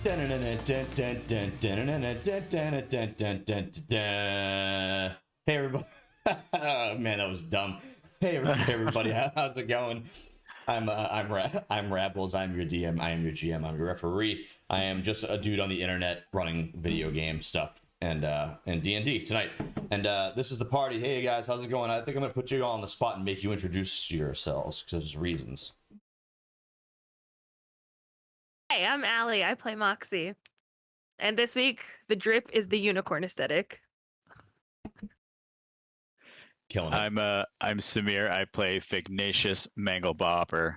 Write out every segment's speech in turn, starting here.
Hey everybody. Man, that was dumb. Hey everybody, how's it going? I'm Rabbles. I'm your DM. I am your GM. I'm your referee. I am just a dude on the internet running video game stuff and D&D tonight. And this is the party. Hey guys, how's it going? I think I'm gonna put you all on the spot and make you introduce yourselves because there's reasons. Hey, I'm Allie. I play Moxie. And this week, the drip is the unicorn aesthetic. Killing it. I'm Samir. I play Fignacious Mangelbopper,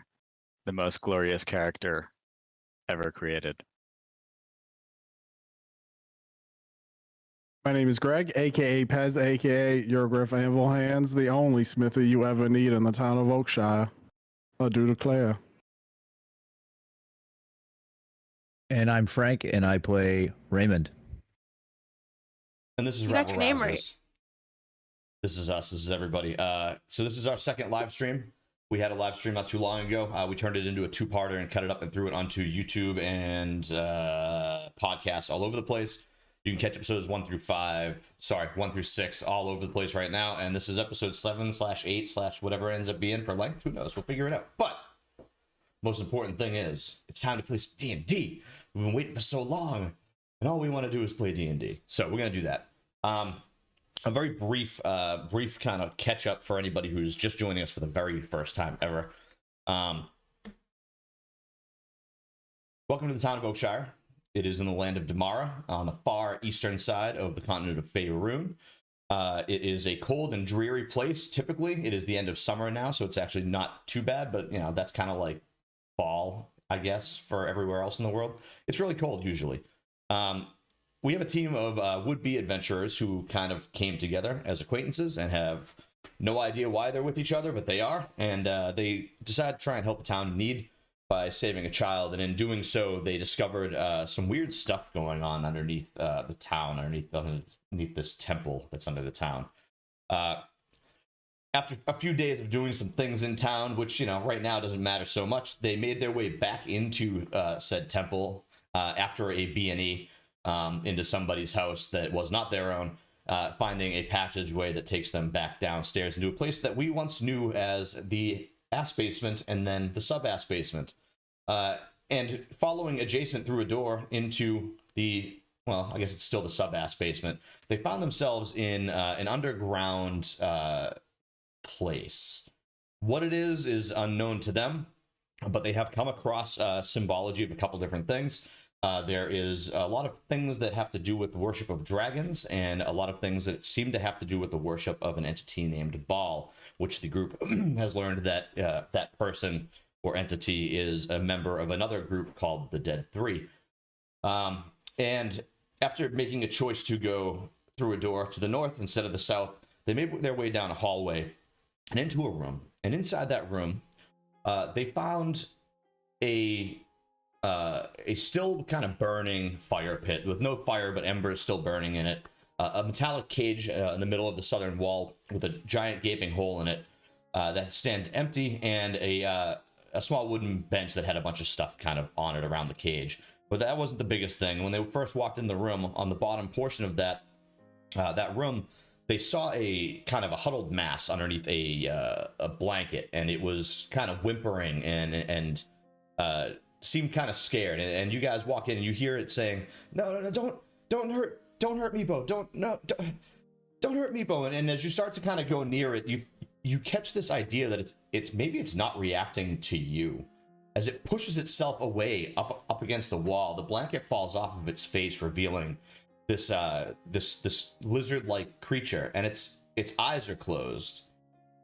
the most glorious character ever created. My name is Greg, aka Pez, aka Yurgriff Anvilhands, the only smithy you ever need in the town of Oakshire. I do declare. And I'm Frank, and I play Raymond. And this is Rabble Rouzers. Right. This is us. This is everybody. So this is our second live stream. We had a live stream not too long ago. We turned it into a two-parter and cut it up and threw it onto YouTube and podcasts all over the place. You can catch episodes 1 through 6 all over the place right now. And this is episode 7/8/ whatever it ends up being for length. Who knows? We'll figure it out. But most important thing is it's time to play some D&D. We've been waiting for so long, and all we want to do is play D&D. So we're going to do that. A very brief kind of catch up for anybody who's just joining us for the very first time ever. Welcome to the town of Oakshire. It is in the land of Damara, on the far eastern side of the continent of Faerun. It is a cold and dreary place. Typically, it is the end of summer now, so it's actually not too bad, but you know, that's kind of like fall, I guess, for everywhere else in the world. It's really cold usually. We have a team of would-be adventurers who kind of came together as acquaintances and have no idea why they're with each other, but they are. And they decided to try and help a town in need by saving a child. And in doing so, they discovered some weird stuff going on underneath the town, underneath this temple that's under the town. After a few days of doing some things in town, which, you know, right now doesn't matter so much, they made their way back into said temple after a B&E into somebody's house that was not their own, finding a passageway that takes them back downstairs into a place that we once knew as the ass basement and then the sub-ass basement. And following adjacent through a door into the, well, I guess it's still the sub-ass basement, they found themselves in an underground place. What it is unknown to them, but they have come across symbology of a couple different things. There is a lot of things that have to do with the worship of dragons, and a lot of things that seem to have to do with the worship of an entity named Baal, which the group has learned that that person or entity is a member of another group called the Dead Three. And after making a choice to go through a door to the north instead of the south, they made their way down a hallway and into a room. And inside that room, they found a still kind of burning fire pit with no fire but embers still burning in it, a metallic cage in the middle of the southern wall with a giant gaping hole in it that stand empty, and a small wooden bench that had a bunch of stuff kind of on it around the cage. But that wasn't the biggest thing. When they first walked in the room, on the bottom portion of that room, they saw a kind of a huddled mass underneath a blanket, and it was kind of whimpering and seemed kind of scared. And you guys walk in and you hear it saying, no, don't hurt Meepo, don't hurt Meepo. And as you start to kind of go near it, you catch this idea that it's maybe it's not reacting to you. As it pushes itself away up against the wall, the blanket falls off of its face, revealing this lizard-like creature, and its eyes are closed,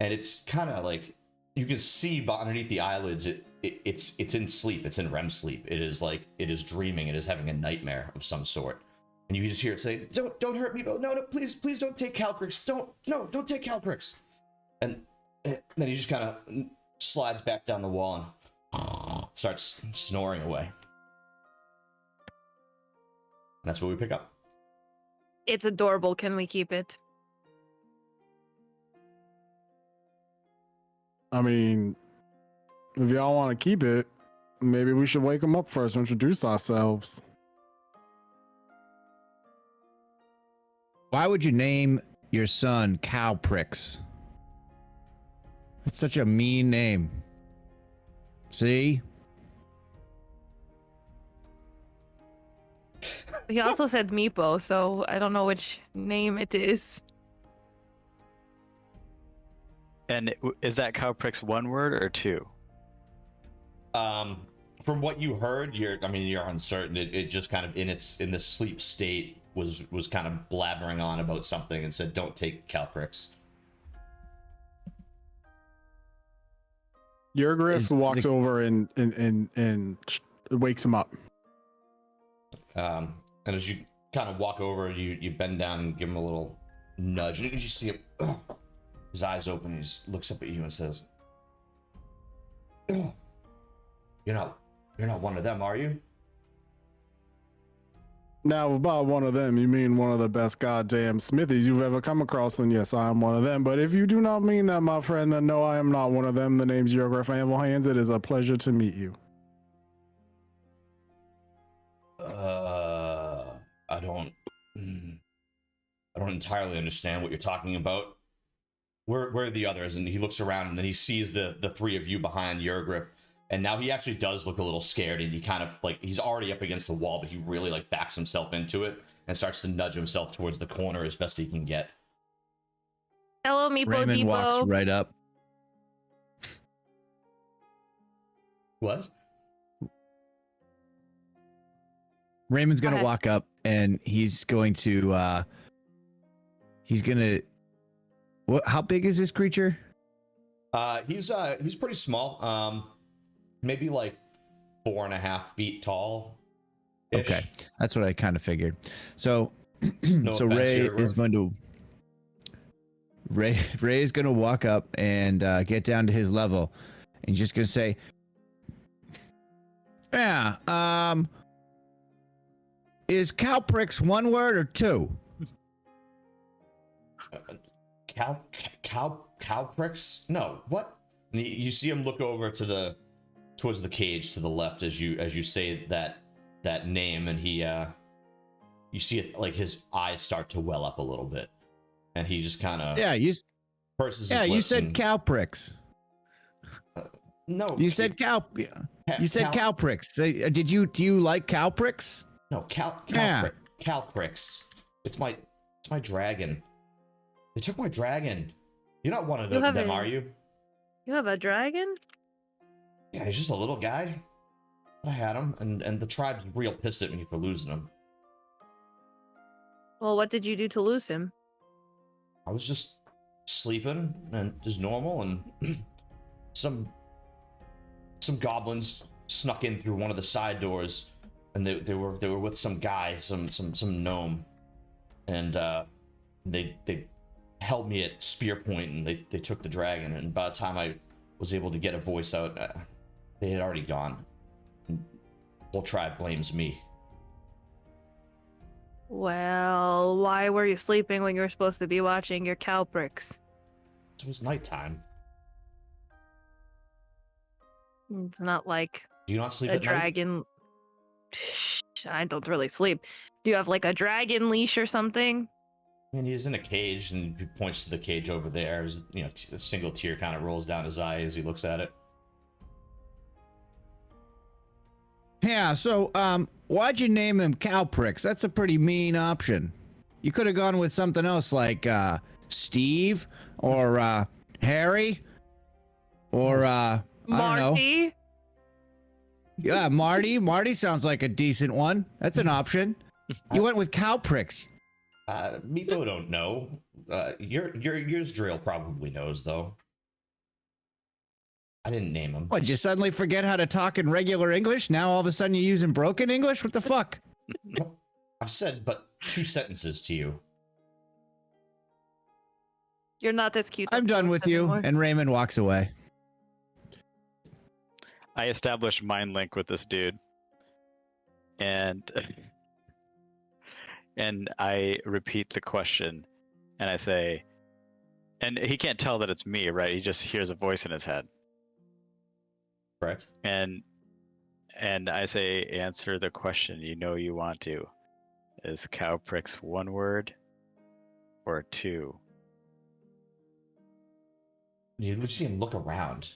and it's kind of like you can see underneath the eyelids it's in sleep. It's in REM sleep. It is dreaming. It is having a nightmare of some sort. And you just hear it say, don't hurt me, no, please don't take Calcrix, don't take Calcrix. And then he just kind of slides back down the wall and starts snoring away. And that's what we pick up. It's adorable. Can we keep it? I mean, if y'all want to keep it, maybe we should wake him up first and introduce ourselves. Why would you name your son Cowpricks? It's such a mean name. See? He also said Meepo, so I don't know which name it is. And is that Cowpricks one word or two? From what you heard, you're uncertain. It just kind of in this sleep state was kind of blabbering on about something and said, "Don't take Calcrix." Yurgriff walks over and wakes him up. And as you kind of walk over, you bend down and give him a little nudge, and you see him. His eyes open. He just looks up at you and says, "You're not one of them, are you?" Now, about one of them, you mean one of the best goddamn smithies you've ever come across, then yes, I am one of them. But if you do not mean that, my friend, then no, I am not one of them. The name's Yurgriff Anvilhands. It is a pleasure to meet you. I don't entirely understand what you're talking about. Where are the others? And he looks around and then he sees the three of you behind Yurgriff. And now he actually does look a little scared, and he kind of he's already up against the wall, but he really backs himself into it and starts to nudge himself towards the corner as best he can get. Hello, Meepo Raymond Depot. walks right up. What? Raymond's gonna Go ahead. walk up and he's gonna what, how big is this creature? He's pretty small. Maybe 4.5 feet tall. Okay, that's what I kind of figured. So, No so offense, Ray Yurgriff. is going to Ray is going to walk up and get down to his level, and he's just going to say, "Yeah, is Cowpricks one word or two?" Cow pricks? No, what? And you see him look over towards the cage to the left as you say that name, and he you see it his eyes start to well up a little bit, and he just kind of purses his lips. You said Cowpricks. No, You said Cowpricks. Do you like Cowpricks? No, Calcrix. It's my dragon. They took my dragon. You're not one of them, are you? You have a dragon? Yeah, he's just a little guy. I had him, and the tribe's real pissed at me for losing him. Well, what did you do to lose him? I was just sleeping and as normal, and some goblins snuck in through one of the side doors, and they were with some guy, some gnome, and they held me at spear point, and they took the dragon, and by the time I was able to get a voice out, they had already gone. And the whole tribe blames me. Well, why were you sleeping when you were supposed to be watching your Cowpricks? It was nighttime. It's not like Do you not sleep a at night? dragon. I don't really sleep. Do you have a dragon leash or something? I mean, he's in a cage, and he points to the cage over there. As, a single tear kind of rolls down his eye as he looks at it. Yeah, so why'd you name him Cowpricks? That's a pretty mean option. You could have gone with something else like Steve or Harry or I don't know. Marty? Yeah, Marty. Marty sounds like a decent one. That's an option. You went with Cowpricks. Meepo don't know. Yours drill probably knows, though. I didn't name him. What, did you suddenly forget how to talk in regular English? Now all of a sudden you're using broken English? What the fuck? No, I've said but 2 sentences to you. You're not this cute. I'm done with you. anymore. And Raymond walks away. I established mind link with this dude, and I repeat the question, and I say, and he can't tell that it's me, right? He just hears a voice in his head, Correct? and I say, answer the question you want to. Is Cowpricks one word or 2? You see him look around.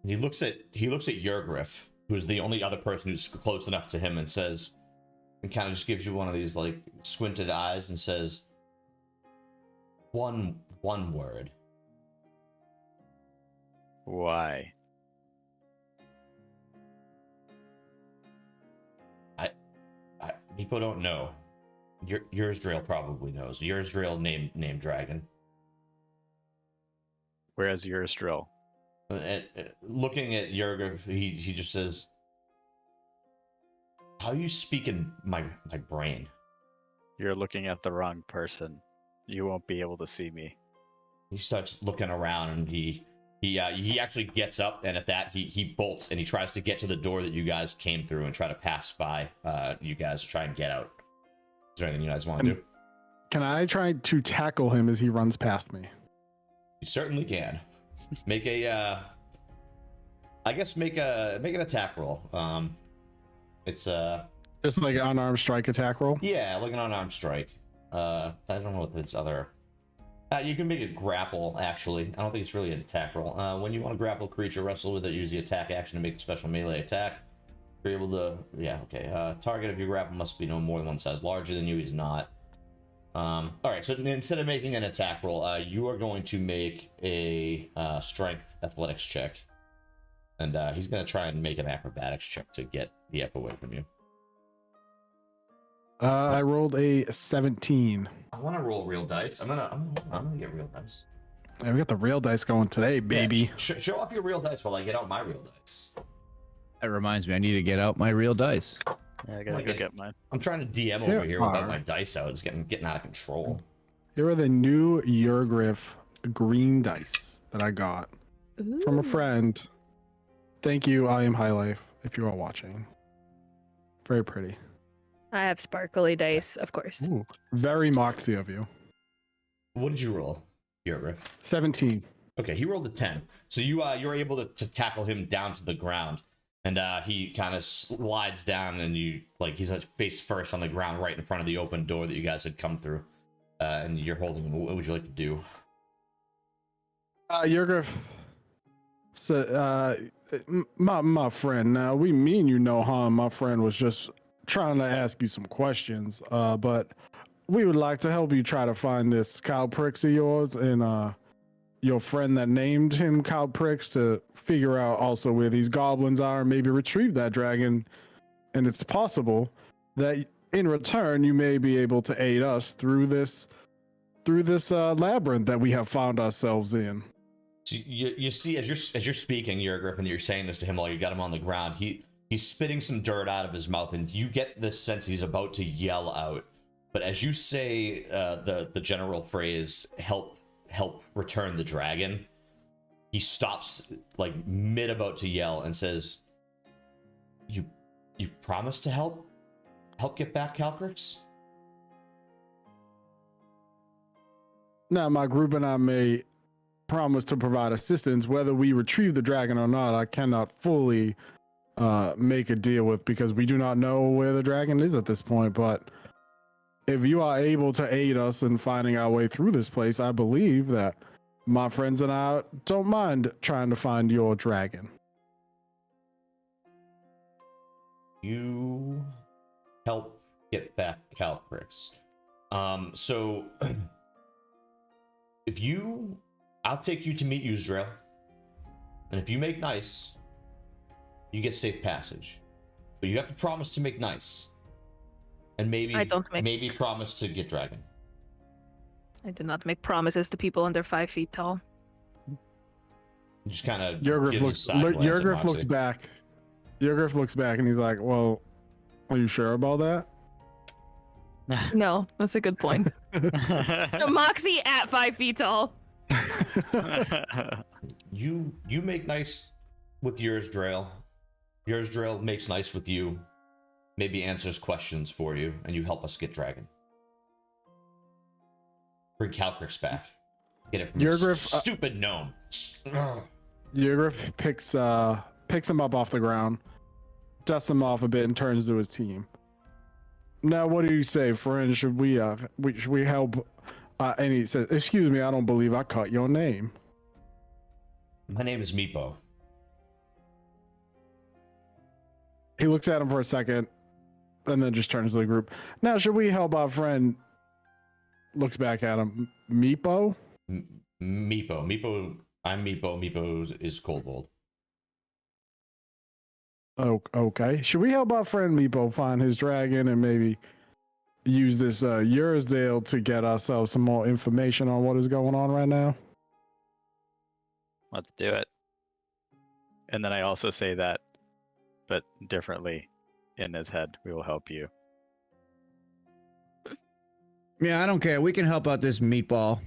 And he looks at Yurgriff, who's the only other person who's close enough to him, and says, and kind of just gives you one of these like squinted eyes and says, one word. Why? Meepo don't know. Yurgriff probably knows. Yurgriff named dragon. Whereas yours drill? Looking at Yurgriff, he just says, "How you speak in my brain?" You're looking at the wrong person. You won't be able to see me. He starts looking around, and he actually gets up, and at that he bolts and he tries to get to the door that you guys came through and try to pass by you guys to try and get out. Is there anything you guys want to do? Can I try to tackle him as he runs past me? You certainly can. Make an attack roll. It's Just like an unarmed strike attack roll? yeah, like an unarmed strike. I don't know what its other. You can make it grapple, actually. I don't think it's really an attack roll. When you want to grapple a creature, wrestle with it, use the attack action to make a special melee attack. You're able to, yeah, okay. Target of your grapple must be no more than one size larger than you. He's not. Alright, so instead of making an attack roll, you are going to make a strength athletics check. And he's going to try and make an acrobatics check to get the F away from you. I rolled a 17. I want to roll real dice. I'm gonna get real dice. Hey, we got the real dice going today, baby. Yeah, show off your real dice while I get out my real dice. That reminds me, I need to get out my real dice. Yeah, I gotta go get mine. I'm trying to DM over here without my dice out. It's getting out of control. Here are the new Yurgriff green dice that I got from a friend. Thank you, I am High Life, if you are watching. Very pretty. I have sparkly dice, of course. Ooh, very Moxie of you. What did you roll? Yurgriff. 17. Okay, he rolled a 10. So you're able to tackle him down to the ground, and he kind of slides down, and he's face first on the ground right in front of the open door that you guys had come through, and you're holding him. What would you like to do? Yurgriff, so, my friend. Now me and you know, huh? My friend was just trying to ask you some questions, but we would like to help you try to find this Cowprix of yours and your friend that named him Cowprix to figure out also where these goblins are and maybe retrieve that dragon. And it's possible that in return you may be able to aid us through this labyrinth that we have found ourselves in. So you see, as you're speaking, Yurgriff, and you're saying this to him while you got him on the ground, he's spitting some dirt out of his mouth, and you get this sense he's about to yell out. But as you say the general phrase, help return the dragon, he stops like mid about to yell and says, You promise to help get back Calcrix? Now my group and I may promise to provide assistance. Whether we retrieve the dragon or not, I cannot fully make a deal with, because we do not know where the dragon is at this point. But if you are able to aid us in finding our way through this place, I believe that my friends and I don't mind trying to find your dragon. You help get back Calcrix. So I'll take you to meet Yuzdrael, and if you make nice, you get safe passage. But you have to promise to make nice. And maybe promise to get dragon. I do not make promises to people under 5 feet tall. Just kind of Yurgriff looks back. Yurgriff looks back and he's like, "Well, are you sure about that?" No, that's a good point. No, Moxie at 5 feet tall. You make nice with Yurgriff. Yurgriff makes nice with you. Maybe answers questions for you, and you help us get dragon. Bring Calcrix back. Get it from Yurgriff, stupid gnome. Yurgriff picks him up off the ground, dusts him off a bit, and turns to his team. Now, what do you say, friend? Should we help And he says, "Excuse me, I don't believe I caught your name." My name is Meepo. He looks at him for a second, and then just turns to the group. "Now, should we help our friend?" Looks back at him. Meepo? Meepo. I'm Meepo. Meepo is Kobold. Oh, okay. Should we help our friend Meepo find his dragon and maybe use this Yursdale to get ourselves some more information on what is going on right now? Let's do it. And then I also say that, but differently in his head. We will help you. Yeah, I don't care. We can help out this meatball.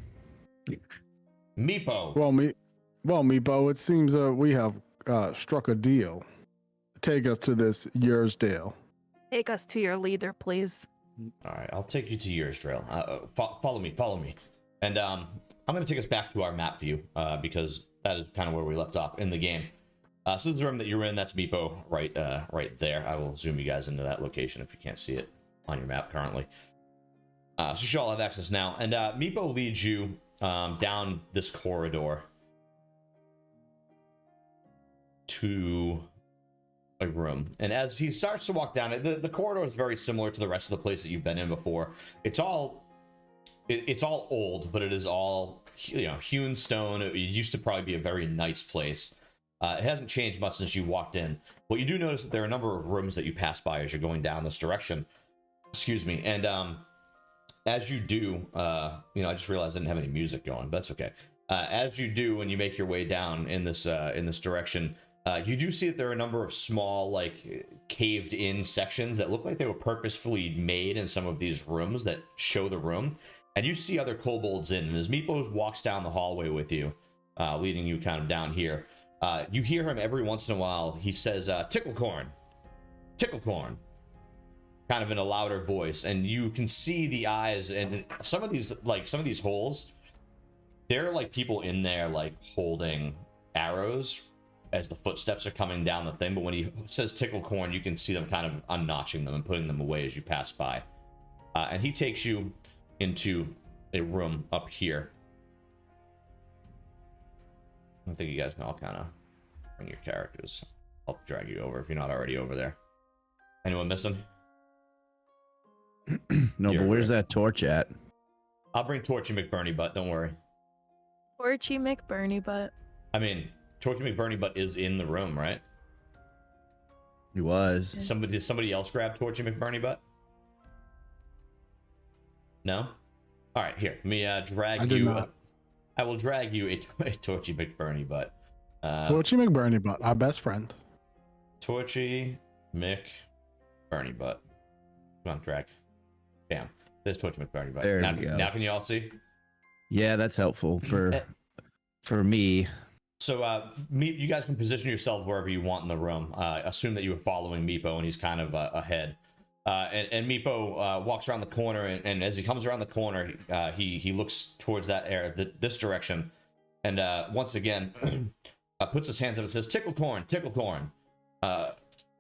Meepo. Well, Meepo, it seems we have struck a deal. Take us to this Yursdale. Take us to your leader, please. All right, I'll take you to Yurgriff. Follow me. And I'm going to take us back to our map view because that is kind of where we left off in the game. So this is the room that you're in. That's Meepo right there. I will zoom you guys into that location if you can't see it on your map currently. So you should all have access now. And Meepo leads you down this corridor to a room. And as he starts to walk down it, the corridor is very similar to the rest of the place that you've been in before. It's all old, but it is all, hewn stone. It used to probably be a very nice place. It hasn't changed much since you walked in. But you do notice that there are a number of rooms that you pass by as you're going down this direction. Excuse me. And as you do, I just realized I didn't have any music going, but that's okay. As you do, when you make your way down in this direction, you do see that there are a number of small, like, caved-in sections that look like they were purposefully made in some of these rooms that show the room. And you see other kobolds in, and as Meepo walks down the hallway with you, leading you kind of down here, you hear him every once in a while. He says, Ticklecorn, kind of in a louder voice, and you can see the eyes, and some of these holes, there are like people in there like holding arrows as the footsteps are coming down the thing. But when he says Ticklecorn, you can see them kind of unnotching them and putting them away as you pass by. And he takes you into a room up here. I think you guys can all kind of bring your characters. I'll drag you over if you're not already over there. Anyone missing? No, but where's that torch at? I'll bring Torchy McBurney Butt, don't worry. Torchy McBurney Butt. I mean, Torchy McBurney Butt is in the room, right? He was. Yes. Did somebody else grab Torchy McBurney Butt? No? Alright, here. Let me drag you. I will drag you a Torchy McBurney Butt. Torchy McBurney Butt, our best friend. Torchy McBurney Butt. Come on, drag. Bam. There's Torchy McBurney Butt. There Now, we go. now can you all see? Yeah, that's helpful for me. So you guys can position yourself wherever you want in the room. Assume that you were following Meepo and he's kind of ahead. And Meepo walks around the corner, and as he comes around the corner, he looks towards that area, this direction, and once again puts his hands up and says, Ticklecorn.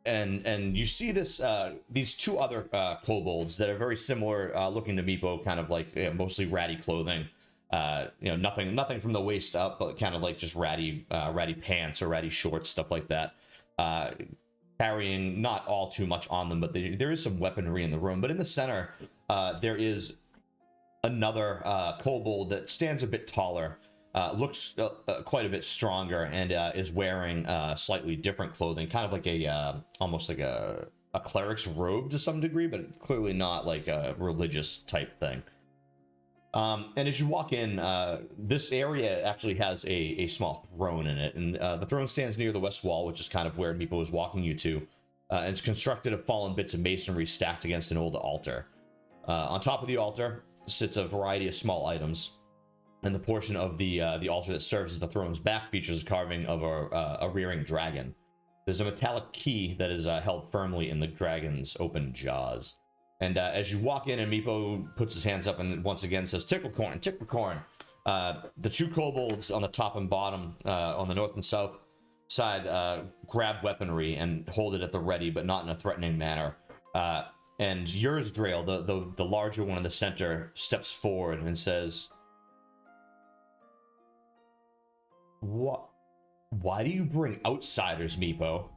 And you see these two other kobolds that are very similar looking to Meepo, kind of like mostly ratty clothing. Nothing from the waist up, but kind of like just ratty pants or ratty shorts, stuff like that. Carrying not all too much on them, but there is some weaponry in the room. But in the center, there is another kobold that stands a bit taller, looks quite a bit stronger, and is wearing slightly different clothing, kind of like almost like a cleric's robe to some degree, but clearly not like a religious type thing. And as you walk in, this area actually has a small throne in it, and the throne stands near the west wall, which is kind of where Meepo was walking you to. And it's constructed of fallen bits of masonry stacked against an old altar. On top of the altar sits a variety of small items, and the portion of the altar that serves as the throne's back features a carving of a rearing dragon. There's a metallic key that is held firmly in the dragon's open jaws. And as you walk in, and Meepo puts his hands up and once again says, Ticklecorn. The two kobolds on the top and bottom, on the north and south side, grab weaponry and hold it at the ready, but not in a threatening manner. And Yurgriff, the larger one in the center, steps forward and says, What? Why do you bring outsiders, Meepo?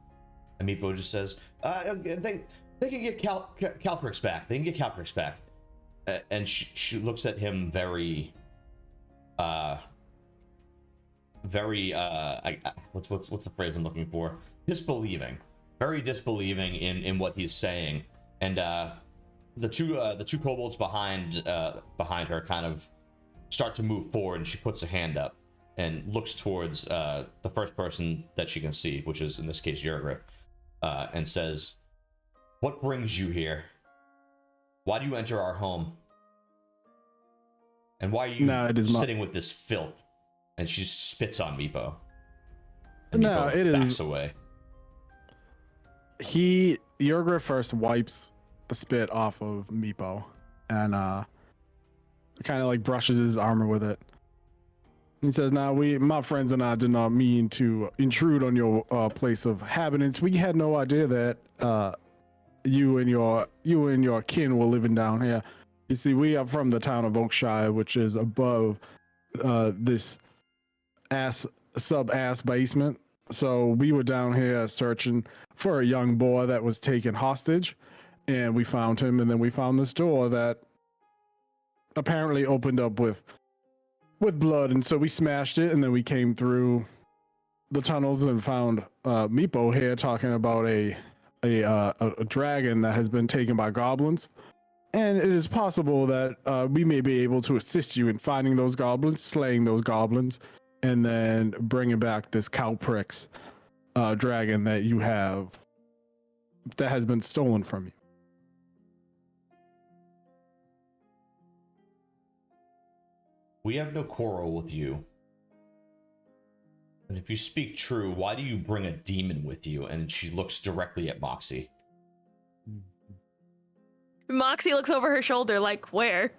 And Meepo just says, they can get Calcrix back. They can get Calcrix back. And she looks at him very, what's the phrase I'm looking for? Disbelieving. Very disbelieving in what he's saying. And the two kobolds behind her kind of start to move forward, and she puts a hand up and looks towards the first person that she can see, which is in this case Yurgriff, and says, "What brings you here? Why do you enter our home? And why are you sitting with this filth?" And she spits on Meepo. And Meepo backs away. Yurgriff first wipes the spit off of Meepo and kind of like brushes his armor with it. He says, "Now, my friends and I did not mean to intrude on your place of habitants. We had no idea that you and your kin were living down here. You see, we are from the town of Oakshire, which is above this sub-ass basement. So we were down here searching for a young boy that was taken hostage, and we found him, and then we found this door that apparently opened up with blood, and so we smashed it, and then we came through the tunnels and found Meepo here talking about a dragon that has been taken by goblins. And it is possible that we may be able to assist you in finding those goblins, slaying those goblins, and then bringing back this Calprix dragon that you have that has been stolen from you." "We have no quarrel with you. And if you speak true, why do you bring a demon with you?" And she looks directly at Moxie. Moxie looks over her shoulder like, where?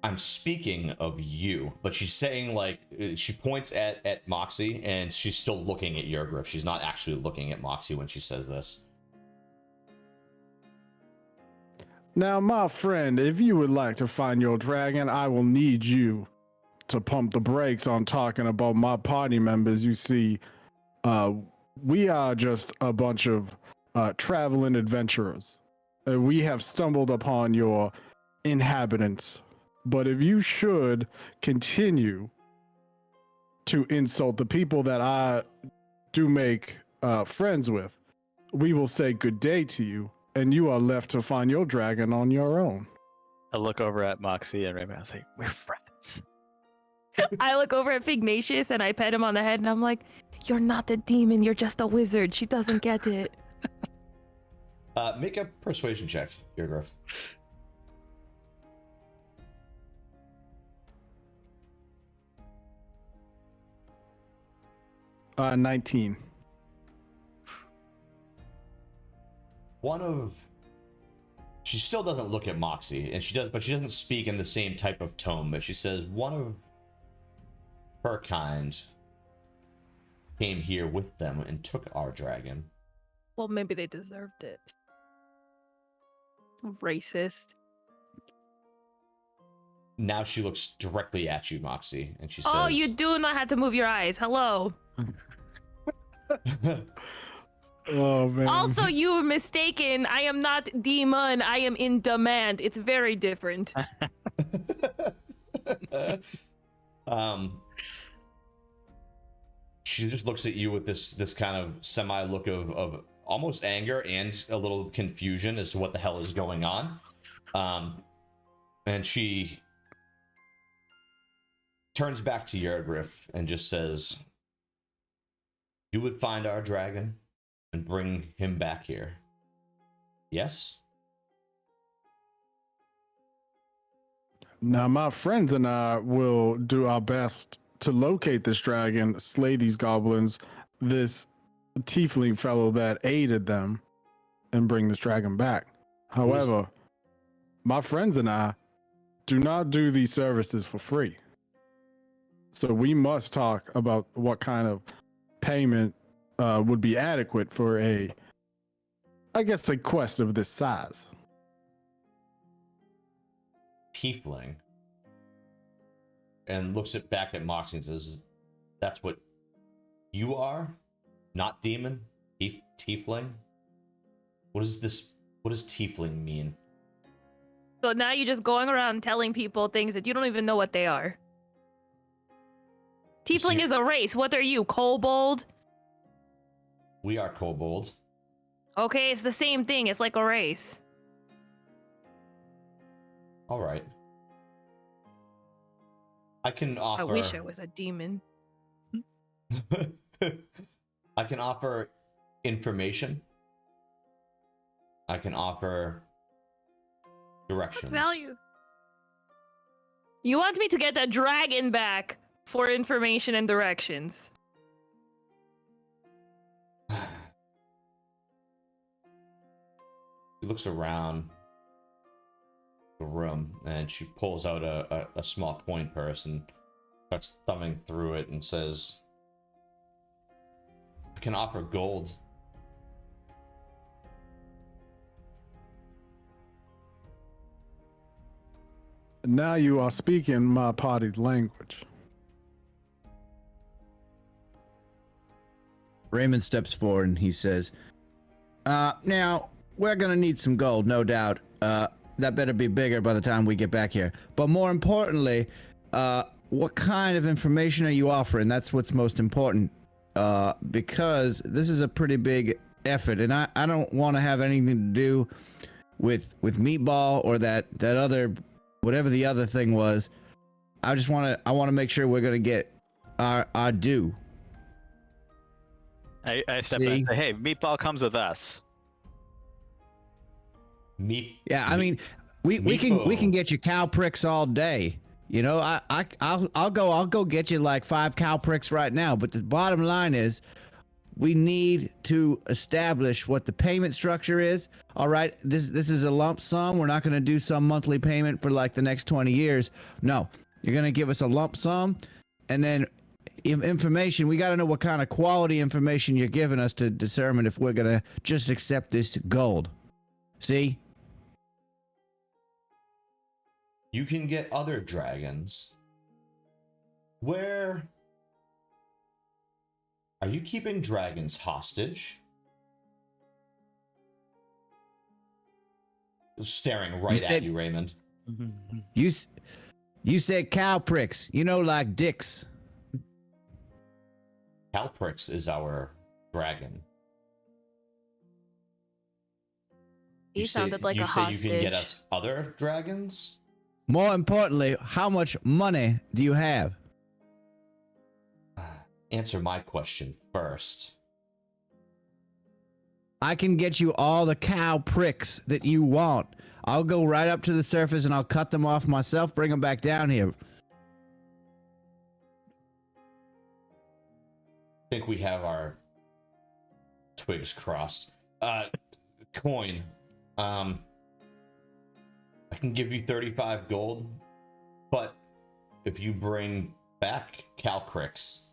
"I'm speaking of you," but she's saying, like, she points at Moxie, and she's still looking at Yurgriff. She's not actually looking at Moxie when she says this. "Now, my friend, if you would like to find your dragon, I will need you to pump the brakes on talking about my party members. You see, we are just a bunch of traveling adventurers. We have stumbled upon your inhabitants. But if you should continue to insult the people that I do make friends with, we will say good day to you, and you are left to find your dragon on your own." I look over at Moxie and Raymond. I say, "We're friends." I look over at Fignacious and I pet him on the head and I'm like, "You're not a demon, you're just a wizard. She doesn't get it." Make a persuasion check, Yurgriff. 19. She still doesn't look at Moxie, and she doesn't speak in the same type of tone, but she says one of her kind came here with them and took our dragon. Well, maybe they deserved it. Racist. Now she looks directly at you, Moxie, and she says, "Oh, you do not have to move your eyes. Hello." Oh, man. Also, you were mistaken. I am not demon. I am in demand. It's very different. She just looks at you with this kind of semi look of almost anger and a little confusion as to what the hell is going on. And she turns back to Yurgriff and just says, "You would find our dragon and bring him back here. Yes?" "Now, my friends and I will do our best to locate this dragon, slay these goblins, this tiefling fellow that aided them, and bring this dragon back. However, my friends and I do not do these services for free. So we must talk about what kind of payment would be adequate for a quest of this size." Tiefling. and looks back at Moxie and says, "That's what you are, not demon, tiefling. What is this? What does tiefling mean?" So now you're just going around telling people things that you don't even know what they are. Tiefling is a race. What are you, kobold? We are kobold. Okay, it's the same thing. It's like a race. All right. I can offer. I wish I was a demon. I can offer information. I can offer directions. Value. You want me to get a dragon back for information and directions? She looks around the room and she pulls out a small coin purse and starts thumbing through it and says, "I can offer gold." Now you are speaking my party's language. Raymond steps forward and he says, now, we're gonna need some gold, no doubt. That better be bigger by the time we get back here. But more importantly, what kind of information are you offering? That's what's most important. Because this is a pretty big effort, and I don't want to have anything to do with Meatball or that other, whatever the other thing was. I want to make sure we're gonna get our due. I step in and say, "Hey, Meatball comes with us." Yeah, I mean, we can get you cow pricks all day. You know, I'll go get you like 5 cow pricks right now. But the bottom line is, we need to establish what the payment structure is. All right, this is a lump sum. We're not going to do some monthly payment for like the next 20 years. No, you're going to give us a lump sum, and then information. We got to know what kind of quality information you're giving us to determine if we're going to just accept this gold. See? You can get other dragons. Where are you keeping dragons hostage? Staring right at you, Raymond. You said cow pricks. You know, like dicks. Calprix is our dragon. He sounded like a hostage. You can get us other dragons? More importantly, how much money do you have? Answer my question first. I can get you all the cow pricks that you want. I'll go right up to the surface and I'll cut them off myself, bring them back down here. I think we have our twigs crossed. Coin. I can give you 35 gold, but if you bring back Calcrix,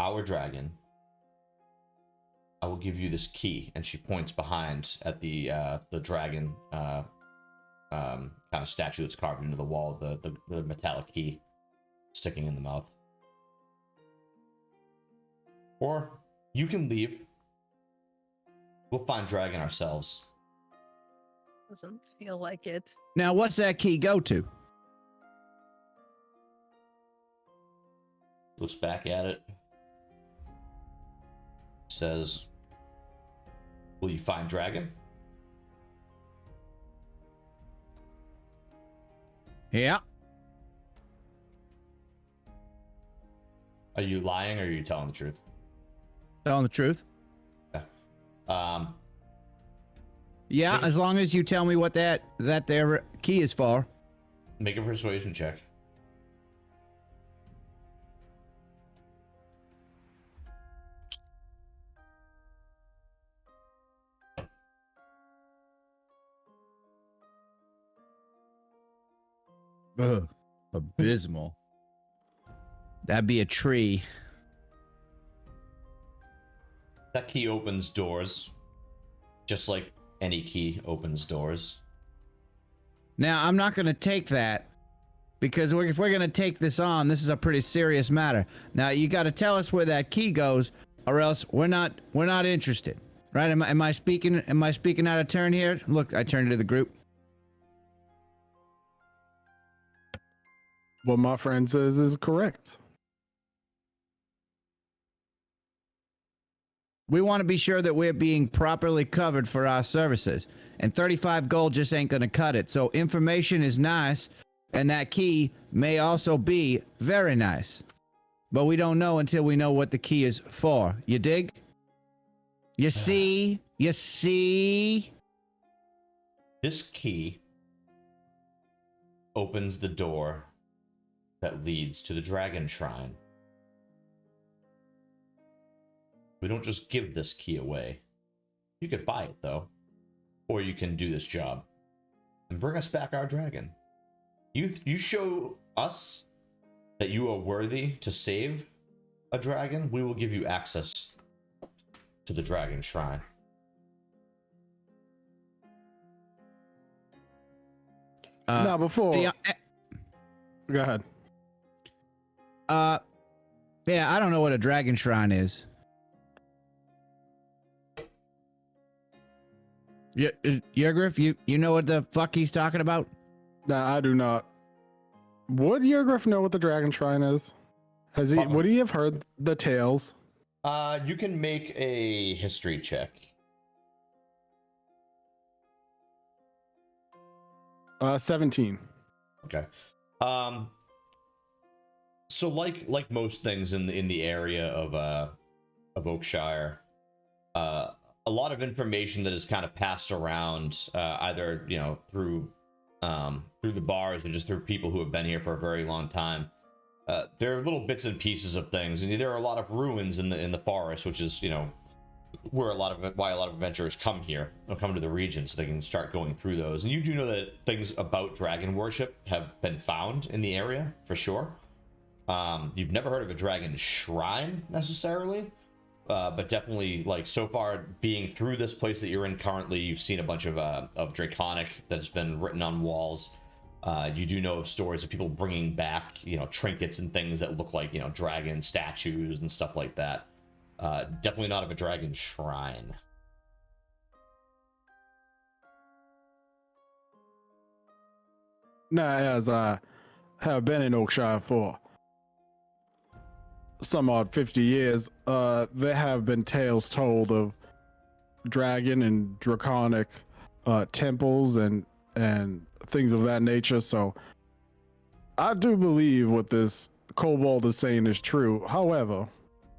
our dragon, I will give you this key. And she points behind at the dragon kind of statue that's carved into the wall, the metallic key sticking in the mouth. Or you can leave. We'll find dragon ourselves. Doesn't feel like it. Now, what's that key go to? Looks back at it. Says, "Will you find dragon?" Yeah. Are you lying or are you telling the truth? Telling the truth. Yeah, as long as you tell me what that their key is for. Make a persuasion check. Ugh, abysmal. That'd be a tree. That key opens doors. Just like any key opens doors. Now, I'm not going to take that because if we're gonna take this on, this is a pretty serious matter. Now you got to tell us where that key goes, or else we're not interested, right? Am I speaking out of turn here? Look, I turned to the group. What my friend says is correct. We want to be sure that we're being properly covered for our services, and 35 gold just ain't gonna cut it. So information is nice, and that key may also be very nice, but we don't know until we know what the key is for. You dig? You see? You see? This key opens the door that leads to the Dragon Shrine. We don't just give this key away. You could buy it, though. Or you can do this job and bring us back our dragon. You show us that you are worthy to save a dragon, we will give you access to the Dragon Shrine. Now, before... Yeah, Go ahead. yeah, I don't know what a dragon shrine is. Yurgriff, you know what the fuck he's talking about? Nah, I do not. Would Yurgriff know what the Dragon Shrine is? Would he have heard the tales? You can make a history check. 17. Okay. So like most things in the area of Oakshire, a lot of information that is kind of passed around, either through the bars or just through people who have been here for a very long time. There are little bits and pieces of things, and there are a lot of ruins in the forest, which is where why a lot of adventurers come here or come to the region, so they can start going through those. And you do know that things about dragon worship have been found in the area for sure. You've never heard of a dragon shrine necessarily, but definitely, like, so far being through this place that you're in currently, you've seen a bunch of draconic that's been written on walls. You do know of stories of people bringing back trinkets and things that look like dragon statues and stuff like that. Definitely not of a dragon shrine. Now, as I have been in Oakshire for some odd 50 years, there have been tales told of dragon and draconic temples and things of that nature. So I do believe what this kobold is saying is true. However,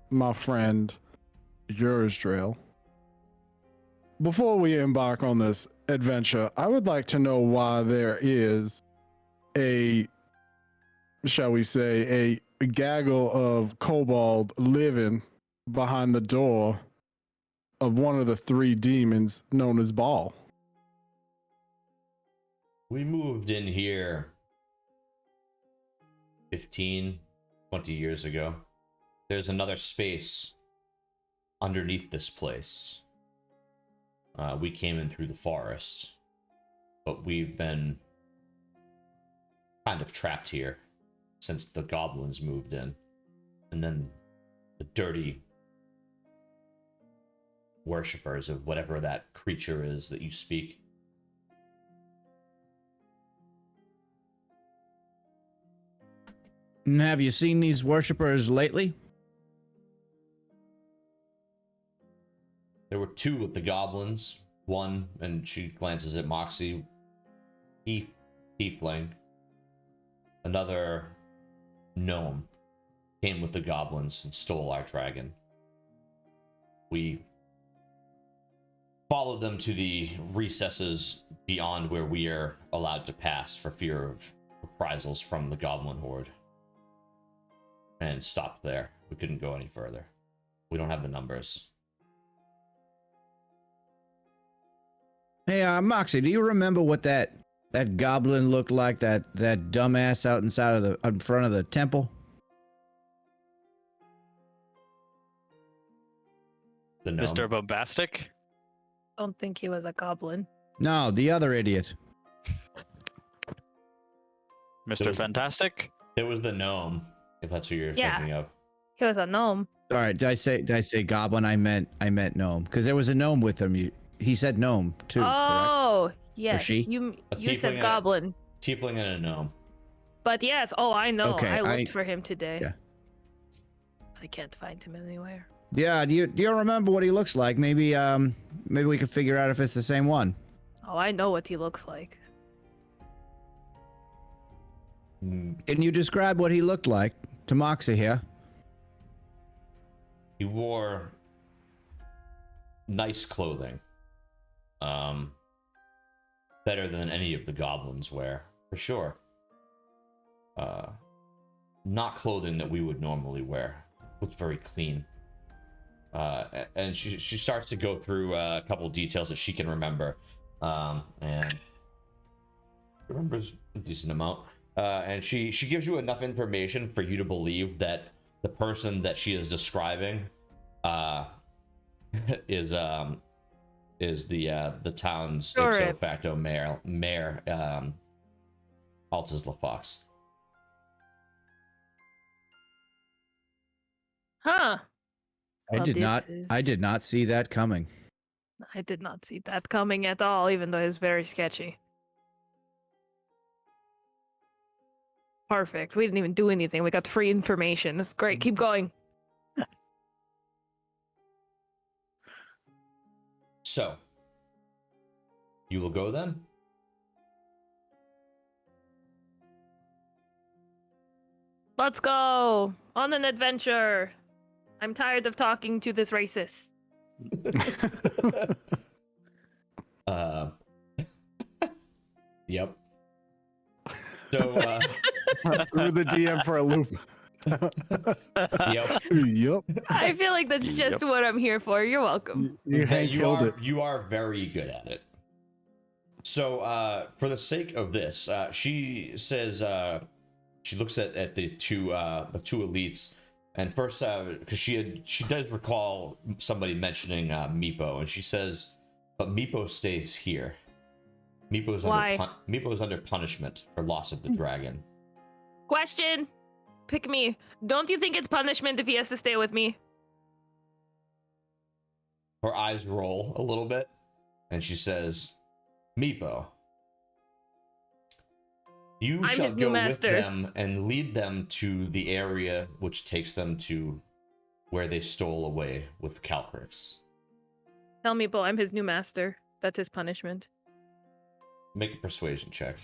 my friend Yurgriff, before we embark on this adventure, I would like to know why there is a, shall we say, a gaggle of kobold living behind the door of one of the 3 demons known as Baal. We moved in here 15, 20 years ago. There's another space underneath this place. We came in through the forest, but we've been kind of trapped here since the goblins moved in. And then the dirty worshippers of whatever that creature is that you speak. Have you seen these worshippers lately? There were 2 with the goblins. One, and she glances at Moxie, tiefling. Another gnome came with the goblins and stole our dragon. We followed them to the recesses beyond where we are allowed to pass for fear of reprisals from the goblin horde. And stopped there. We couldn't go any further. We don't have the numbers. Hey, Moxie, do you remember what that goblin looked like? That dumbass out in front of the temple? The gnome. Mr. Bombastic? Don't think he was a goblin. No, the other idiot. Mr. was- Fantastic. It was the gnome, if that's who you're Yeah. thinking of. He was a gnome. All right, did I say goblin? I meant gnome because there was a gnome with him. He said gnome too. Correct? Oh, yes. she? You A you tiefling said and a- goblin. Tiefling and a gnome. But yes, I know. Okay, I I- looked for him today. Yeah. I can't find him anywhere. Yeah. Do you remember what he looks like? Maybe we can figure out if it's the same one. Oh, I know what he looks like. Can you describe what he looked like to Moxie here? He wore nice clothing. Better than any of the goblins wear, for sure. Not clothing that we would normally wear. Looks very clean. And she starts to go through a couple details that she can remember. And remembers a decent amount. And she gives you enough information for you to believe that the person that she is describing is the town's Sure. ipso facto mayor Altus LaFox. Huh. I Well, did this not. is- I did not see that coming. I did not see that coming at all, even though it's very sketchy. Perfect. We didn't even do anything. We got free information. That's great. Keep going. So, you will go then? Let's go on an adventure. I'm tired of talking to this racist. Yep. So, Threw the DM for a loop. yep. Yep. I feel like that's just what I'm here for. You're welcome. You Hank killed it. You are very good at it. So, for the sake of this, she says, she looks at the two elites, and first, because she does recall somebody mentioning Meepo, and she says, but Meepo stays here. Why? Meepo is under punishment for loss of the dragon. Question. Pick me. Don't you think it's punishment if he has to stay with me? Her eyes roll a little bit, and she says, Meepo, you I'm shall his new go with master. them and lead them to the area which takes them to where they stole away with Calcrix. Tell me, Bo, I'm his new master. That's his punishment. Make a persuasion check.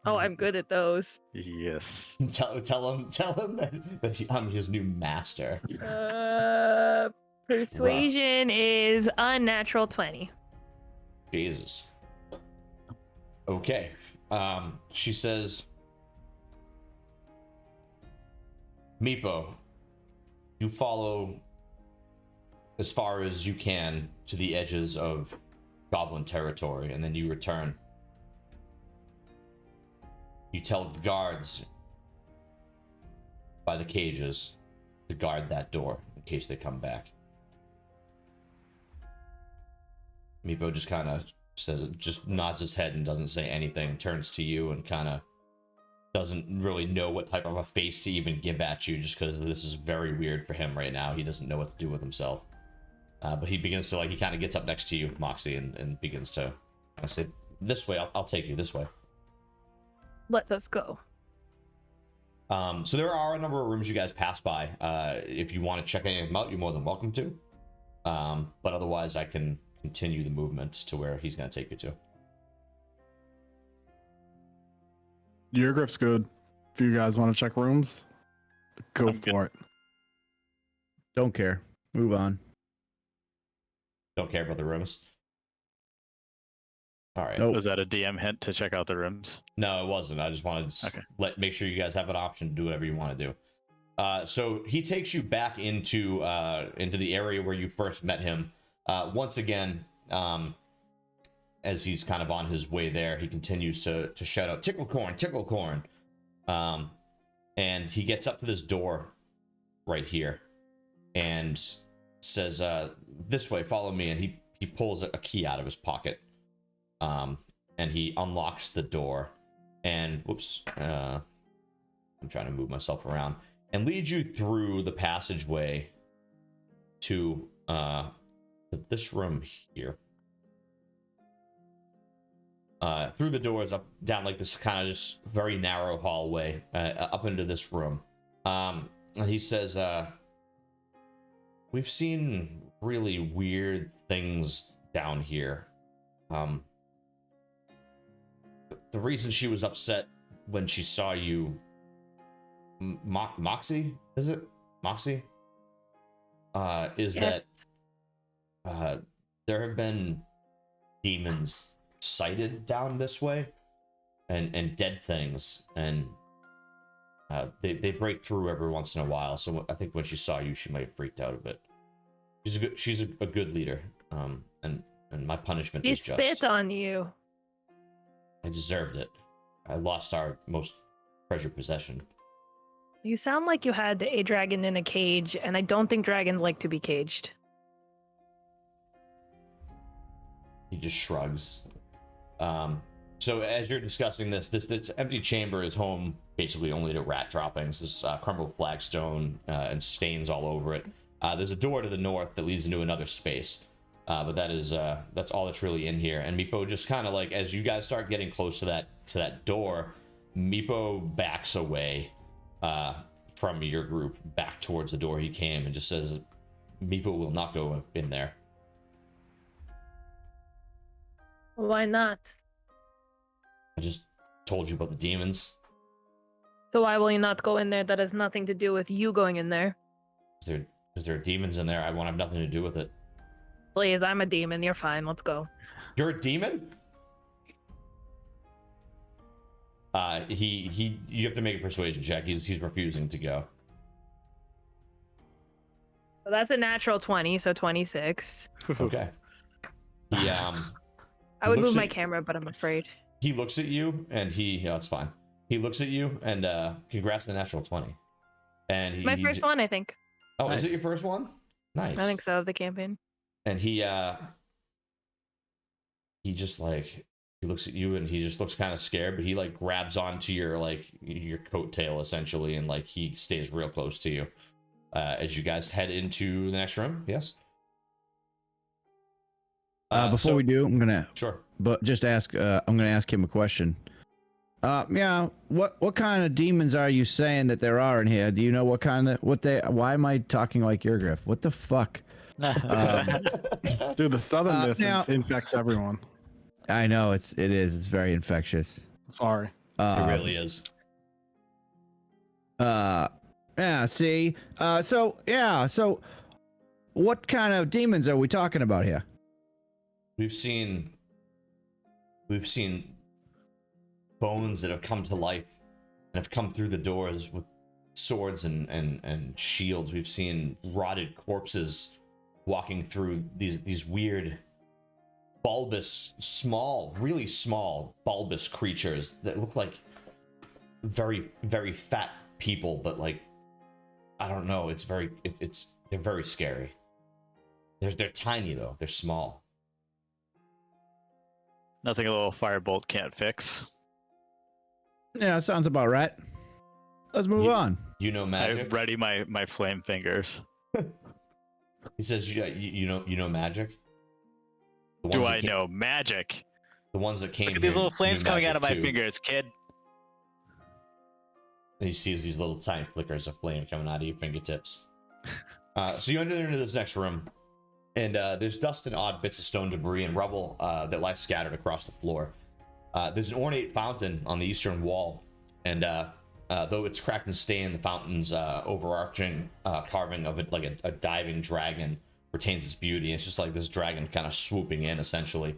Oh, I'm good at those. Yes. Tell him that I'm his new master. Persuasion is unnatural 20. Jesus. Okay. She says, Meepo, you follow as far as you can to the edges of goblin territory, and then you return. You tell the guards by the cages to guard that door in case they come back. Meepo just kind of just nods his head and doesn't say anything, turns to you and kind of doesn't really know what type of a face to even give at you, just because this is very weird for him right now. He doesn't know what to do with himself. But he begins to, he kind of gets up next to you, Moxie, and begins to say, this way, I'll take you this way. Let us go. So there are a number of rooms you guys pass by. If you want to check any of them out, you're more than welcome to. But otherwise, I can continue the movement to where he's going to take you to. Yurgriff's good. If you guys want to check rooms, go I'm for it. Don't care. Move on. Don't care about the rooms. All right. Nope. Was that a DM hint to check out the rooms? No, it wasn't. I just wanted to Okay. make sure you guys have an option to do whatever you want to do. So he takes you back into the area where you first met him. Once again, as he's kind of on his way there, he continues to shout out, "Tickle corn, tickle corn." And he gets up to this door right here and says, "This way, follow me." And he pulls a key out of his pocket. And he unlocks the door and whoops, I'm trying to move myself around, and lead you through the passageway to this room here. Through the doors, up down like this kind of just very narrow hallway, up into this room. And he says, we've seen really weird things down here. The reason she was upset when she saw you, Moxie, is it? Moxie? Is Yes. that there have been demons sighted down this way, and dead things, and they break through every once in a while. So I think when she saw you, she might have freaked out a bit. She's a good leader, and my punishment She is just. spit on you. I deserved it. I lost our most treasured possession. You sound like you had a dragon in a cage, and I don't think dragons like to be caged. He just shrugs. So as you're discussing this empty chamber is home basically only to rat droppings. This crumbled flagstone and stains all over it. There's a door to the north that leads into another space, but that's all that's really in here. And Meepo just kind of like, as you guys start getting close to that door, Meepo backs away from your group back towards the door he came, and just says, Meepo will not go in there. Why not? I just told you about the demons. So why will you not go in there? That has nothing to do with you going in there. Is there are demons in there? I won't have nothing to do with it. Please, I'm a demon. You're fine. Let's go. You're a demon? You have to make a persuasion check. He's refusing to go. So that's a natural 20, so 26. Okay. He I would looks move my at- camera, but I'm afraid. He looks at you and it's fine. He looks at you and congrats on the natural 20. And he My first one, I think. Oh, Nice. is it your first one? Nice. I think so, of the campaign. And he just like, he looks at you and he just looks kind of scared, but he like grabs onto your coattail essentially, and like he stays real close to you as you guys head into the next room. Yes. Before we do, I'm gonna Sure. but just ask. I'm gonna ask him a question. Yeah. What kind of demons are you saying that there are in here? Do you know what kind of Why am I talking like Yurgriff? What the fuck? Dude, the southernness now- infects everyone. I know it's very infectious. Sorry. It really is. Yeah. See. So, what kind of demons are we talking about here? We've seen bones that have come to life and have come through the doors with swords and shields. We've seen rotted corpses walking through these weird bulbous, really small bulbous creatures that look like very, very fat people, but like, I don't know, they're very scary. They're tiny though, they're small. Nothing a little firebolt can't fix. Yeah, sounds about right. Let's move on. You know I magic? ready my flame fingers. He says, you know magic? The Do ones I that came- know magic? The ones that came Look at these here little flames knew coming out of my magic, too. fingers, kid. And he sees these little tiny flickers of flame coming out of your fingertips. So you enter into this next room, and there's dust and odd bits of stone debris and rubble that lie scattered across the floor. There's an ornate fountain on the eastern wall, and though it's cracked and stained, the fountain's overarching carving of it like a diving dragon retains its beauty. It's just like this dragon kind of swooping in, essentially.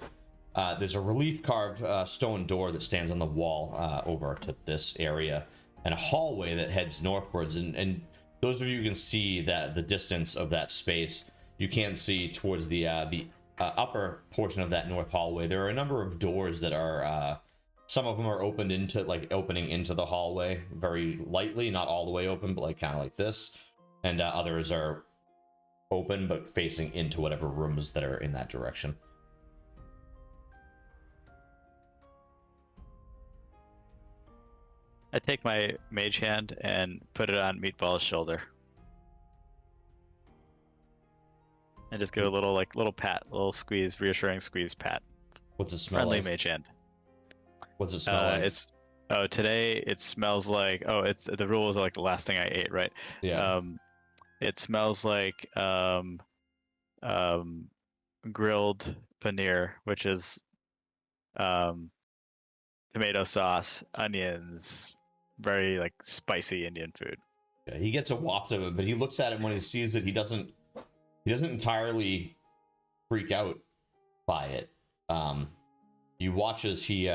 There's a relief carved stone door that stands on the wall over to this area, and a hallway that heads northwards. And those of you who can see that the distance of that space, you can see towards the upper portion of that north hallway, there are a number of doors that are some of them are opened into opening into the hallway very lightly, not all the way open, but like kind of like this, and others are open but facing into whatever rooms that are in that direction. I take my mage hand and put it on Meatball's shoulder. And just give a little pat, little squeeze, reassuring squeeze pat. What's it smell Friendly like? mage hand. What's it smell like? Today it smells like it's the rules are like the last thing I ate, right? Yeah. It smells like grilled paneer, which is tomato sauce, onions, very like spicy Indian food. Yeah, he gets a waft of it, but he looks at it, and when he sees it, he doesn't entirely freak out by it. You watch as he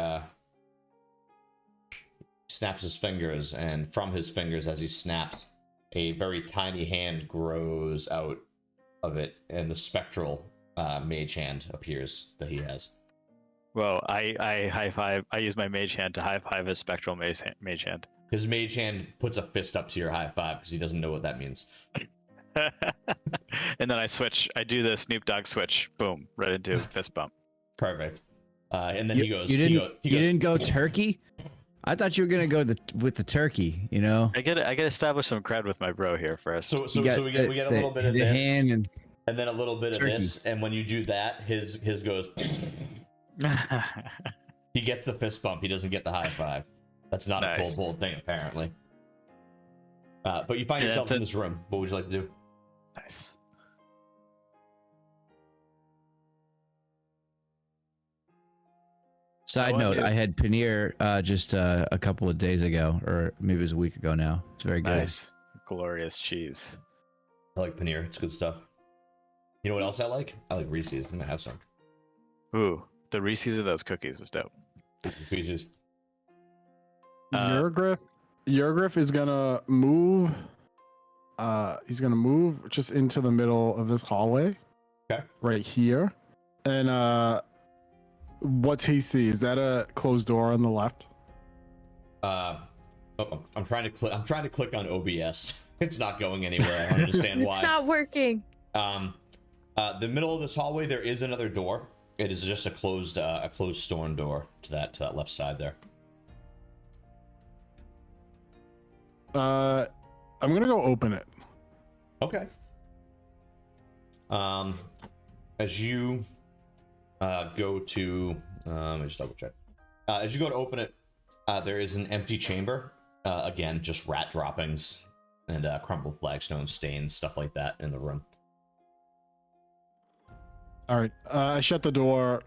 snaps his fingers, and from his fingers as he snaps, a very tiny hand grows out of it, and the spectral mage hand appears that he has. Well, I high five. I use my mage hand to high five his spectral mage hand. His mage hand puts a fist up to your high five because he doesn't know what that means. And then I switch. I do the Snoop Dogg switch. Boom, right into fist bump. Perfect. And then he goes. You He goes, didn't go turkey? I thought you were gonna go with the turkey. You know. I gotta establish some cred with my bro here first. So we get a little bit of the this, hand and then a little bit turkey. of this, and when you do that, his goes. He gets the fist bump. He doesn't get the high five. That's not a cold bold thing, apparently. But you find yourself in this room. What would you like to do? Nice. Side note: I had paneer just a couple of days ago, or maybe it was a week ago now. It's very good. Nice, glorious cheese. I like paneer. It's good stuff. You know what else I like? I like Reese's. I'm gonna have some. Ooh, the Reese's of those cookies was dope. Reese's. Yurgriff is gonna move. He's gonna move just into the middle of this hallway. Okay. Right here, and what's he see? Is that a closed door on the left? I'm trying to click on OBS. It's not going anywhere. I don't understand why. It's not working. The middle of this hallway, there is another door. It is just a closed stone door to that left side there. I'm gonna go open it. Okay. As you go to, let me just double check. As you go to open it, there is an empty chamber. Again, just rat droppings and crumbled flagstone stains, stuff like that in the room. All right. I shut the door,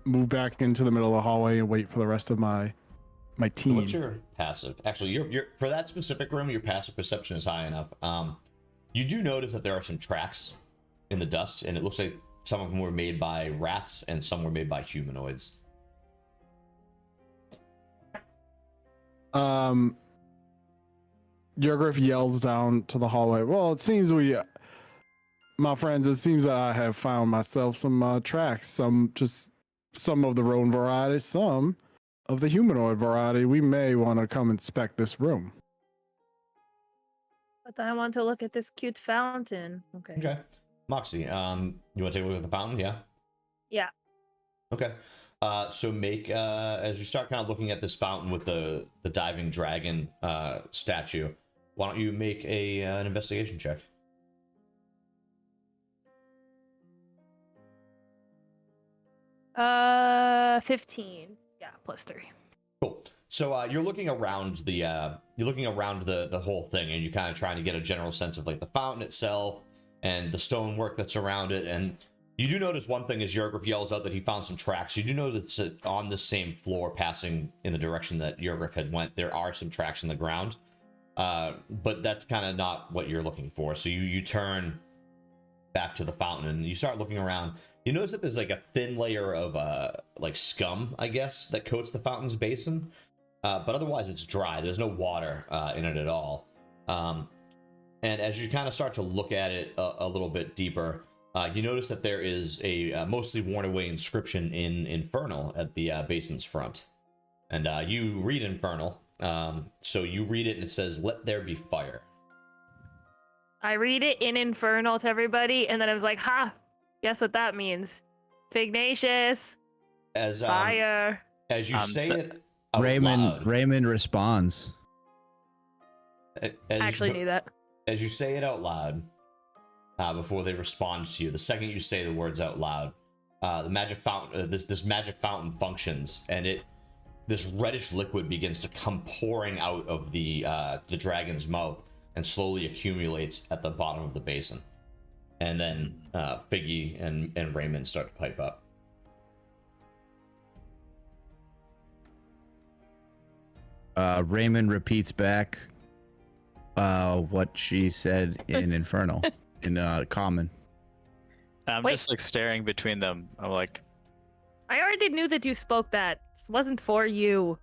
move back into the middle of the hallway, and wait for the rest of my So team. what's your passive? Actually, your for that specific room, your passive perception is high enough. You do notice that there are some tracks in the dust, and it looks like some of them were made by rats and some were made by humanoids. Yurgriff yells down to the hallway. Well, it seems my friends, it seems that I have found myself some tracks. Some of the rodent variety, some of the humanoid variety. We may want to come inspect this room. But I want to look at this cute fountain. Okay. Okay. Moxie, you want to take a look at the fountain? Yeah? Yeah. Okay. So make, as you start kind of looking at this fountain with the diving dragon statue, why don't you make an investigation check? Uh, 15. Yeah, +3. Cool. So you're looking around the whole thing, and you're kind of trying to get a general sense of like the fountain itself and the stonework that's around it. And you do notice one thing as Yurgriff yells out that he found some tracks. You do notice that on the same floor, passing in the direction that Yurgriff had went, there are some tracks in the ground. But that's kind of not what you're looking for. So you turn back to the fountain and you start looking around. You notice that there's like a thin layer of like scum, I guess, that coats the fountain's basin. But otherwise it's dry. There's no water in it at all. And as you kind of start to look at it a little bit deeper, you notice that there is a mostly worn away inscription in Infernal at the basin's front. And you read Infernal. So you read it and it says, "Let there be fire." I read it in Infernal to everybody, and then I was like, ha! Guess what that means? Fignacious! As Fire! as you say it, out loud. Raymond responds. I actually knew that. As you say it out loud, before they respond to you, the second you say the words out loud, the magic fountain, this magic fountain functions, and this reddish liquid begins to come pouring out of the dragon's mouth and slowly accumulates at the bottom of the basin. And then Figgy and Raymond start to pipe up. Raymond repeats back what she said in Infernal, in Common. I'm just like staring between them. I'm like, I already knew that you spoke that. This wasn't for you.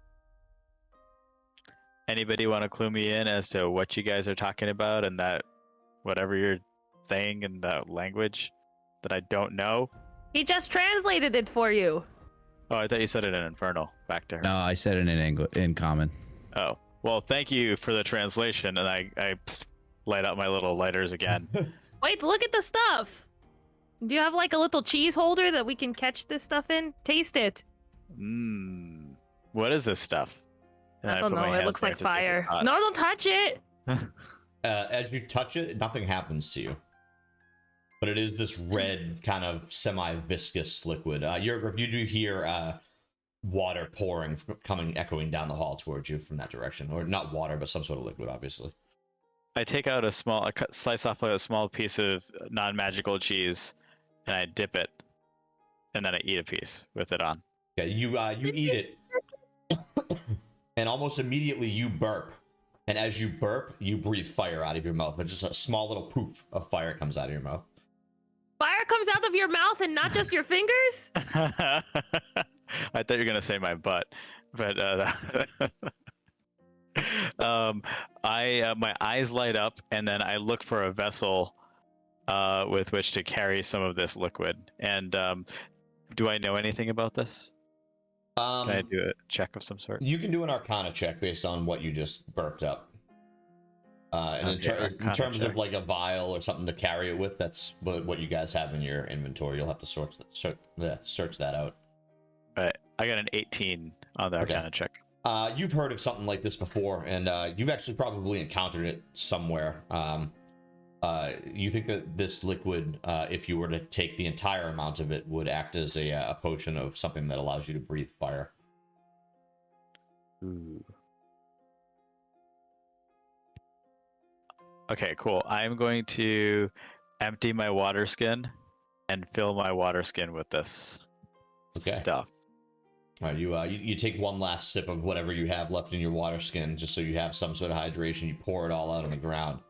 anybody want to clue me in as to what you guys are talking about and that whatever you're saying in the language that I don't know? He just translated it for you. Oh, I thought you said it in Infernal. Back to her. No, I said it in Common. Oh, well, thank you for the translation, and I light up my little lighters again. Wait, look at the stuff. Do you have like a little cheese holder that we can catch this stuff in? Taste it. What is this stuff? And I don't put my know. It hands looks there like to see if fire. it's hot. No, don't touch it. As you touch it, nothing happens to you. But it is this red, kind of semi-viscous liquid. Yurgriff, you do hear water pouring, echoing down the hall towards you from that direction. Or not water, but some sort of liquid, obviously. I take out slice off a small piece of non-magical cheese, and I dip it, and then I eat a piece with it on. Yeah, you eat it, and almost immediately you burp. And as you burp, you breathe fire out of your mouth. But just a small little poof of fire comes out of your mouth. Fire comes out of your mouth and not just your fingers? I thought you were gonna say my butt, but my eyes light up, and then I look for a vessel with which to carry some of this liquid. And do I know anything about this? Can I do a check of some sort? You can do an Arcana check based on what you just burped up. And in terms of like a vial or something to carry it with, that's what you guys have in your inventory. You'll have to search that out. All right, I got an 18 on the Arcana check. You've heard of something like this before, and you've actually probably encountered it somewhere. You think that this liquid, if you were to take the entire amount of it, would act as a potion of something that allows you to breathe fire. Ooh. Okay, cool. I'm going to empty my water skin and fill my water skin with this stuff. All right, you take one last sip of whatever you have left in your water skin, just so you have some sort of hydration. You pour it all out on the ground,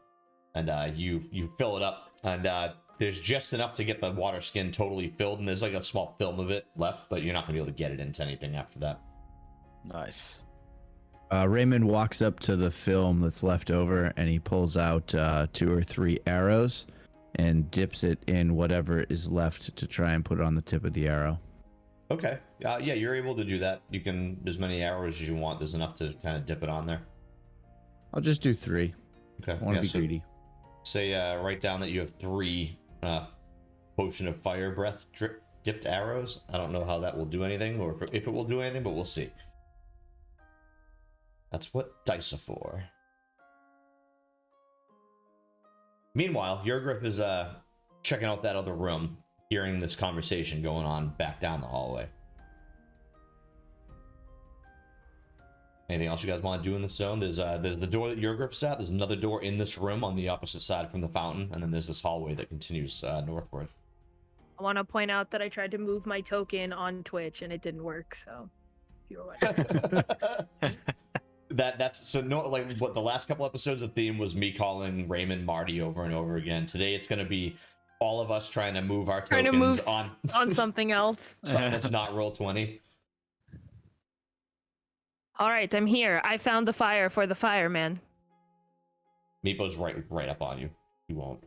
and you fill it up. And there's just enough to get the water skin totally filled, and there's like a small film of it left, but you're not gonna be able to get it into anything after that. Nice. Raymond walks up to the film that's left over, and he pulls out 2 or 3 arrows and dips it in whatever is left to try and put it on the tip of the arrow. Okay. Yeah, you're able to do that. You can, as many arrows as you want. There's enough to kind of dip it on there. I'll just do 3. Okay. I want to be greedy. Say, write down that you have 3 potion of fire breath dipped arrows. I don't know how that will do anything, or if it will do anything, but we'll see. That's what dice are for. Meanwhile, Yurgriff is checking out that other room, hearing this conversation going on back down the hallway. Anything else you guys want to do in this zone? There's the door that Yurgriff's at. There's another door in this room on the opposite side from the fountain, and then there's this hallway that continues northward. I want to point out that I tried to move my token on Twitch and it didn't work, so if you were watching. That's so no, like what the last couple episodes, the theme was me calling Raymond Marty over and over again. Today it's gonna be all of us trying to move our tokens on something else. Something that's not Roll20. All right, I'm here. I found the fire for the fireman. Meepo's right up on you. He won't.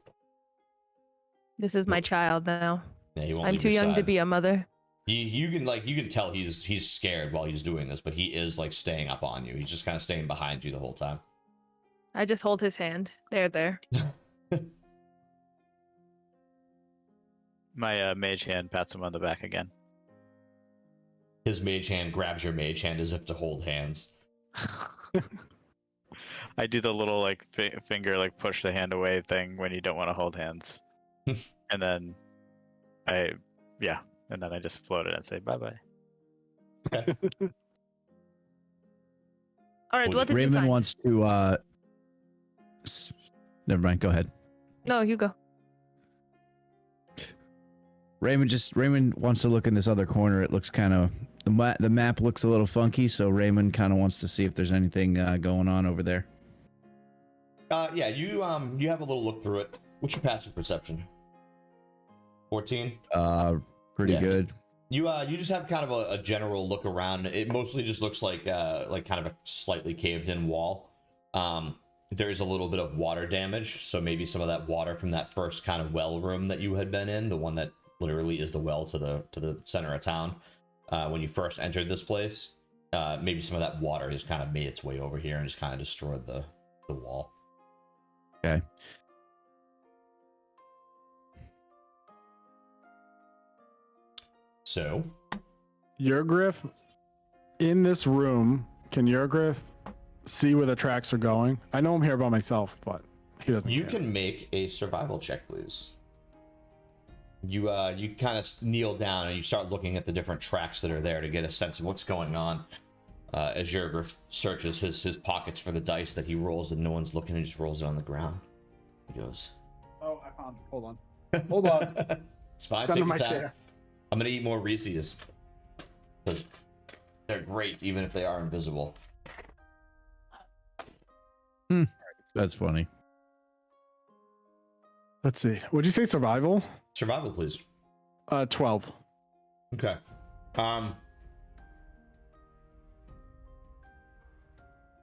This is my child now. Yeah, he won't I'm leave too your young to side. be a mother. You can tell he's scared while he's doing this, but he is like staying up on you. He's just kind of staying behind you the whole time. I just hold his hand. There. My mage hand pats him on the back again. His mage hand grabs your mage hand as if to hold hands. I do the little like finger like push the hand away thing when you don't want to hold hands, and then I just float it and say bye bye. Okay. All right, what did you Raymond find? wants to. Never mind. Go ahead. No, you go. Raymond wants to look in this other corner. It looks kind of the map looks a little funky, so Raymond kind of wants to see if there's anything going on over there. Yeah, you have a little look through it. What's your passive perception? 14? Pretty Yeah. good. You just have kind of a general look around. It mostly just looks like kind of a slightly caved in wall. There is a little bit of water damage, so maybe some of that water from that first kind of well room that you had been in, the one that literally is the well to the center of town, when you first entered this place, maybe some of that water has kind of made its way over here and just kind of destroyed the wall. Okay. So, Yurgriff, in this room, can Yurgriff see where the tracks are going? I know I'm here by myself, but he doesn't you care. can make a survival check, please. You kind of kneel down and you start looking at the different tracks that are there to get a sense of what's going on. As Yurgriff searches his pockets for the dice that he rolls and no one's looking, and just rolls it on the ground. He goes, Oh, I found it. Hold on. Hold on. it's fine, It's take under your my time. chair. I'm gonna eat more Reese's. Because they're great, even if they are invisible. That's funny. Let's see. Would you say survival? Survival, please. 12. Okay.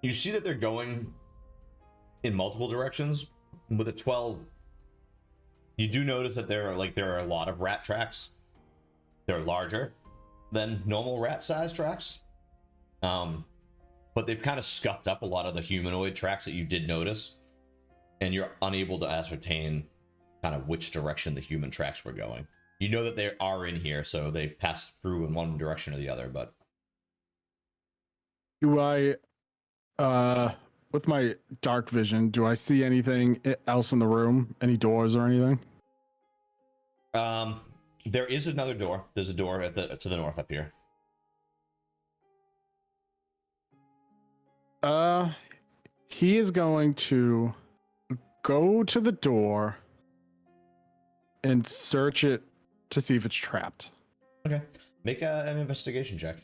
You see that they're going in multiple directions. With a 12, you do notice that there are a lot of rat tracks. They're larger than normal rat-sized tracks. But they've kind of scuffed up a lot of the humanoid tracks that you did notice. And you're unable to ascertain kind of which direction the human tracks were going. You know that they are in here, so they passed through in one direction or the other, but... Do I, with my dark vision, do I see anything else in the room? Any doors or anything? There is another door. There's a door to the north up here. He is going to go to the door and search it to see if it's trapped. Okay. Make an investigation check.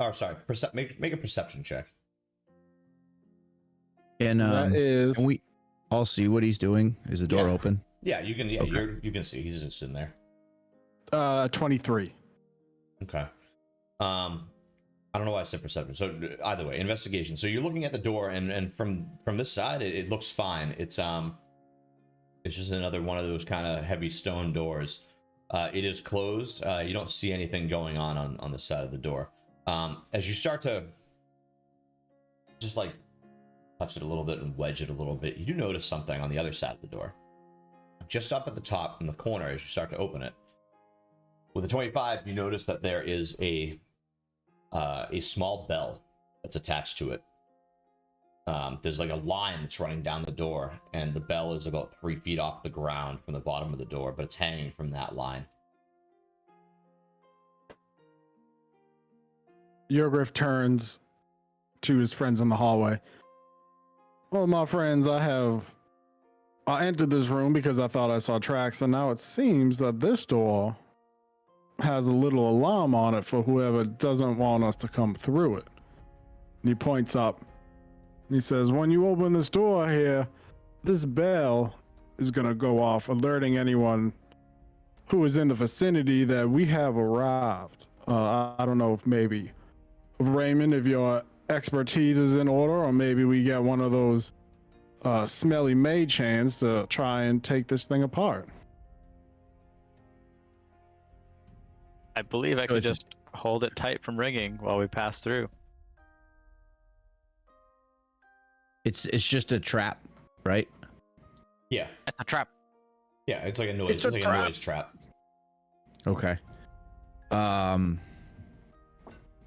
Oh, sorry. Make a perception check. And That is can we all see what he's doing? Is the door Yeah. open? Yeah, you can. Yeah, Okay. you can see he's just in there. 23. Okay. I don't know why I said perception. So either way, investigation. So you're looking at the door, and from this side, it looks fine. It's just another one of those kind of heavy stone doors. It is closed. You don't see anything going on the side of the door. As you start to just like touch it a little bit and wedge it a little bit, you do notice something on the other side of the door. Just up at the top in the corner as you start to open it. With a 25, you notice that there is a small bell that's attached to it. There's like a line that's running down the door, and the bell is about 3 feet off the ground from the bottom of the door, but it's hanging from that line. Yurgriff turns to his friends in the hallway. Well, my friends, I entered this room because I thought I saw tracks, and now it seems that this door has a little alarm on it for whoever doesn't want us to come through it. And he points up. And he says, when you open this door here, this bell is going to go off, alerting anyone who is in the vicinity that we have arrived. I don't know if maybe Raymond, if your expertise is in order, or maybe we get one of those smelly mage hands to try and take this thing apart. I believe I could just hold it tight from ringing while we pass through. It's just a trap, right? Yeah. It's a trap. Yeah, it's like a noise. It's a like trap. a noise trap. Okay.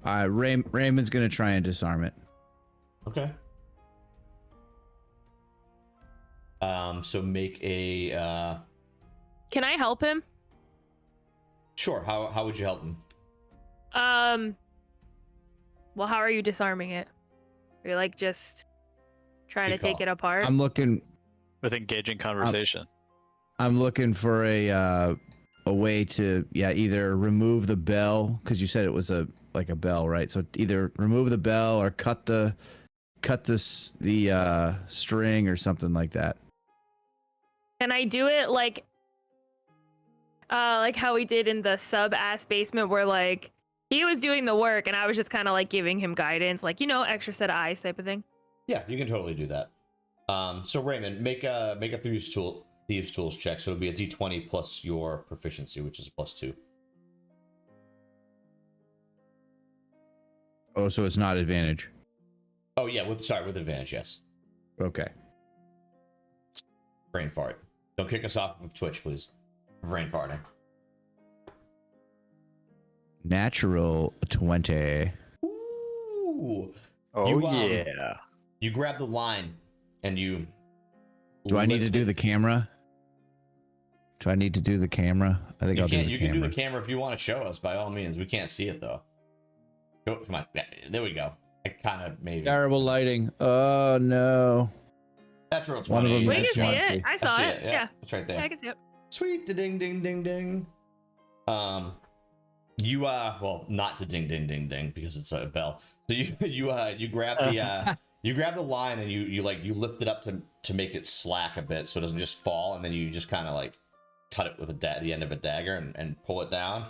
Raymond's gonna try and disarm it. Okay. So make a Can I help him? sure. How would you help him? Well, how are you disarming it? Are you like just trying Good to take call. it apart? I'm looking With engaging conversation. I'm looking for a way to either remove the bell, because you said it was like a bell, right? So either remove the bell or cut the string or something like that. Can I do it like how we did in the sub-ass basement where like he was doing the work and I was just kind of like giving him guidance, like, you know, extra set of eyes type of thing? Yeah, you can totally do that. So Raymond, make a thieves tools check. So it'll be a d20 plus your proficiency, which is +2. Oh, so it's not advantage. Oh yeah, with advantage, yes. Okay. Brain fart. Don't kick us off with Twitch, please. Brain farting. Natural 20. Ooh. Oh, You, yeah. You grab the line and you. Do I need to lift do it. the camera? Do I need to do the camera? I think I'll do the You camera. can do the camera if you want to show us, by all means. We can't see it though. Oh, come on. Yeah, there we go. I kind of maybe. Terrible lighting. Oh no. Natural One of 20. them We is can see 20. it. I saw it. Yeah. It's right there. Yeah, I can see it. Sweet ding ding ding ding. You well, not to ding ding ding ding because it's a bell. So you grab the you grab the line and you lift it up to make it slack a bit so it doesn't just fall, and then you just kind of like cut it with the end of a dagger and pull it down,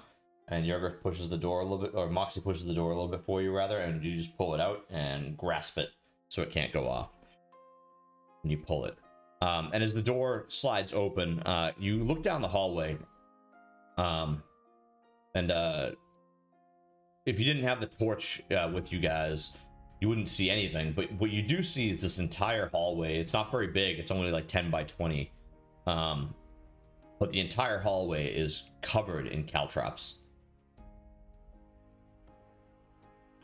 and Yurgriff pushes the door a little bit, or Moxie pushes the door a little bit for you rather, and you just pull it out and grasp it so it can't go off. And you pull it. And as the door slides open, you look down the hallway. And if you didn't have the torch with you guys, you wouldn't see anything. But what you do see is this entire hallway. It's not very big. It's only like 10 by 20. But the entire hallway is covered in caltrops.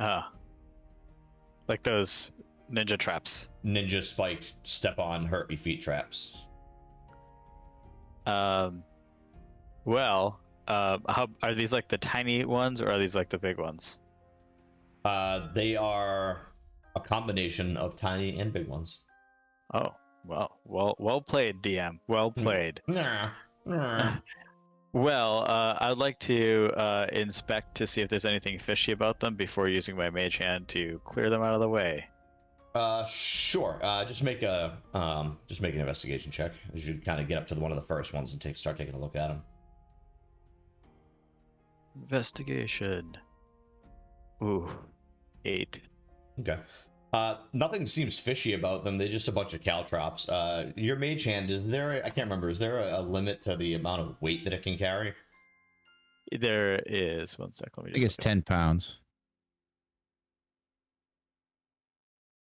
Like those ninja traps. Ninja spike, step on, hurt me feet traps. Well, how are these, like the tiny ones or are these like the big ones? They are a combination of tiny and big ones. Oh, well played, DM. Well played. Nah, nah. Well, I'd like to inspect to see if there's anything fishy about them before using my mage hand to clear them out of the way. Sure. Just make an investigation check. You should kind of get up to one of the first ones and start taking a look at them. Investigation. Ooh, 8. Okay. Nothing seems fishy about them. They're just a bunch of caltrops. Your mage hand, I can't remember, is there a limit to the amount of weight that it can carry? There is. One sec. Let me I think it's 10 pounds.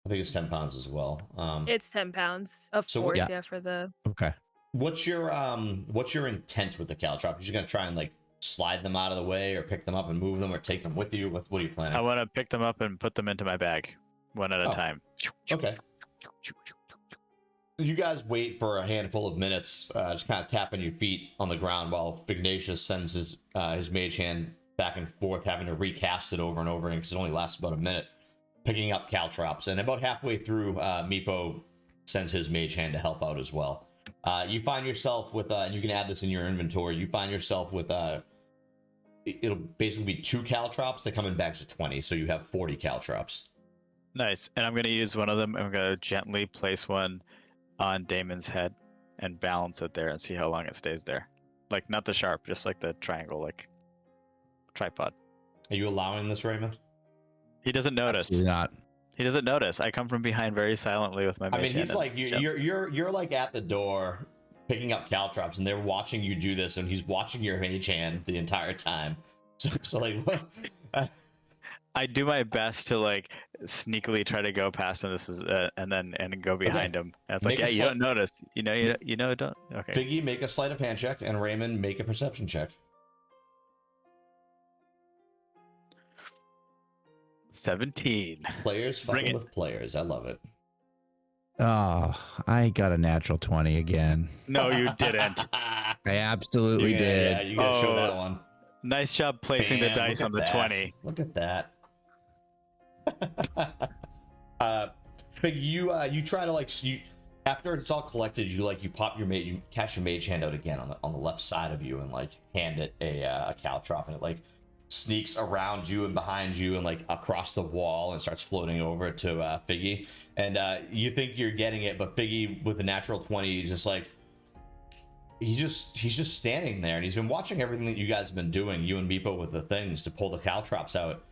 I think it's 10 pounds as well. It's 10 pounds of So, force, yeah. yeah, for the. Okay. What's your intent with the caltrop? You're just gonna try and like slide them out of the way, or pick them up and move them, or take them with you? What are you planning? I want to pick them up and put them into my bag, one at a time. Okay. You guys wait for a handful of minutes, just kind of tapping your feet on the ground while Fignacious sends his mage hand back and forth, having to recast it over and over again because it only lasts about a minute, picking up caltrops. And about halfway through, Meepo sends his mage hand to help out as well. You find yourself with, and you can add this in your inventory, you find yourself with, it'll basically be 2 caltrops that come in bags of 20, so you have 40 caltrops. Nice. And I'm going to use one of them. I'm going to gently place one on Damon's head and balance it there and see how long it stays there. Like, not the sharp, just like the triangle, like tripod. Are you allowing this, Raymond? He doesn't notice. Absolutely not. He doesn't notice. I come from behind very silently with my mage I mean, hand he's and like, you're like at the door picking up caltrops, and they're watching you do this, and he's watching your mage hand the entire time. So like, what? I do my best to like sneakily try to go past him. This is and go behind him. And it's like, Make yeah, a you don't notice. You don't. Okay. Figgy, make a sleight of hand check, and Raymond, make a perception check. 17. Players Bring fucking it. with players. I love it. Oh, I got a natural 20 again. No, you didn't. I absolutely did. Yeah, you gotta show that Oh. one. Nice job placing the Bam, dice look on the at that. 20. Look at that. Fig, you try to like you after it's all collected, you pop your you cash your mage hand out again on the left side of you and like hand it a caltrop, and it like sneaks around you and behind you and like across the wall and starts floating over to Figgy. And you think you're getting it, but Figgy with the natural 20 is just like he's just standing there, and he's been watching everything that you guys have been doing, you and Meepo, with the things to pull the caltrops out.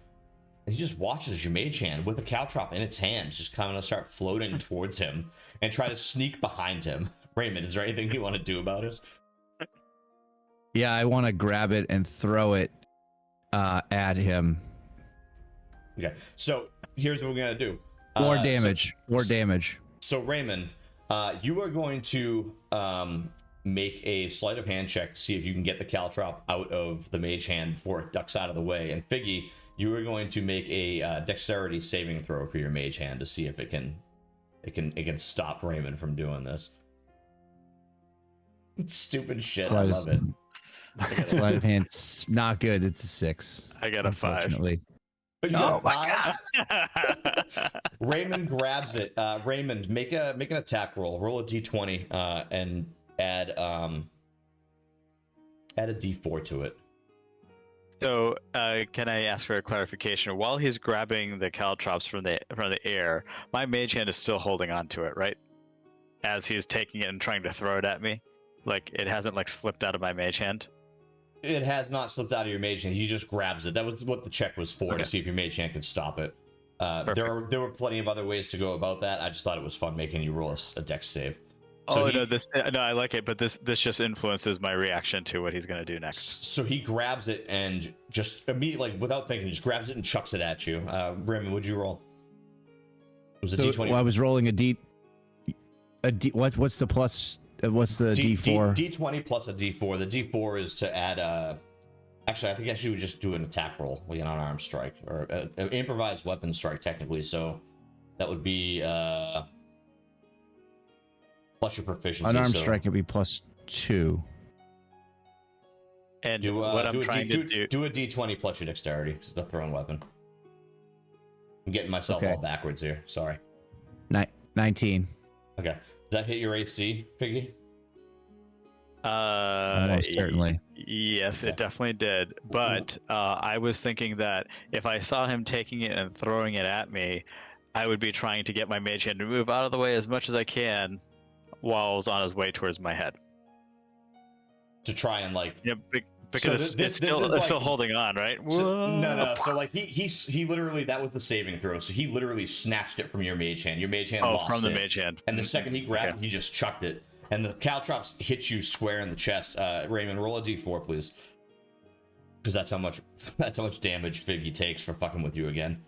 And he just watches your mage hand with the caltrop in its hands just kind of start floating towards him and try to sneak behind him. Raymond, is there anything you want to do about it? Yeah, I want to grab it and throw it at him. Okay, so here's what we're gonna do. More damage. More damage. So Raymond, you are going to make a sleight of hand check to see if you can get the caltrop out of the mage hand before it ducks out of the way. And Figgy, you are going to make a dexterity saving throw for your mage hand to see if it can stop Raymond from doing this. Stupid shit. I love it. Sleight of hand's not good. It's a 6. I got a 5. Unfortunately. Oh my god! Raymond grabs it. Raymond, make an attack roll. Roll a d20 and add a d4 to it. So, can I ask for a clarification? While he's grabbing the caltrops from the air, my mage hand is still holding on to it, right? As he's taking it and trying to throw it at me, like it hasn't like slipped out of my mage hand. It has not slipped out of your mage hand. He just grabs it. That was what the check was for, Okay. to see if your mage hand could stop it. There were plenty of other ways to go about that. I just thought it was fun making you roll a dex save. So No, I like it, but this just influences my reaction to what he's gonna do next. So he grabs it and just immediately, like without thinking, just grabs it and chucks it at you. Raymond, would you roll? It was a d20. Well, I was rolling a D. What's the plus? What's the D4? D20 plus a D4. The D4 is to add actually, I think I should just do an attack roll, like an unarmed strike, or an improvised weapon strike, technically. So that would be plus your proficiency. Unarmed so strike would be +2. And do, what I'm trying to do. do a D20 plus your dexterity, because it's a thrown weapon. I'm getting myself all backwards here. Sorry. 19. Okay. Does that hit your AC, Piggy? Almost certainly. Yes, it definitely did. But I was thinking that if I saw him taking it and throwing it at me, I would be trying to get my mage hand to move out of the way as much as I can while I was on his way towards my head. To try and like... Yeah, because it's still holding on, right? No. So like he literally, that was the saving throw. So he literally snatched it from your mage hand. Your mage hand lost from the it. mage hand. And the second he grabbed it, he just chucked it. And the caltrops hit you square in the chest. Raymond, roll a d4, please. Because that's how much damage Figgy takes for fucking with you again.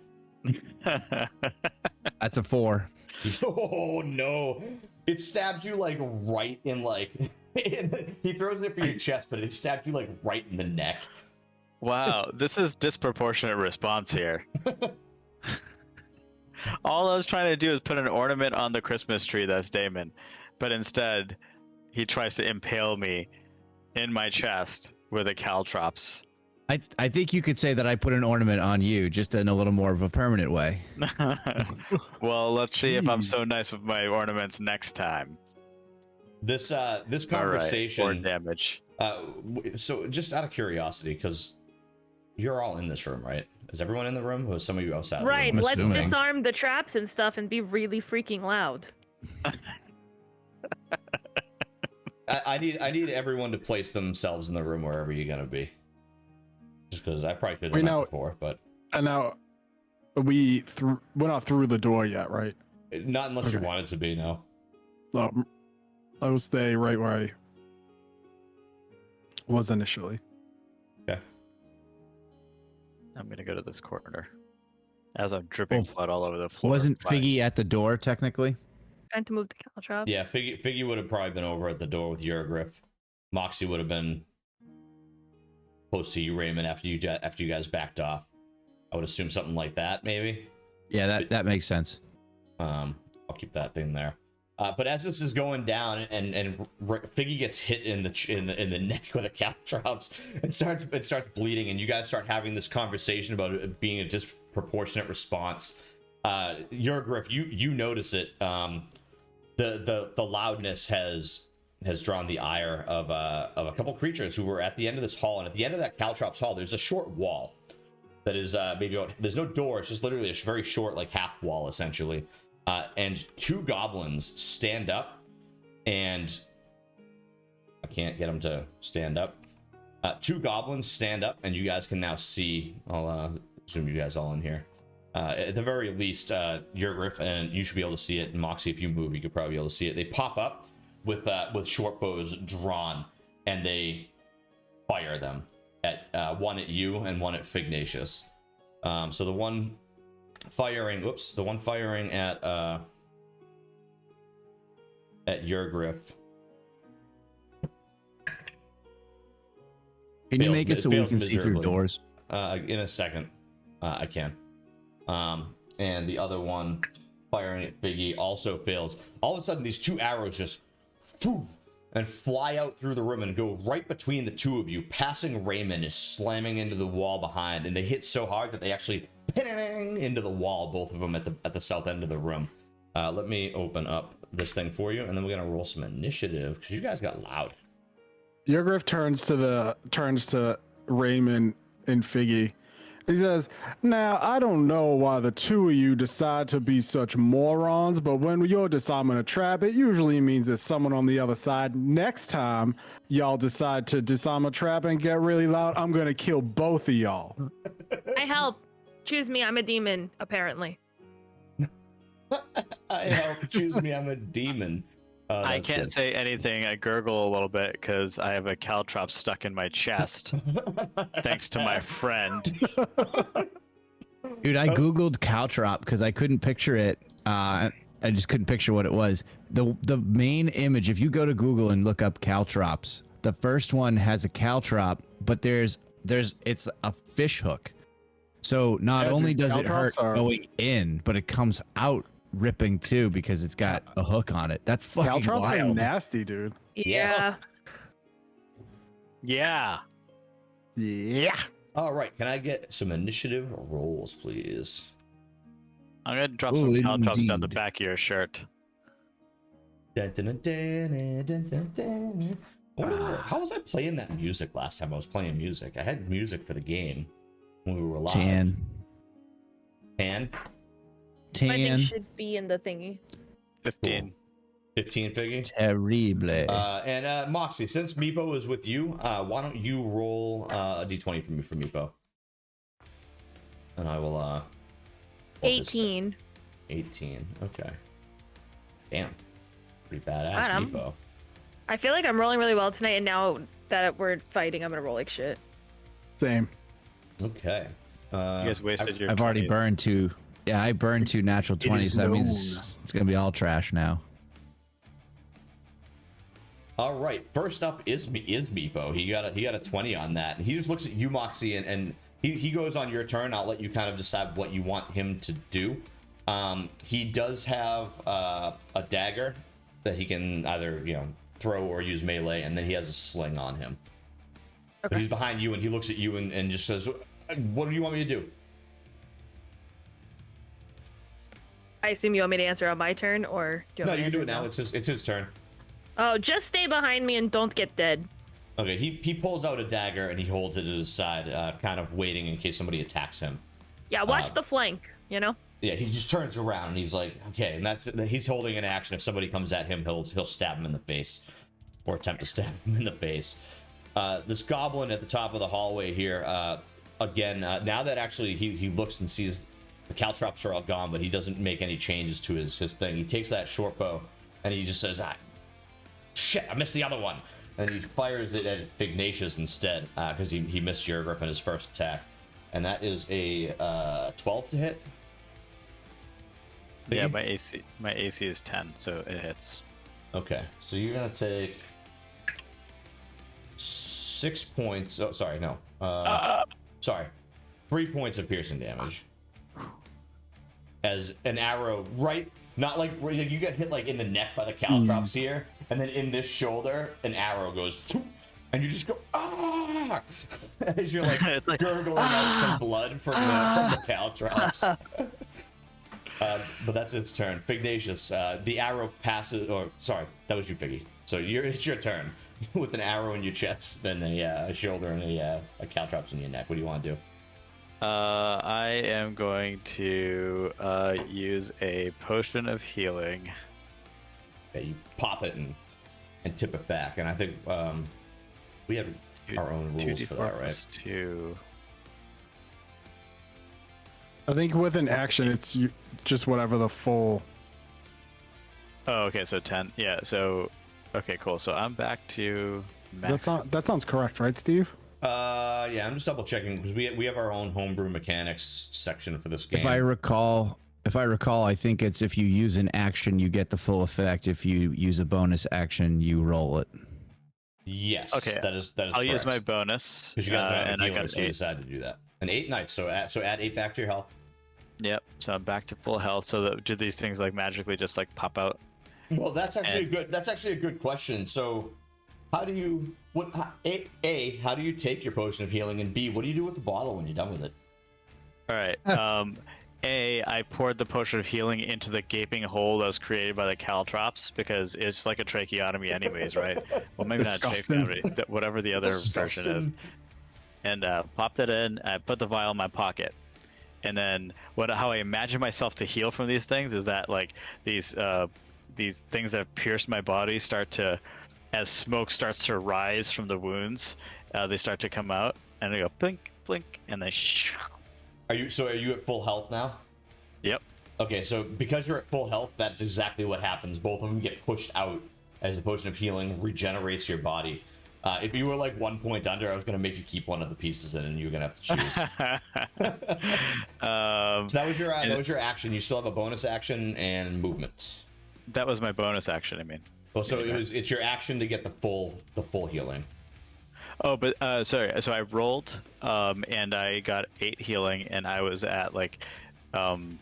That's a 4. Oh no! It stabbed you like right in like. He throws it for your chest, but it stabbed you like right in the neck. Wow, this is disproportionate response here. All I was trying to do is put an ornament on the Christmas tree that's Damon, but instead he tries to impale me in my chest with a caltrops. I think you could say that I put an ornament on you, just in a little more of a permanent way. Well, let's see if I'm so nice with my ornaments next time. This conversation. All right, or damage. So just out of curiosity, because you're all in this room, right? Is everyone in the room, or is some of you outside? Right, The room? let's disarm the traps and stuff and be really freaking loud. I need everyone to place themselves in the room wherever you're gonna be. Just because I probably should have done that before, but. And now we're not through the door yet, right? Not unless you wanted to be, no. So I will stay right where I was initially. Okay. I'm gonna go to this corner as I'm dripping blood all over the floor. Wasn't Figgy at the door technically? Trying to move the caltrop. Yeah, Figgy would have probably been over at the door with Yurgriff. Moxie would have been close to you, Raymond, after you guys backed off. I would assume something like that, maybe. Yeah, that makes sense. I'll keep that thing there. But as this is going down, and Figgy gets hit in the neck with a caltrops and starts bleeding, and you guys start having this conversation about it being a disproportionate response. Yurgriff, you notice it. The loudness has drawn the ire of a couple creatures who were at the end of this hall, and at the end of that caltrops hall, there's a short wall that is there's no door. It's just literally a very short, like half wall, essentially. And two goblins stand up, and I can't get them to stand up. Two goblins stand up, and you guys can now see. I'll zoom you guys all in here. At the very least, Yurgriff, and you should be able to see it. And Moxie, if you move, you could probably be able to see it. They pop up with short bows drawn, and they fire them at one at you and one at Fignacious. So the one firing at Yurgriff. Can you make it so we can see through doors? In a second, I can. And the other one firing at Figgy also fails. All of a sudden, these two arrows just and fly out through the room and go right between the two of you, passing Raymond, is slamming into the wall behind, and they hit so hard that they actually ping into the wall, both of them at the south end of the room. Let me open up this thing for you, and then we're gonna roll some initiative because you guys got loud. Yurgriff turns to Raymond and Figgy. He says, "Now, I don't know why the two of you decide to be such morons, but when you're disarming a trap, it usually means there's someone on the other side. Next time y'all decide to disarm a trap and get really loud, I'm gonna kill both of y'all." I help. Choose me. I'm a demon, apparently. I help. Choose me. I'm a demon. I can't say anything. I gurgle a little bit because I have a caltrop stuck in my chest. Thanks to my friend. Dude, I googled caltrop because I couldn't picture it. I just couldn't picture what it was. The main image, if you go to Google and look up caltrops, the first one has a caltrop, but it's a fish hook. So not only does it hurt going in, but it comes out ripping too because it's got a hook on it. That's fucking Caltrops wild. are nasty, dude. Yeah. Yeah. Yeah. All right, can I get some initiative rolls, please? I'm gonna drop some caltrops down the back of your shirt. How was I playing that music last time I was playing music? I had music for the game when we were live. Tan. I think it should be in the thingy. 15. Cool. 15, Figgy? Terrible. And Moxie, since Meepo is with you, why don't you roll a d20 for me for Meepo? And I will 18. 18, okay. Damn. Pretty badass, Meepo. I feel like I'm rolling really well tonight, and now that we're fighting, I'm gonna roll like shit. Same. Okay. You guys wasted your I've already 20s. burned two. Yeah, I burned two natural 20s. So that means it's gonna be all trash now. All right. First up is Meepo. He got a 20 on that, and he just looks at you, Moxie, and he goes on your turn. I'll let you kind of decide what you want him to do. He does have a dagger that he can either throw or use melee, and then he has a sling on him. Okay. But he's behind you, and he looks at you and just says, "What do you want me to do?" I assume you want me to answer on my turn, or do you want No, me you to can do it answer now. It's his turn. Oh, just stay behind me and don't get dead. Okay, he pulls out a dagger and he holds it at his side, kind of waiting in case somebody attacks him. Yeah, watch the flank, Yeah, he just turns around and he's like, okay, and he's holding an action. If somebody comes at him, he'll stab him in the face, or attempt to stab him in the face. This goblin at the top of the hallway here, again, now that actually he looks and sees the caltrops are all gone, but he doesn't make any changes to his thing. He takes that short bow and he just says, shit, I missed the other one. And he fires it at Fignacious instead, because he missed Yurgriff in his first attack. And that is a 12 to hit. Yeah, my AC is 10, so it hits. Okay, so you're gonna take 6 points. Oh, sorry, no. Sorry, 3 points of piercing damage. As an arrow, right? Not like you get hit like in the neck by the caltrops here, and then in this shoulder, an arrow goes, and you just go ah, as you're like, gurgling out some blood from the caltrops. But that's its turn. Fignacious, the arrow passes, or sorry, that was you, Figgy. So it's your turn with an arrow in your chest, and a shoulder, and a caltrops in your neck. What do you want to do? I am going to use a potion of healing. Yeah, you pop it and tip it back, and I think we have our own rules for that, right? 2. I think with an action, it's just whatever the full. Oh, okay, so 10. Yeah, so okay, cool. So I'm back to max. That sounds correct, right, Steve? Yeah, I'm just double checking because we have our own homebrew mechanics section for this game. If I recall, I think it's if you use an action, you get the full effect. If you use a bonus action, you roll it. Yes. Okay. That is I'll correct. use my bonus. Because you guys don't have and a I healer, got so you 8. decided to do that. An 8, nice. So add 8 back to your health. Yep. So I'm back to full health. So do these things like magically just like pop out? Well, that's actually good. That's actually a good question. So, how do you how do you take your potion of healing, and B, what do you do with the bottle when you're done with it? All right. I poured the potion of healing into the gaping hole that was created by the caltrops because it's like a tracheotomy, anyways, right? Well, maybe Disgusting. not tracheotomy, whatever the other version is. And popped it in. I put the vial in my pocket. And then how I imagine myself to heal from these things is that like these things that have pierced my body start to, as smoke starts to rise from the wounds, they start to come out, and they go blink, blink, and they. Are you at full health now? Yep. Okay, so because you're at full health, that's exactly what happens. Both of them get pushed out as the potion of healing regenerates your body. If you were like 1 point under, I was going to make you keep one of the pieces in, and you were going to have to choose. So that was your action. You still have a bonus action and movement. That was my bonus action. I mean. Well, so it's your action to get the full healing. Oh, but sorry. So I rolled, and I got 8 healing, and I was at like 9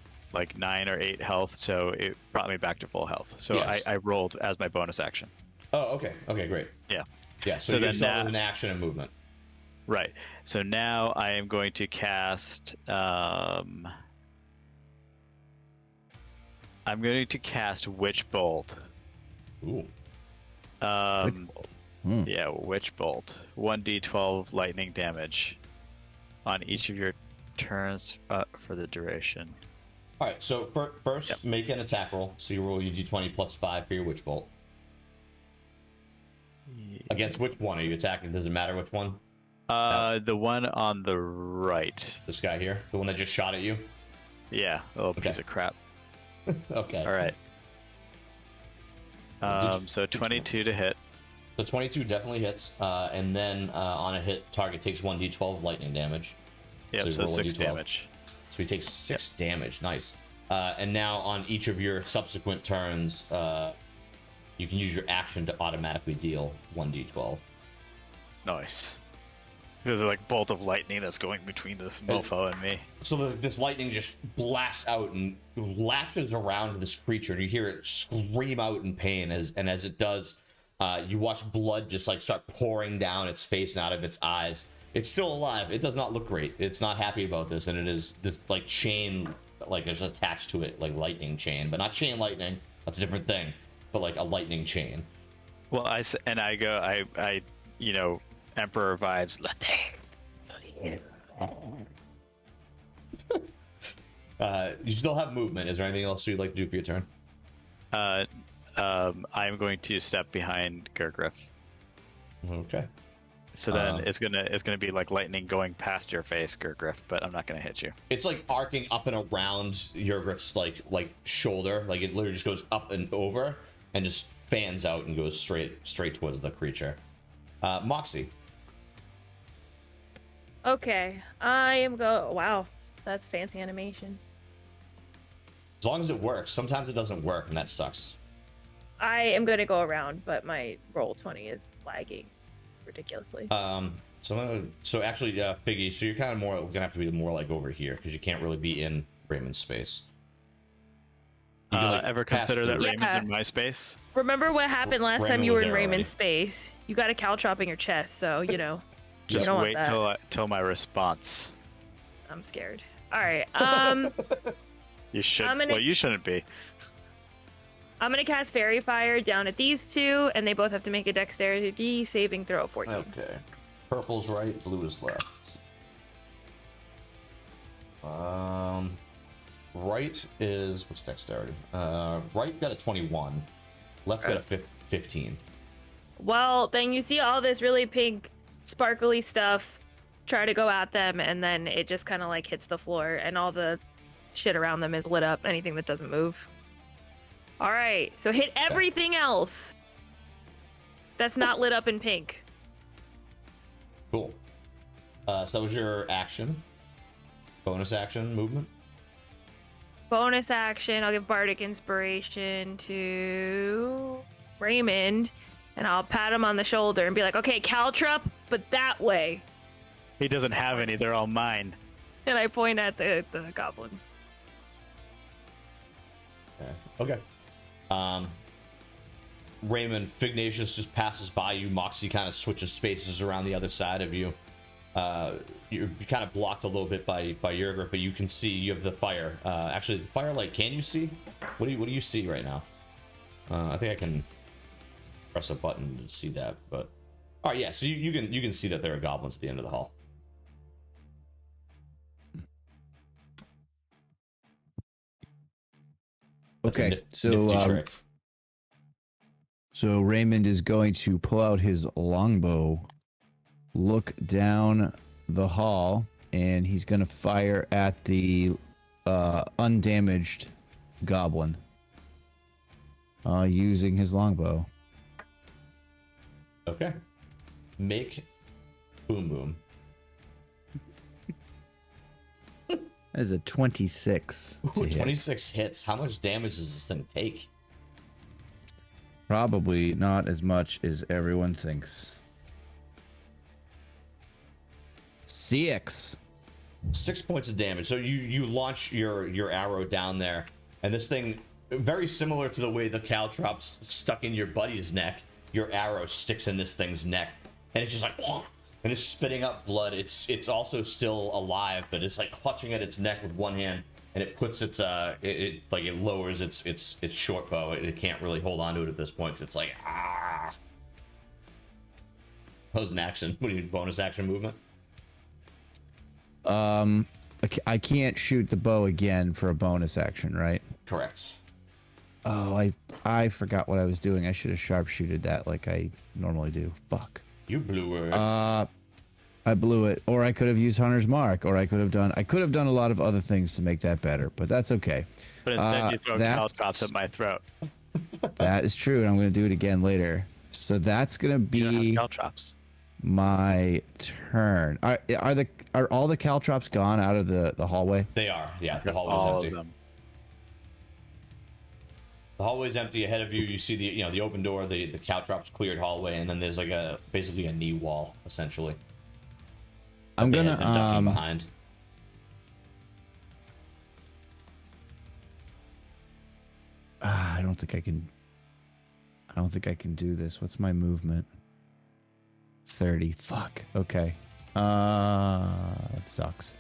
or 8 health. So it brought me back to full health. So yes. I rolled as my bonus action. Oh, okay. Okay, great. Yeah. Yeah. So you still have an action and movement. Right. So now I am going to cast. I'm going to cast Witch Bolt. Ooh. Yeah, Witch Bolt. 1d12 lightning damage on each of your turns for the duration. All right. So first, make an attack roll. So you roll your d20 plus 5 for your Witch Bolt. Yeah. Against which one are you attacking? Does it matter which one? The one on the right. This guy here, the one that just shot at you. Yeah, a little piece of crap. Okay. All right. So 22 to hit. So 22 definitely hits, and then on a hit, target takes 1d12 lightning damage. Yep, so 6 damage. So he takes 6 damage. Nice. And now on each of your subsequent turns, you can use your action to automatically deal 1d12. Nice. There's a bolt of lightning that's going between this mofo and me. So this lightning just blasts out and latches around this creature, and you hear it scream out in pain. As it does, you watch blood just start pouring down its face and out of its eyes. It's still alive. It does not look great. It's not happy about this, and it is this chain is attached to it, like lightning chain, but not chain lightning. That's a different thing. But a lightning chain. Well, I Emperor vibes. You still have movement. Is there anything else you'd like to do for your turn? I'm going to step behind Yurgriff. Okay. So then it's gonna be like lightning going past your face, Yurgriff, but I'm not gonna hit you. It's arcing up and around Yurgriff's shoulder, it literally just goes up and over and just fans out and goes straight towards the creature. Moxie. Okay, I am Wow, that's fancy animation. As long as it works. Sometimes it doesn't work, and that sucks. I am going to go around, but my roll 20 is lagging ridiculously. So actually, Figgy, so you're kind of more gonna have to be more like over here because you can't really be in Raymond's space. You can, like, Ever pass consider that through. Raymond's in my space? Remember what happened last time Raymond you was were in there Raymond's already. space? You got a caltrop in your chest, so you know. Just don't want wait that. till my response. I'm scared. All right. You should. I'm gonna- Well, you shouldn't be. I'm gonna cast Fairy Fire down at these two, and they both have to make a Dexterity saving throw of 14. Okay. Purple's right, blue is left. Right is what's dexterity? Right got a 21. Left got a 15. Well, then you see all this really pink, sparkly stuff try to go at them, and then it just kind of like hits the floor, and all the shit around them is lit up. Anything that doesn't move. All right, so hit everything else that's not lit up in pink. Cool. So that was your action. Bonus action movement. Bonus action, I'll give Bardic Inspiration to Raymond, and I'll pat him on the shoulder and be like, okay, caltrop, but that way. He doesn't have any. They're all mine. And I point at the goblins. Okay. Raymond, Fignacious just passes by you. Moxie kind of switches spaces around the other side of you. You're kind of blocked a little bit by Yurgriff, but you can see you have the fire. Actually, the firelight. Can you see? What do you see right now? I think I can press a button to see that. But all right, yeah. So you can see that there are goblins at the end of the hall. That's a Okay, nifty trick. So Raymond is going to pull out his longbow, look down the hall, and he's going to fire at the undamaged goblin using his longbow. Okay. Make boom boom. That is a 26. Ooh, 26 hits. How much damage does this thing take? Probably not as much as everyone thinks. 6. 6 points of damage. So you launch your arrow down there, and this thing, very similar to the way the caltrop's stuck in your buddy's neck, your arrow sticks in this thing's neck, and it's just like, and it's spitting up blood. It's also still alive, but it's like clutching at its neck with one hand, and it puts its it lowers its short bow. It can't really hold on to it at this point because it's like ah. That was an action. What do you bonus action movement? I can't shoot the bow again for a bonus action, right? Correct. Oh, I forgot what I was doing. I should have sharpshooted that like I normally do. Fuck. You blew it. I blew it, or I could have used Hunter's Mark, or I could have done a lot of other things to make that better, but that's okay. But instead, you throw caltrops at my throat. That is true, and I'm going to do it again later. So that's going to You don't be have caltrops. my turn. Are all the caltrops gone out of the hallway? They are. Yeah, the hallway's All empty. of them. The hallway's empty. Ahead of you, you see the open door, the caltrops cleared hallway, and then there's like basically a knee wall essentially. I'm They gonna had been ducking behind. I don't think I can do this. What's my movement? 30. Fuck. Okay. That sucks.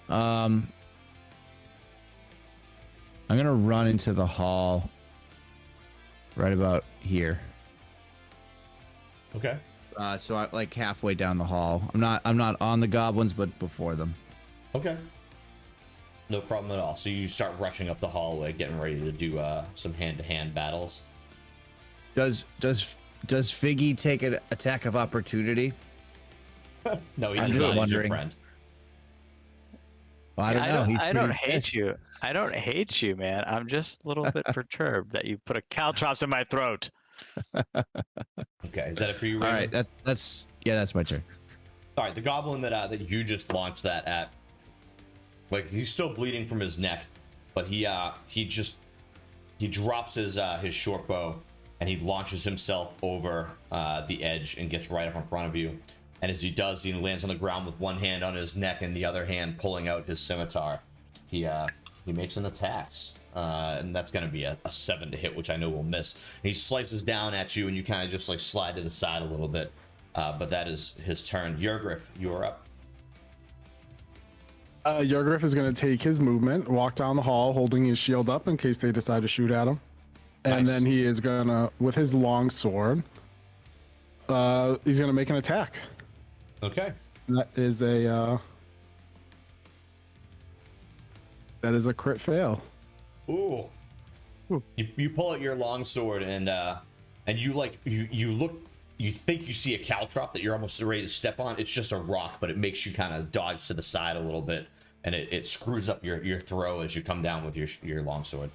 I'm gonna run into the hall right about here. Okay. So I like halfway down the hall. I'm not on the goblins, but before them. Okay. No problem at all. So you start rushing up the hallway, getting ready to do some hand-to-hand battles. Does Figgy take an attack of opportunity? No, I'm he's just not. He's your wondering. friend. Well, I don't know. I don't hate pissed. you. I don't hate you, man. I'm just a little bit perturbed that you put a caltrops in my throat. Okay, is that it for you, All Raymond? right, that's my turn. All right, the goblin that you just launched that at, like he's still bleeding from his neck, but he drops his short bow and he launches himself over the edge and gets right up in front of you. And as he does, he lands on the ground with one hand on his neck and the other hand pulling out his scimitar. He makes an attack, and that's going to be a 7 to hit, which I know will miss. And he slices down at you, and you kind of just like slide to the side a little bit. But that is his turn. Yurgriff, you are up. Yurgriff is going to take his movement, walk down the hall, holding his shield up in case they decide to shoot at him. And Nice. then he is going to, with his long sword, he's going to make an attack. Okay. That is a crit fail. Ooh. You pull out your long sword and you look. You think you see a caltrop that you're almost ready to step on. It's just a rock, but it makes you kind of dodge to the side a little bit, and it screws up your throw as you come down with your longsword.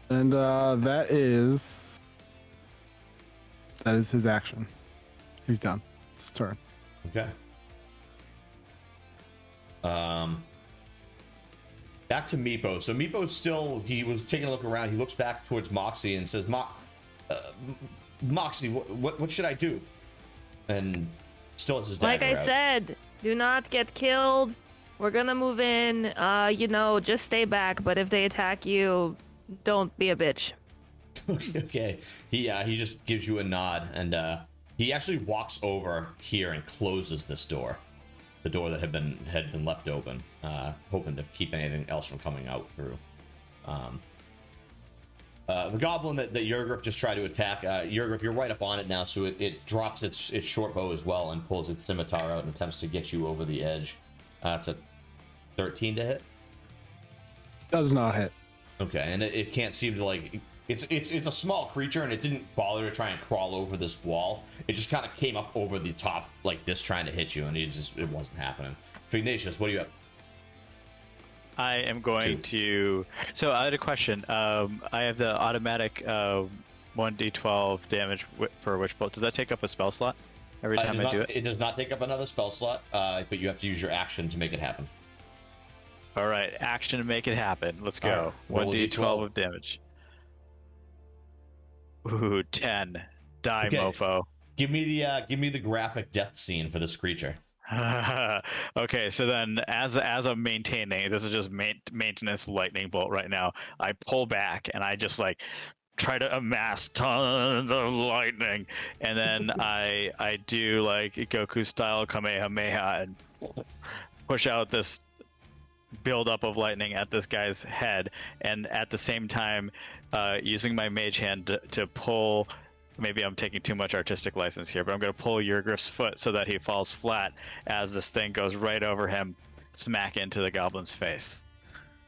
And that is his action. He's done. It's his turn. Okay. Back to Meepo. So Meepo's still, he was taking a look around. He looks back towards Moxie and says, Moxie, what should I do? And still has his dagger Like I out. said, do not get killed. We're gonna move in. Just stay back. But if they attack you, don't be a bitch. Okay. He just gives you a nod, and he actually walks over here and closes this door, the door that had been left open, hoping to keep anything else from coming out through. The goblin that Yurgriff just tried to attack, Yurgriff, you're right up on it now, so it drops its short bow as well and pulls its scimitar out and attempts to get you over the edge. It's a 13 to hit. Does not hit. Okay, and it can't seem to like. It's a small creature, and it didn't bother to try and crawl over this wall. It just kind of came up over the top like this, trying to hit you, and it wasn't happening. Fignacious, what do you have? I am going to. So I had a question. I have the automatic 1d12 damage for Witch Bolt. Does that take up a spell slot every time I do it? It does not take up another spell slot, but you have to use your action to make it happen. All right, action to make it happen. Let's All go. right, roll a 1d12 D12. of damage. Ooh, 10. Die, Okay. mofo. Give me the graphic death scene for this creature. Okay, so then as I'm maintaining, this is just maintenance lightning bolt right now. I pull back and I just like try to amass tons of lightning, and then I do like Goku style Kamehameha and push out this buildup of lightning at this guy's head, and at the same time using my mage hand to pull. Maybe I'm taking too much artistic license here, but I'm going to pull Yurgriff's foot so that he falls flat as this thing goes right over him, smack into the goblin's face.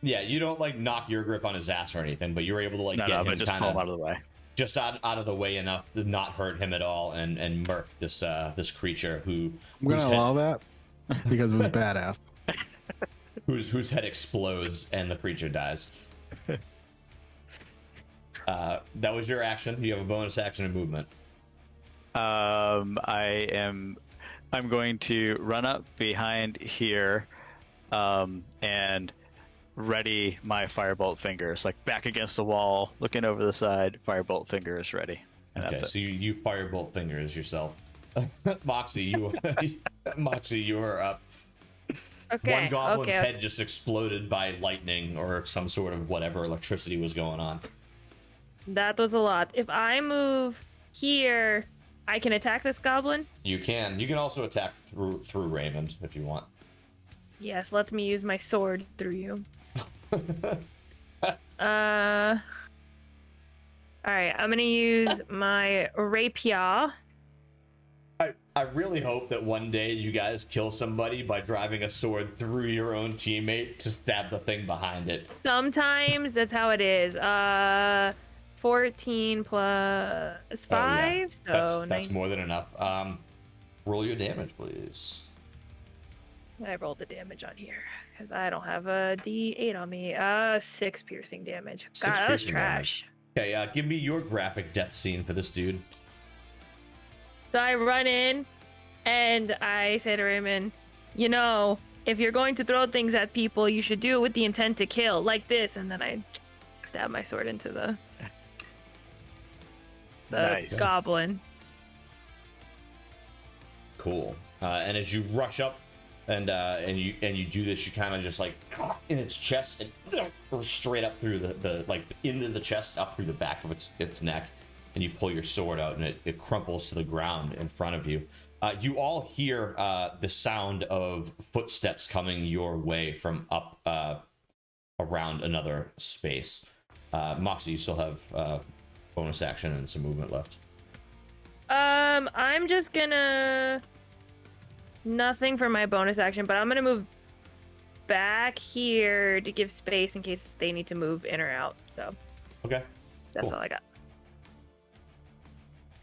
Yeah, you don't like knock Yurgriff on his ass or anything, but you're able to like get him but just pull him out of the way. just out of the way enough to not hurt him at all, and murk this creature I'm gonna allow that because it was badass. whose head explodes and the creature dies. That was your action. You have a bonus action and movement. I'm going to run up behind here, and ready my firebolt fingers, like back against the wall, looking over the side. Firebolt fingers ready, and Okay, that's so you firebolt fingers yourself. Moxie, you are up. Okay. One goblin's okay. head just exploded by lightning or some sort of whatever electricity was going on. That was a lot. If I move here, I can attack this goblin? You can. You can also attack through Raymond if you want. Yes, let me use my sword through you. Alright, I'm gonna use my rapier. I really hope that one day you guys kill somebody by driving a sword through your own teammate to stab the thing behind it. Sometimes that's how it is. 14 plus 5, so That's 19. more than enough. Roll your damage, please. I rolled the damage on here because I don't have a D8 on me. 6 piercing damage. God, 6 that was piercing trash. Okay, give me your graphic death scene for this dude. So I run in and I say to Raymond, you know, if you're going to throw things at people, you should do it with the intent to kill, like this. And then I stab my sword into the Nice. goblin. Cool. And as you rush up and you do this, you kind of just like in its chest and straight up through the like into the chest, up through the back of its neck, and you pull your sword out and it crumples to the ground in front of you. You all hear the sound of footsteps coming your way from up around another space. Moxie, you still have bonus action and some movement left. I'm just gonna nothing for my bonus action, but I'm gonna move back here to give space in case they need to move in or out. So okay, that's cool. all I got.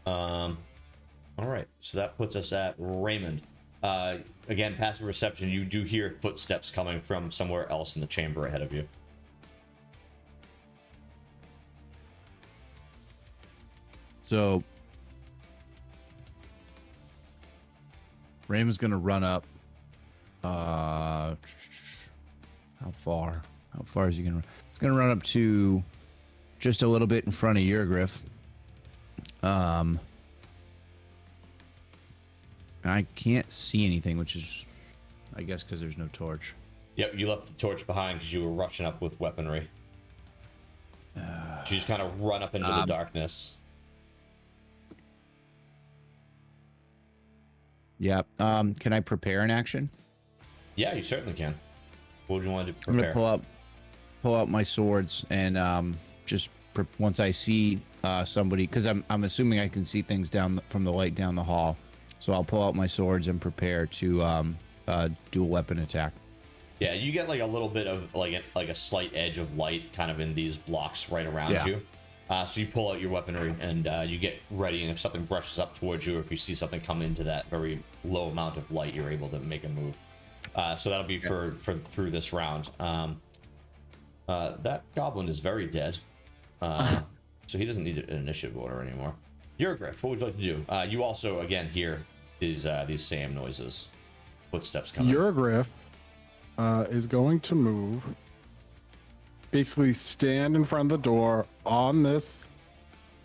All right, so that puts us at Raymond. Again, passive reception, you do hear footsteps coming from somewhere else in the chamber ahead of you. So Raymond's gonna run up. How far? How far is he gonna run? He's gonna run up to just a little bit in front of Yurgriff. And I can't see anything, which is, I guess, because there's no torch. Yep, you left the torch behind because you were rushing up with weaponry. You just kind of run up into the darkness. Yeah. Can I prepare an action? Yeah, you certainly can. What would you want to prepare? I'm gonna pull out my swords and just once I see somebody, because I'm assuming I can see things from the light down the hall. So I'll pull out my swords and prepare to do a weapon attack. Yeah, you get like a little bit of like a slight edge of light kind of in these blocks right around you. So you pull out your weaponry and you get ready, and if something brushes up towards you, or if you see something come into that very low amount of light, you're able to make a move. So that'll be for through this round. That goblin is very dead, so he doesn't need an initiative order anymore. Yurgriff, what would you like to do? You also again hear these same noises, footsteps coming. Yurgriff is going to move, basically stand in front of the door on this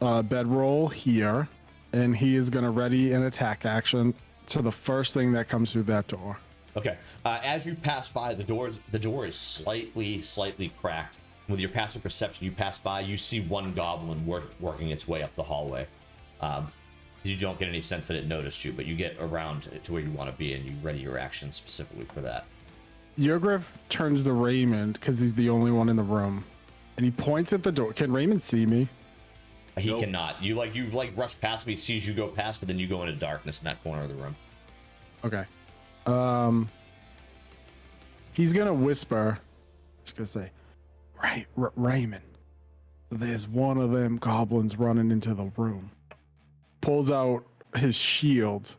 bedroll here, and he is going to ready an attack action to the first thing that comes through that door. Okay. As you pass by, the door is slightly cracked. With your passive perception, you pass by, you see one goblin working its way up the hallway. You don't get any sense that it noticed you, but you get around to where you want to be, and you ready your action specifically for that. Yurgriff turns to Raymond because he's the only one in the room, and he points at the door. Can Raymond see me? He cannot. You rush past me, sees you go past, but then you go into darkness in that corner of the room. Okay. He's gonna whisper. He's gonna say, Raymond, there's one of them goblins running into the room. Pulls out his shield,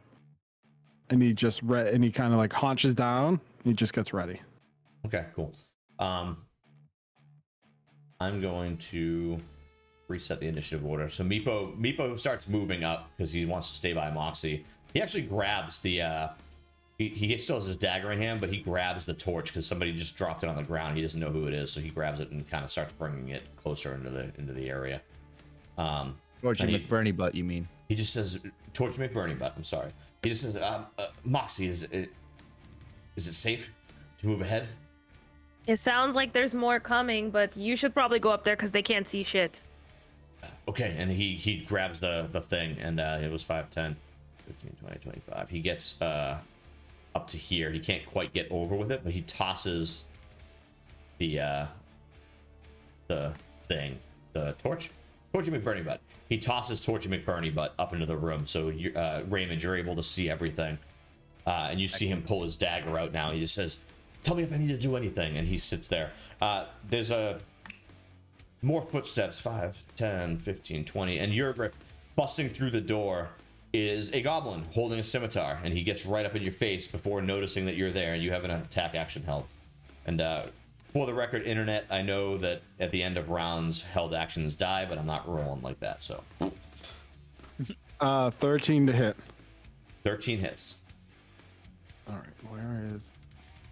and he just and he kind of like haunches down. And he just gets ready. Okay, cool. I'm going to reset the initiative order. So Meepo starts moving up because he wants to stay by Moxie. He actually grabs the he still has his dagger in hand, but he grabs the torch because somebody just dropped it on the ground. He doesn't know who it is, so he grabs it and kind of starts bringing it closer into the area. Torch McBurney butt, you mean? He just says, Torch McBurney butt, I'm sorry. He just says, Moxie, is it safe to move ahead? It sounds like there's more coming, but you should probably go up there because they can't see shit. Okay, and he grabs the thing, and it was 5, 10, 15, 20, 25. He gets up to here. He can't quite get over with it, but he tosses the thing, the torch. Torchy McBurney butt. He tosses Torchy McBurney butt up into the room. So Raymond, you're able to see everything, and you see him pull his dagger out now. He just says, "Tell me if I need to do anything." And he sits there. There's more footsteps. 5, 10, 15, 20, and Yurgriff busting through the door is a goblin holding a scimitar, and he gets right up in your face before noticing that you're there, and you have an attack action held. And for the record, internet, I know that at the end of rounds, held actions die, but I'm not rolling like that, so. 13 to hit. 13 hits. All right, where is...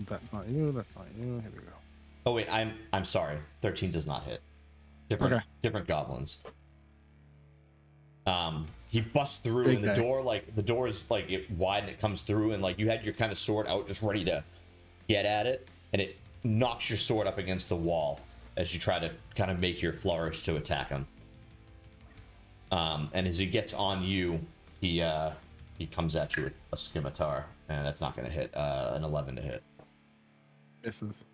That's not you, that's not you, here we go. Oh, wait, I'm sorry. 13 does not hit. Different goblins. He busts through, and Okay. the door is like wide, and it comes through, and like you had your kind of sword out, just ready to get at it, and it knocks your sword up against the wall as you try to kind of make your flourish to attack him. And as he gets on you, he comes at you with a scimitar, and that's not going to hit. An 11 to hit. Misses.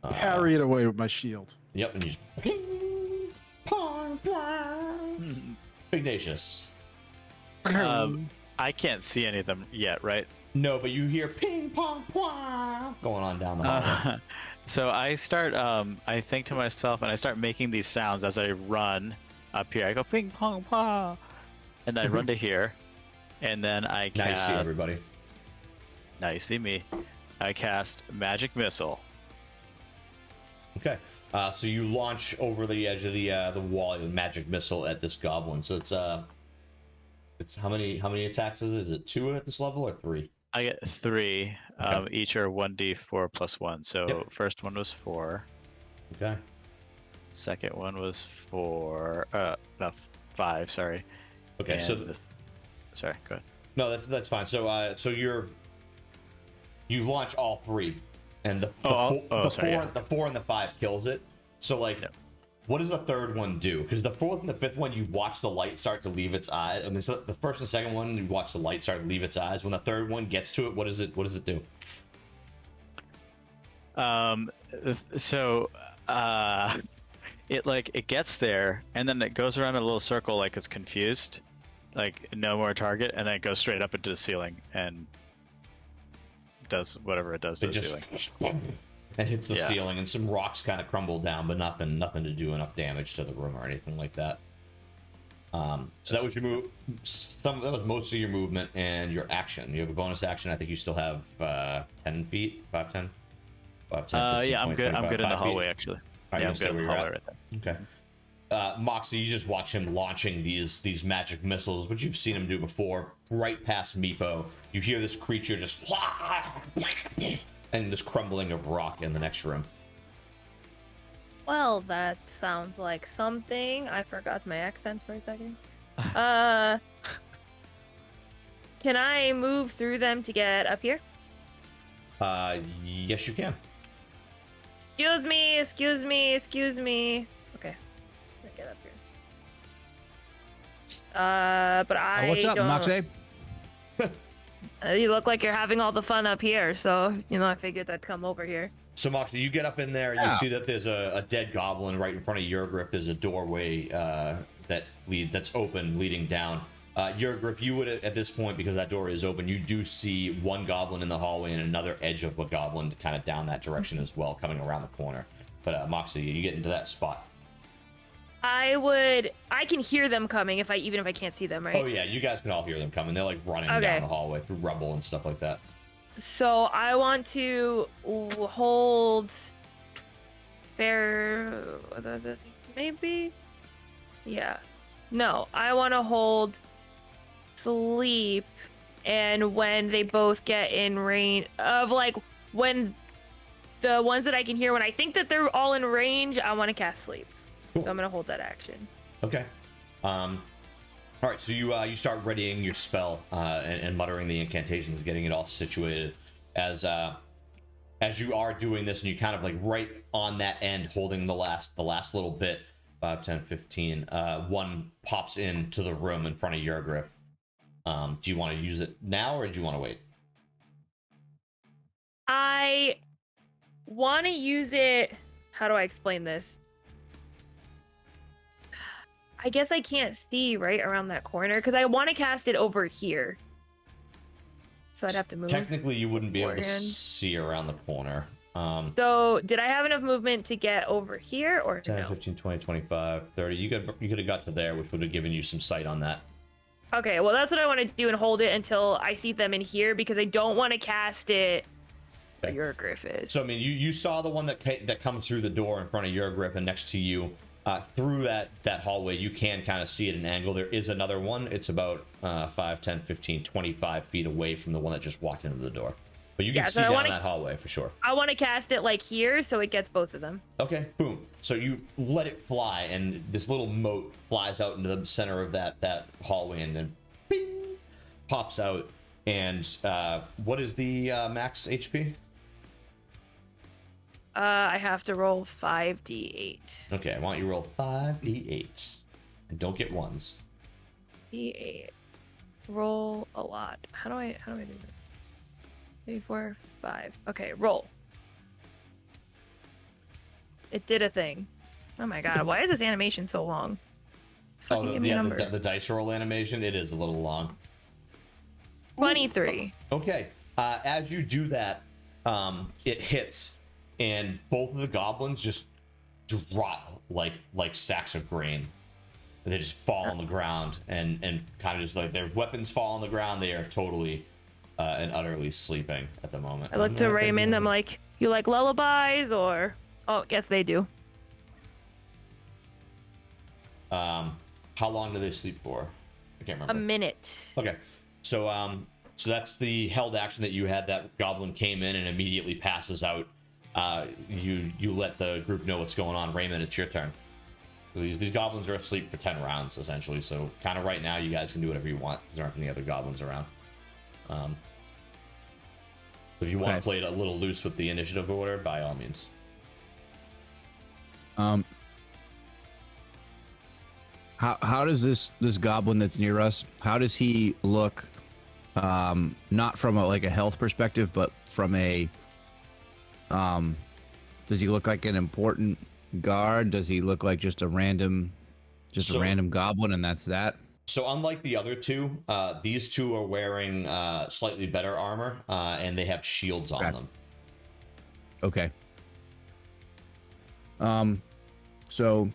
Parry it away with my shield. Yep, and you just ping, pong, pong. Fignacious. I can't see any of them yet, right? No, but you hear ping, pong, pong going on down the hallway. So I start, I think to myself, and I start making these sounds as I run up here. I go ping, pong, pong, and then I run to here, and then I cast. Now you see everybody. Now you see me. I cast Magic Missile. Okay, so you launch over the edge of the wall with Magic Missile at this goblin. So it's how many attacks is it? Is it 2 at this level or 3? I get 3. Okay. Each are 1d4 plus 1. So Yep. first one was 4. Okay. Second one was 5. Sorry. Okay. And So sorry. Go ahead. no, that's fine. So you launch all 3, and the 4 and the 5 kills it. So like, Yep. what does the third one do? Because the 4th and the 5th one, you watch the light start to leave its eyes. I mean, so the first and second one, you watch the light start to leave its eyes. When the third one gets to it, what does it do? It gets there, and then it goes around a little circle like it's confused, like no more target, and then it goes straight up into the ceiling and does whatever it does to It the just ceiling. and hits the Yeah. ceiling, and some rocks kind of crumble down, but nothing to do enough damage to the room or anything like that. So that was your move. That was most of your movement and your action. You have a bonus action. I think you still have 10 feet, 5, 10. 5, 10, 15, Yeah, 20, I'm good. I'm 25, good in the 5 feet. hallway actually. Alright, Yeah, you I'm stay good in where the you're hallway at. right there. Okay. Moxie, you just watch him launching these magic missiles, which you've seen him do before, right past Meepo. You hear this creature just and this crumbling of rock in the next room. Well, that sounds like something. I forgot my accent for a second. Can I move through them to get up here? Yes, you can. Excuse me. Okay. Let's get up here. But I What's up, don't... Moxie? You look like you're having all the fun up here, so, I figured I'd come over here. So Moxie, you get up in there and you Yeah. see that there's a dead goblin right in front of Yurgriff. There's a doorway that's open leading down. Yurgriff, you would at this point, because that door is open, you do see one goblin in the hallway and another edge of a goblin kind of down that direction as well, coming around the corner. But Moxie, you get into that spot. I can hear them coming even if I can't see them, right? Oh yeah, you guys can all hear them coming. They're like running Okay. down the hallway through rubble and stuff like that. So I want to hold maybe? Yeah. No, I want to hold sleep, and when they both get in range of, like, when the ones that I can hear, when I think that they're all in range, I want to cast sleep. Cool. So I'm going to hold that action. Okay. All right, so you start readying your spell and muttering the incantations, getting it all situated. As you are doing this, and you kind of like right on that end, holding the last little bit, 5, 10, 15. One pops into the room in front of Yurgriff. Do you want to use it now, or do you want to wait? I want to use it. How do I explain this? I guess I can't see right around that corner because I want to cast it over here. So I'd have to move. Technically, you wouldn't be able to beforehand. see around the corner. So did I have enough movement to get over here, or 10, no? 15, 20, 25, 30. You could have got to there, which would have given you some sight on that. Okay, well that's what I want to do and hold it until I see them in here because I don't want to cast it where Yurgriff is. So I mean, you saw the one that comes through the door in front of Yurgriff, and next to you, through that hallway, you can kind of see at an angle. There is another one. It's about 5, 10, 15, 25 feet away from the one that just walked into the door. But you can Yeah, see so I down wanna- that hallway for sure. I want to cast it like here, so it gets both of them. Okay, boom. So you let it fly, and this little mote flies out into the center of that hallway, and then ping, pops out. And what is the max HP? I have to roll 5d8. Okay, why don't you roll 5d8, and don't get ones. D8. Roll a lot. How do I do this? 3, 4, 5. Okay, roll. It did a thing. Oh my god, why is this animation so long? It's fucking give me a number. The dice roll animation, it is a little long. 23. Okay, as you do that, it hits, and both of the goblins just drop like sacks of grain. They just fall on the ground, and kind of just like their weapons fall on the ground. They are totally and utterly sleeping at the moment. I look to Raymond, I'm like, you like lullabies or... Oh, guess they do. How long do they sleep for? I can't remember. A minute. Okay, so that's the held action that you had. That goblin came in and immediately passes out. You let the group know what's going on. Raymond, it's your turn. These goblins are asleep for 10 rounds essentially. So kind of right now, you guys can do whatever you want. There aren't any other goblins around. If you want to play it a little loose with the initiative order, by all means. How does this goblin that's near us? How does he look? Not from a health perspective, but from a does he look like an important guard? Does he look like just a random goblin, and that's that? So unlike the other two, these two are wearing slightly better armor, and they have shields on them. Okay. So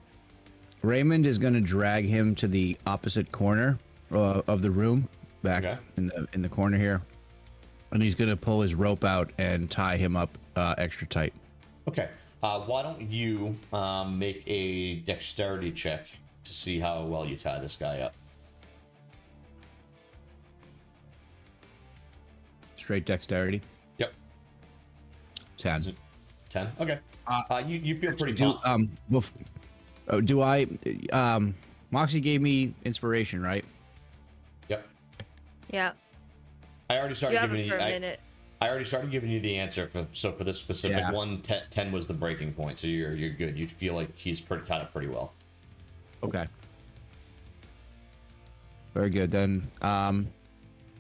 Raymond is going to drag him to the opposite corner of the room, back in the corner here, and he's going to pull his rope out and tie him up extra tight. Okay. Why don't you make a dexterity check to see how well you tie this guy up? Straight dexterity. Yep. 10. 10. Okay. You feel pretty Do calm. do I? Moxie gave me inspiration, right? Yep. Yeah. I already You started have giving it you. for a minute. I already started giving you the answer for this specific one. 10 was the breaking point, so you're good. You feel like he's tied up pretty well. Okay. Very good then. So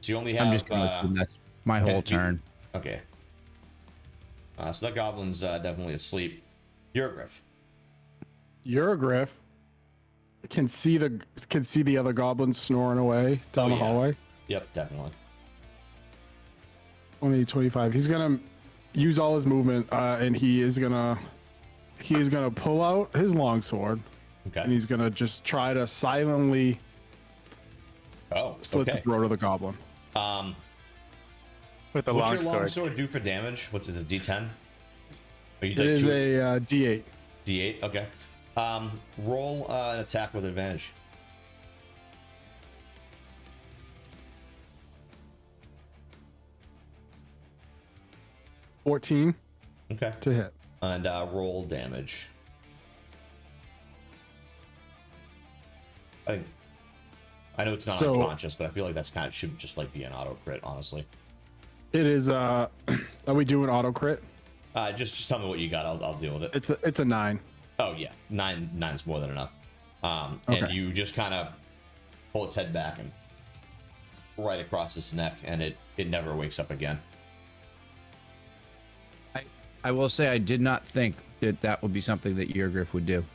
you only have. I'm just gonna assume that's my whole turn. Okay. So that goblin's definitely asleep. Yurgriff. Yurgriff can see the other goblins snoring away down the hallway. Yep, definitely. 20, 25. He's gonna use all his movement, and he is gonna pull out his longsword, and he's gonna just try to silently slit the throat of the goblin. With the what's your longsword. longsword do for damage? What's it, a D10? It is a D8. D8. Okay. Roll an attack with advantage. $14 Okay. to hit. And roll damage. I know it's not unconscious, but I feel like that's should just like be an auto crit, honestly. It is. Are we doing auto crit? Just tell me what you got. I'll deal with it. It's a 9. Oh yeah, nine's more than enough. And you just kind of pull its head back and right across its neck, and it never wakes up again. I will say I did not think that would be something that Yurgriff would do.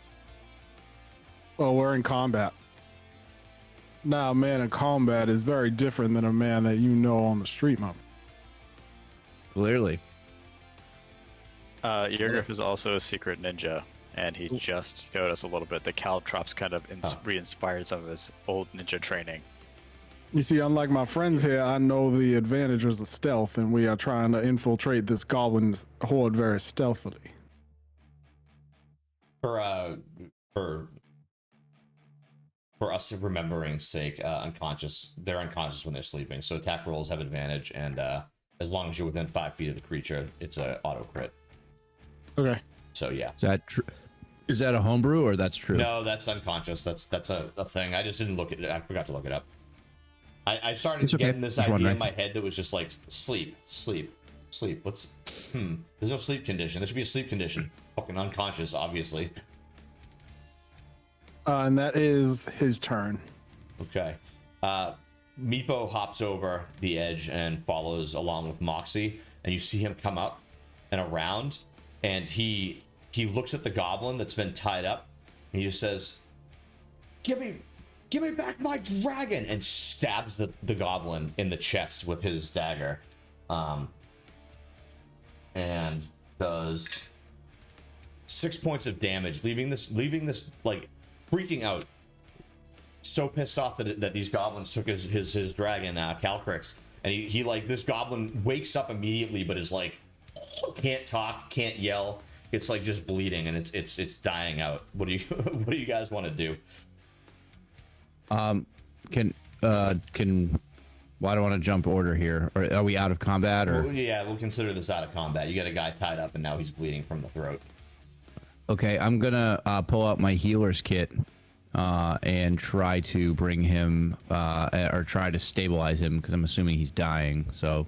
Well, we're in combat. Now, a man in combat is very different than a man that you know on the street, man. Clearly. Yurgriff is also a secret ninja, and he just showed us a little bit. The Caltrops kind of re-inspired some of his old ninja training. You see, unlike my friends here, I know the advantages of stealth, and we are trying to infiltrate this goblin's horde very stealthily. For us remembering sake, they're unconscious when they're sleeping, so attack rolls have advantage, and As long as you're within 5 feet of the creature, it's a auto crit. Okay. So yeah. Is that true? Is that a homebrew or that's true? No, that's unconscious. That's a thing. I just didn't look at it. I forgot to look it up. I started getting this idea in my head that was just like sleep. What's There's no sleep condition. There should be a sleep condition. Fucking unconscious, obviously. And that is his turn. Okay. Meepo hops over the edge and follows along with Moxie, and you see him come up and around, and he looks at the goblin that's been tied up, and he just says, Give me back my dragon, and stabs the goblin in the chest with his dagger. And does 6 points of damage, leaving this like freaking out, so pissed off that these goblins took his dragon, Calcrix, and he like, this goblin wakes up immediately, but is like, can't talk, can't yell. It's like just bleeding, and it's dying out. What do you guys want to do? Can well, I don't want to jump order here. Or are we out of combat? Or Well, yeah, we'll consider this out of combat. You got a guy tied up, and now he's bleeding from the throat. okay, I'm gonna pull out my healer's kit and try to bring him or try to stabilize him, because I'm assuming he's dying. So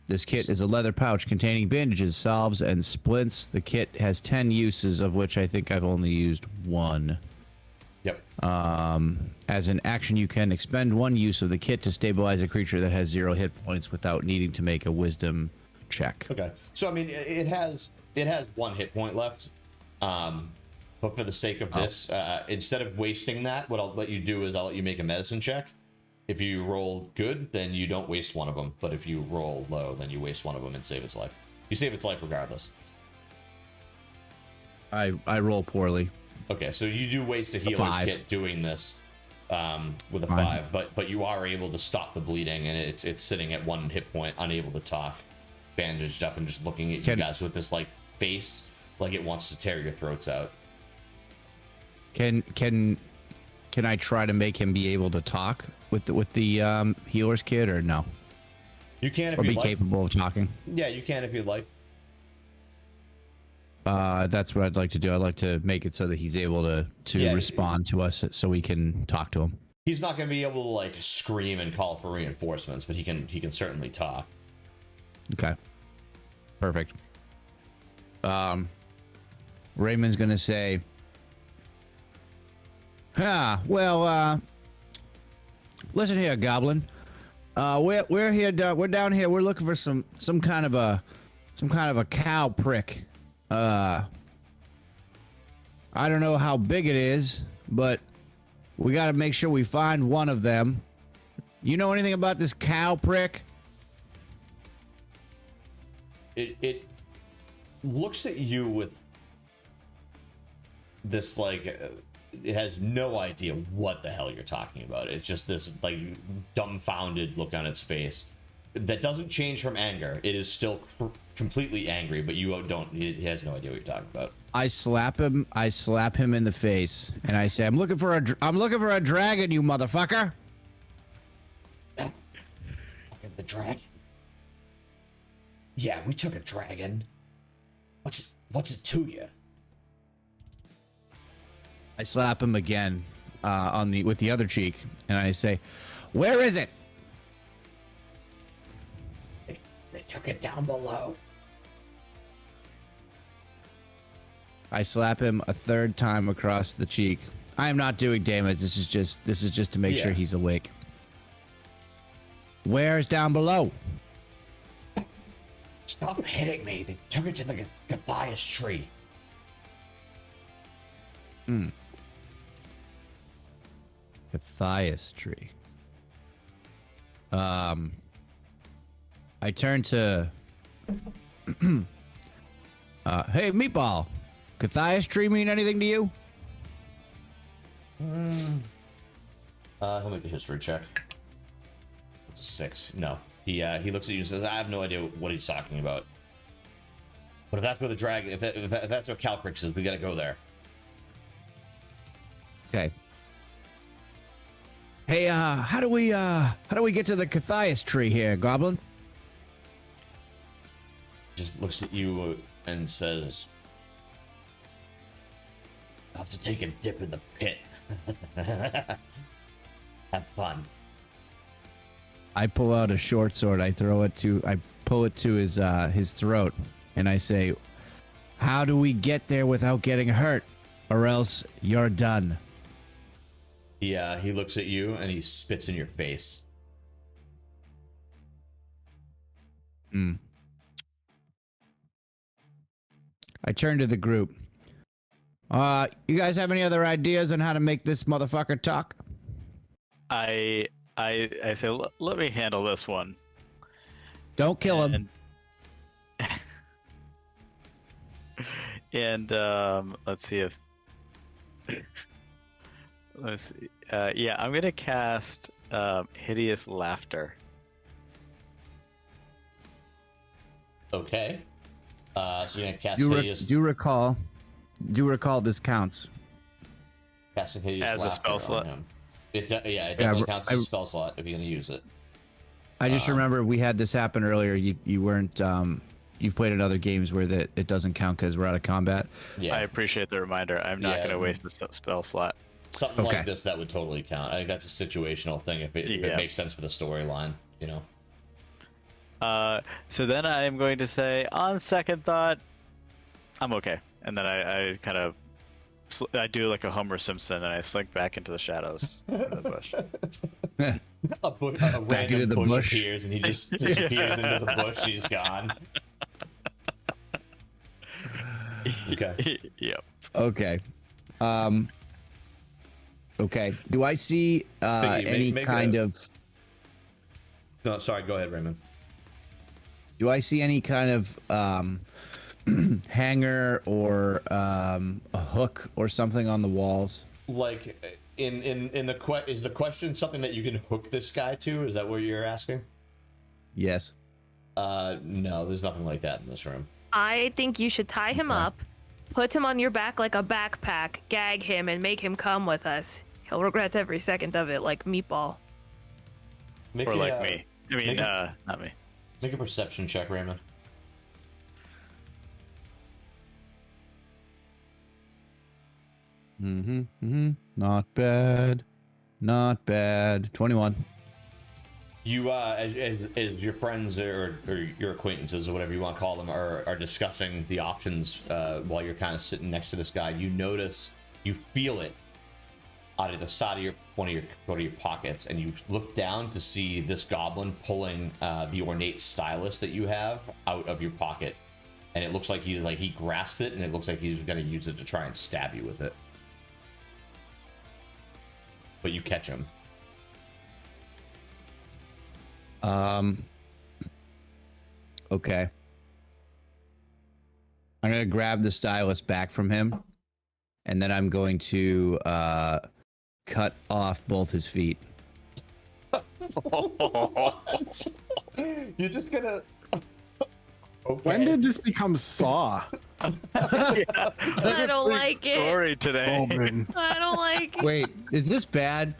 this kit is a leather pouch containing bandages, salves, and splints. The kit has 10 uses, of which I think I've only used 1. Yep. As an action, you can expend 1 use of the kit to stabilize a creature that has 0 hit points without needing to make a wisdom check. Okay. So I mean, it has 1 hit point left. But for the sake of this, instead of wasting that, what I'll let you do is I'll let you make a medicine check. If you roll good, then you don't waste one of them. But if you roll low, then you waste one of them and save its life. You save its life regardless. I roll poorly. Okay, so you do waste a healer's 5. kit doing this with a Fine. 5, but you are able to stop the bleeding, and it's sitting at 1 hit point, unable to talk, bandaged up, and just looking at you guys with this like face, like it wants to tear your throats out. Can I try to make him be able to talk with the healer's kit, or no? You can if Or you be like. capable of talking? Yeah, you can if you'd like. That's what I'd like to do. I'd like to make it so that he's able to respond to us, so we can talk to him. He's not going to be able to like scream and call for reinforcements, but he can certainly talk. Okay. Perfect. Raymond's gonna say, well, listen here, Goblin. We're here. We're down here. We're looking for some kind of a cow prick. I don't know how big it is, but we got to make sure we find one of them. You know anything about this cow prick? It looks at you with this like it has no idea what the hell you're talking about. It's just this like dumbfounded look on its face that doesn't change from anger. It is still completely angry, but you don't. He has no idea what you're talking about. I slap him in the face, and I say, "I'm looking for a dragon, you motherfucker." The dragon. Yeah, we took a dragon. What's it to you? I slap him again with the other cheek, and I say, "Where is it?" They took it down below. I slap him a third time across the cheek. I am not doing damage. This is just to make sure he's awake. Where's down below? Stop hitting me. They took it to the Gathaius tree. Gathaius tree. I turn to hey, Meatball. Gathaius tree mean anything to you? He'll make a history check. It's a 6. No. He looks at you and says, I have no idea what he's talking about. But if that's where the dragon, if that's where Calcrix is, we gotta go there. Okay. Hey, how do we get to the Cathias tree here, Goblin? Just looks at you and says, "I'll have to take a dip in the pit. Have fun." I pull out a short sword. I pull it to his throat, and I say, "How do we get there without getting hurt, or else you're done?" Yeah, he looks at you and he spits in your face. I turn to the group. You guys have any other ideas on how to make this motherfucker talk? I say, let me handle this one. Don't kill him. And let's see if let's see. Yeah, I'm gonna cast hideous laughter. Okay. So you're gonna cast Do hideous. you recall this counts? Casting hideous As a laughter spell on slot? him. It definitely counts as a spell slot if you're gonna use it. I just remember we had this happen earlier. You weren't. You've played in other games where it doesn't count because we're out of combat. Yeah. I appreciate the reminder. I'm not gonna waste the spell slot. Something Okay. like this that would totally count. I think that's a situational thing if it makes sense for the storyline, you know. So then I'm going to say, on second thought, I'm okay. And then I kind of, I do like a Homer Simpson and I slink back into the shadows of the bush. A Back into random the bush bush. appears and he just disappears into the bush. He's gone. Okay. Yep. Okay. Okay. Do I see any make kind a- of? No, sorry. Go ahead, Raymond. Do I see any kind of hanger or a hook or something on the walls? Like in the is the question something that you can hook this guy to? Is that what you're asking? Yes. No, there's nothing like that in this room. I think you should tie him up, put him on your back like a backpack, gag him, and make him come with us. He'll regret every second of it, like Meatball. Or like me. I mean, not me. Make a perception check, Raymond. Not bad. Not bad. 21. You, as your friends or your acquaintances or whatever you want to call them are discussing the options while you're kind of sitting next to this guy, you notice, you feel it out of the side of one of your pockets, and you look down to see this goblin pulling the ornate stylus that you have out of your pocket, and it looks like he grasped it, and it looks like he's going to use it to try and stab you with it, but you catch him. Okay. I'm gonna grab the stylus back from him, and then I'm going to cut off both his feet. You're just gonna. Okay. When did this become Saw? I don't like it. Story today. Oh, man. I don't like it. Wait, is this bad?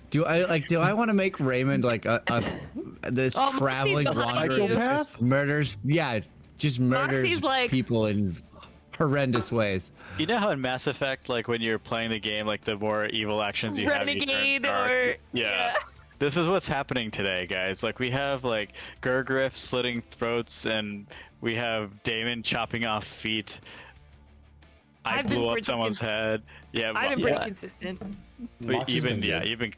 Do I want to make Raymond like this Oh, traveling Moxie's behind wanderer you. that just murders? Yeah, just murders Moxie's like- people in horrendous ways. You know how in Mass Effect, like when you're playing the game, like the more evil actions you have, you turn Renegade dark. or Yeah. This is what's happening today, guys. Like we have like Yurgriff slitting throats, and we have Damon chopping off feet. I I've been blew up pretty someone's head. Yeah, I've been but- pretty Yeah. consistent. but Moxie's even been yeah, good.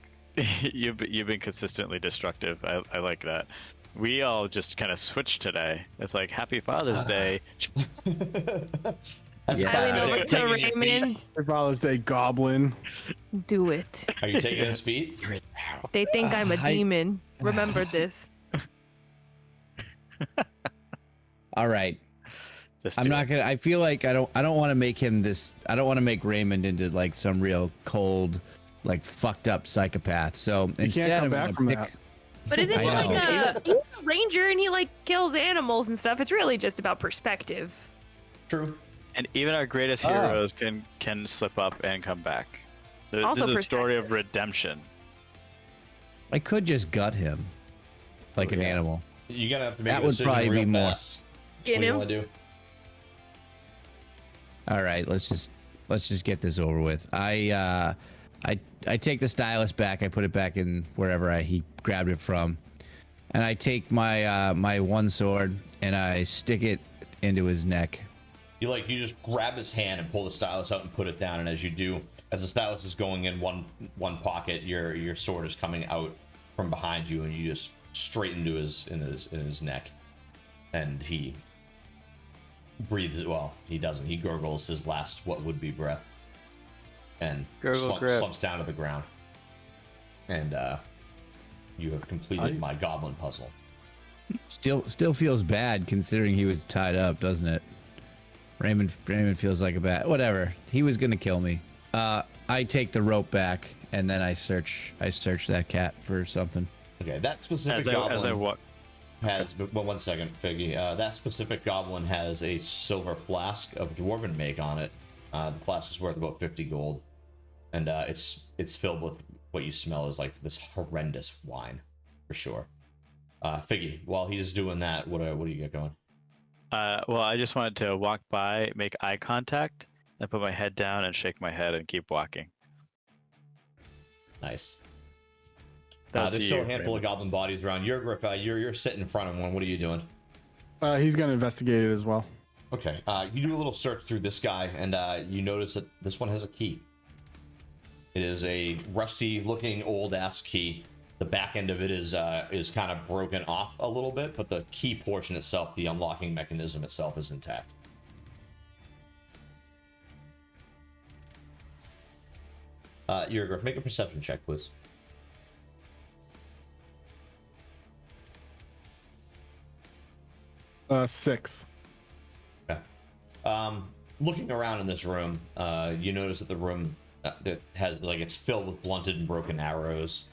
you've been consistently destructive. I like that. We all just kind of switched today. It's like Happy Father's Day. Yeah. I lean Is over it to taking your feet? Raymond. Your Father's Day goblin. Do it. Are you taking his feet? They think I'm a I- demon. Remember this. All right. Just I'm do not it. gonna. I feel like I don't want to make him this. I don't want to make Raymond into like some real cold, like fucked up psychopath. So instead, come I'm back gonna from pick. that. But isn't he I like know. he's a ranger and he like kills animals and stuff? It's really just about perspective. True. And even our greatest heroes can slip up and come back. This Also is a story of perspective. redemption. I could just gut him, like an animal. You're gonna have to make That a would decision probably real be more. fast. Get What do you him. want to do? All right, let's just get this over with. I take the stylus back. I put it back in wherever he grabbed it from, and I take my my one sword and I stick it into his neck. You just grab his hand and pull the stylus out and put it down, and as you do, as the stylus is going in one pocket, your sword is coming out from behind you, and you just straight into his neck, and he breathes. Well, he doesn't. He gurgles his last what would be breath, and slumps down to the ground. And you have completed my goblin puzzle. Still feels bad considering he was tied up, doesn't it? Raymond feels like a bad whatever. He was gonna kill me. I take the rope back and then I search that cat for something. Okay, that specific goblin has. Well, 1 second, Figgy. That specific goblin has a silver flask of dwarven make on it. The flask is worth about 50 gold, and it's filled with what you smell is like this horrendous wine, for sure. Figgy, while he's doing that, what do you got going? Well, I just wanted to walk by, make eye contact, and put my head down and shake my head and keep walking. Nice. There's still a handful of goblin bodies around. Yurgriff, you're sitting in front of one. What are you doing? He's gonna investigate it as well. Okay. You do a little search through this guy, and you notice that this one has a key. It is a rusty-looking, old-ass key. The back end of it is kind of broken off a little bit, but the key portion itself, the unlocking mechanism itself, is intact. Yurgriff, make a perception check, please. Six. Okay. Looking around in this room, you notice that the room that has it's filled with blunted and broken arrows.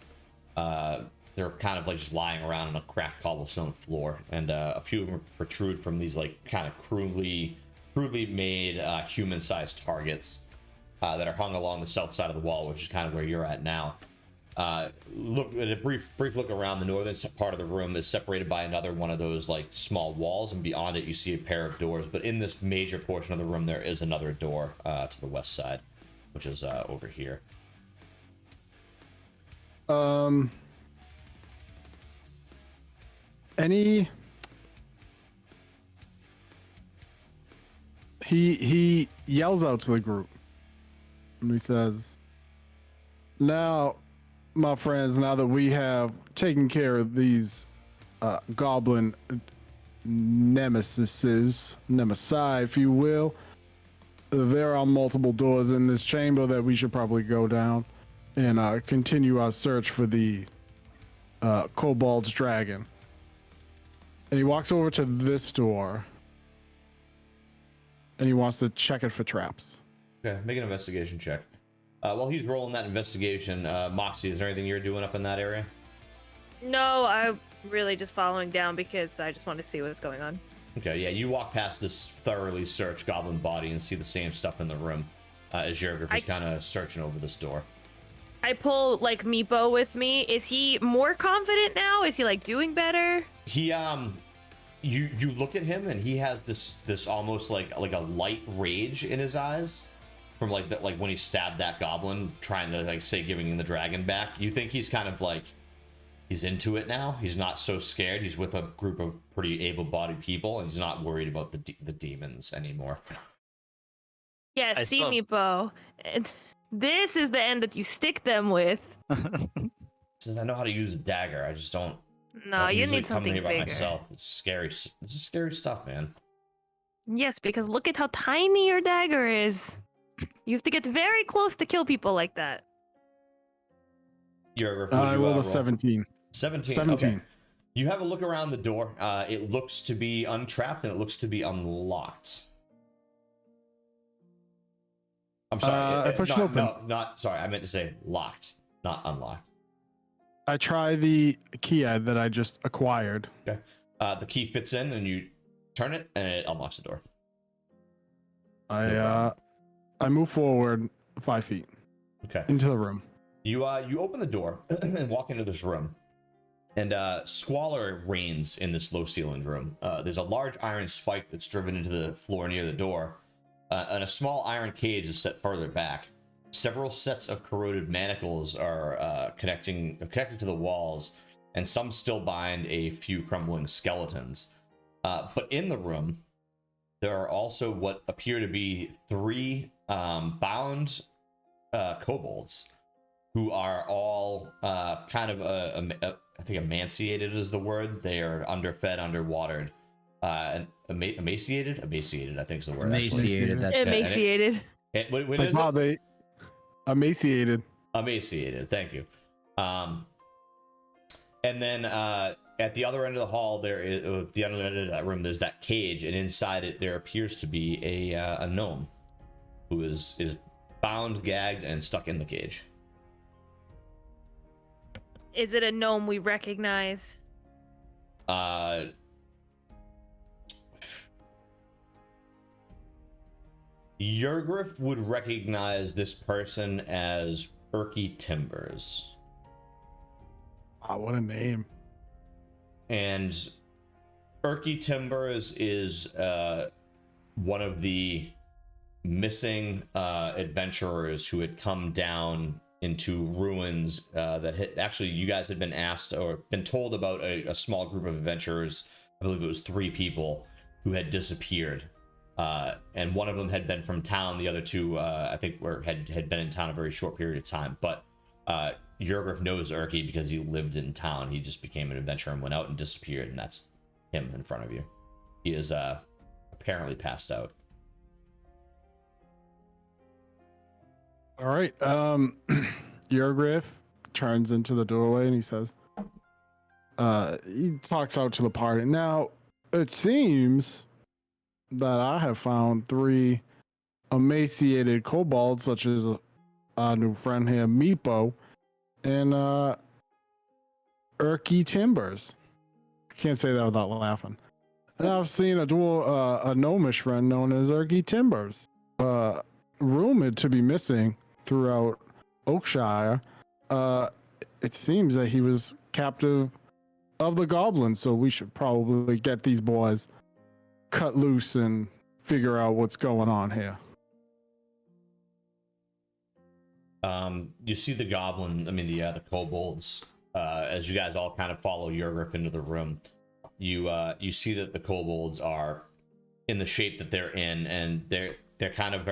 They're kind of just lying around on a cracked cobblestone floor, and a few of them protrude from these kind of crudely made human-sized targets that are hung along the south side of the wall, which is kind of where you're at now. Look at a brief look around. The northern part of the room is separated by another one of those small walls, and beyond it you see a pair of doors. But in this major portion of the room, there is another door to the west side, which is over here. He yells out to the group, and he says, "Now, my friends, now that we have taken care of these goblin nemesi, if you will, there are multiple doors in this chamber that we should probably go down and continue our search for the kobold's dragon." And he walks over to this door, and he wants to check it for traps. Okay, make an investigation check. While he's rolling that investigation, Moxie, is there anything you're doing up in that area? No, I'm really just following down because I just want to see what's going on. Okay, yeah, you walk past this thoroughly searched goblin body and see the same stuff in the room as Yurgriff is kind of searching over this door. I pull Meepo with me. Is he more confident now? Is he doing better? He you look at him and he has this almost like a light rage in his eyes from when he stabbed that goblin, trying to say giving him the dragon back. You think he's kind of he's into it now. He's not so scared. He's with a group of pretty able-bodied people, and he's not worried about the demons anymore. Yes, see, Meepo. This is the end that you stick them with. Says I know how to use a dagger. I just don't. No, you need something bigger. bigger. Myself. It's scary. This is scary stuff, man. Yes, because look at how tiny your dagger is. You have to get very close to kill people like that. I rolled a 17. 17. Okay. You have a look around the door. It looks to be untrapped and it looks to be unlocked. I'm sorry. I push it open. Not sorry. I meant to say locked, not unlocked. I try the key that I just acquired. Okay. The key fits in and you turn it and it unlocks the door. I move forward 5 feet. Okay. Into the room. You open the door and walk into this room, and squalor reigns in this low-ceilinged room. There's a large iron spike that's driven into the floor near the door, and a small iron cage is set further back. Several sets of corroded manacles are connected to the walls, and some still bind a few crumbling skeletons. But in the room, there are also what appear to be 3 bound kobolds, who are all kind of I think emaciated is the word. They are underfed, underwatered, and emaciated. Emaciated, I think is the word. Emaciated. That's it. Emaciated. What is it? They emaciated. Emaciated. Thank you. And then at the other end of the hall, there is the other end of that room. There's that cage, and inside it there appears to be a gnome who is bound, gagged, and stuck in the cage. Is it a gnome we recognize? Yurgriff would recognize this person as Erky Timbers. Ah, what a name. And Erky Timbers is one of the missing adventurers who had come down into ruins that had actually, you guys had been asked or been told about a small group of adventurers. I believe it was 3 people who had disappeared. And one of them had been from town. The other 2, I think, had been in town a very short period of time. But Yurgriff knows Erky because he lived in town. He just became an adventurer and went out and disappeared, and that's him in front of you. He is apparently passed out. All right. Yurgriff turns into the doorway and he says, he talks out to the party. Now, it seems that I have found 3 emaciated kobolds, such as our new friend here, Meepo, and Erky Timbers. Can't say that without laughing. And I've seen a gnomish friend known as Erky Timbers, rumored to be missing throughout Oakshire. It seems that he was captive of the goblins, so we should probably get these boys cut loose and figure out what's going on here. You see the the kobolds, as you guys all kind of follow Yurgriff into the room. You see that the kobolds are in the shape that they're in, and they're kind of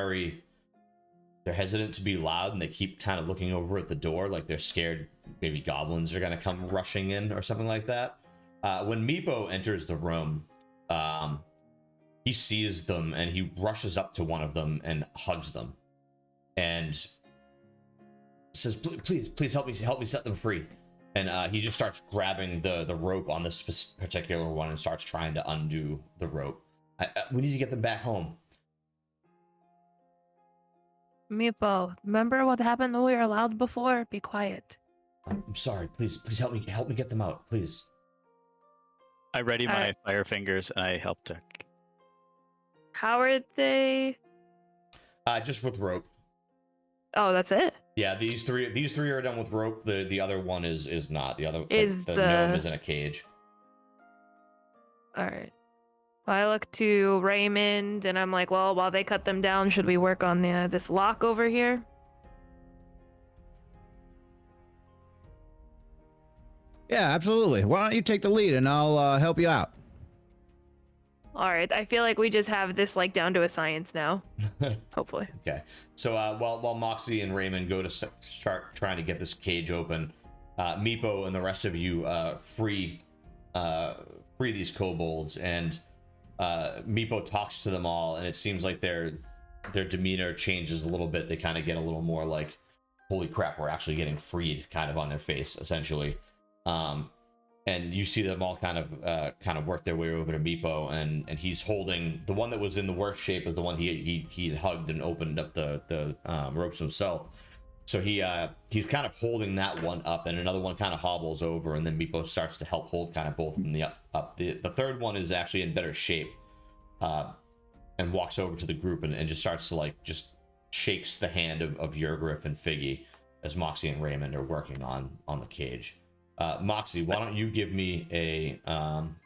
they're hesitant to be loud, and they keep kind of looking over at the door like they're scared maybe goblins are gonna come rushing in or something like that. When Meepo enters the room, he sees them and he rushes up to one of them and hugs them and says, please help me set them free. And he just starts grabbing the rope on this particular one and starts trying to undo the rope. We need to get them back home. Meepo, remember what happened when we were allowed before? Be quiet. I'm sorry. Please help me get them out, please. I ready my fire fingers and I help to. How are they? Just with rope. Oh, that's it? Yeah, these three are done with rope. The other one is not. The other is the gnome is in a cage. All right. I look to Raymond and I'm like, well, while they cut them down, should we work on this lock over here? Yeah, absolutely. Why don't you take the lead and I'll help you out? All right. I feel like we just have this like down to a science now. Hopefully. Okay. So while Moxie and Raymond go to start trying to get this cage open, Meepo and the rest of you free these kobolds, and Meepo talks to them all, and it seems like their demeanor changes a little bit. They kind of get a little more like, holy crap, we're actually getting freed kind of on their face, essentially. And you see them all kind of work their way over to Meepo, and he's holding the one that was in the worst shape is the one he had hugged and opened up the ropes himself. So he's kind of holding that one up, and another one kind of hobbles over, and then Meepo starts to help hold kind of both of them up. The third one is actually in better shape, and walks over to the group and just starts to just shakes the hand of Yurgriff and Figgy, as Moxie and Raymond are working on the cage. Moxie, why don't you give me a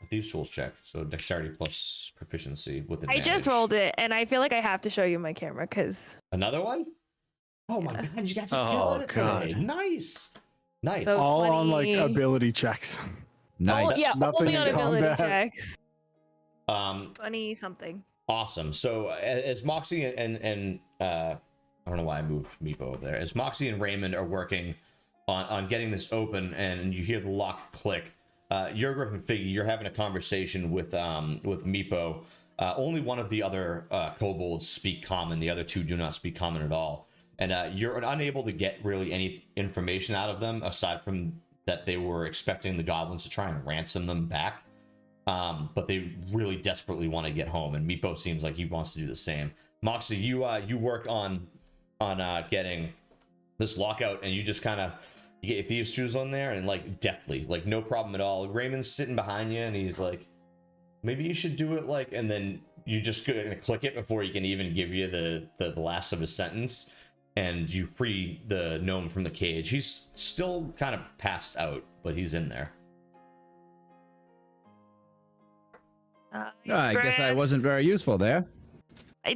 thieves tools check? So dexterity plus proficiency with advantage. I just rolled it, and I feel like I have to show you my camera because another one. Oh my god, you got to kill it today. Nice. So All on 20. like ability checks. Nice. Yeah, Nothing only on in ability combat. checks. 20 something. Awesome. So as Moxie and I don't know why I moved Meepo over there. As Moxie and Raymond are working on getting this open, and you hear the lock click, Yurgriff and Figgy, you're having a conversation with Meepo. Only one of the other kobolds speak common. The other two do not speak common at all. And you're unable to get really any information out of them aside from that they were expecting the goblins to try and ransom them back. But they really desperately want to get home, and Meepo seems like he wants to do the same. Moxie, you work on getting this lockout, and you just kind of get your thieves' shoes on there, and like deftly, like no problem at all. Raymond's sitting behind you, and he's like, maybe you should do it like, and then you just gonna click it before he can even give you the last of his sentence, and you free the gnome from the cage. He's still kind of passed out, but he's in there. I guess I wasn't very useful there.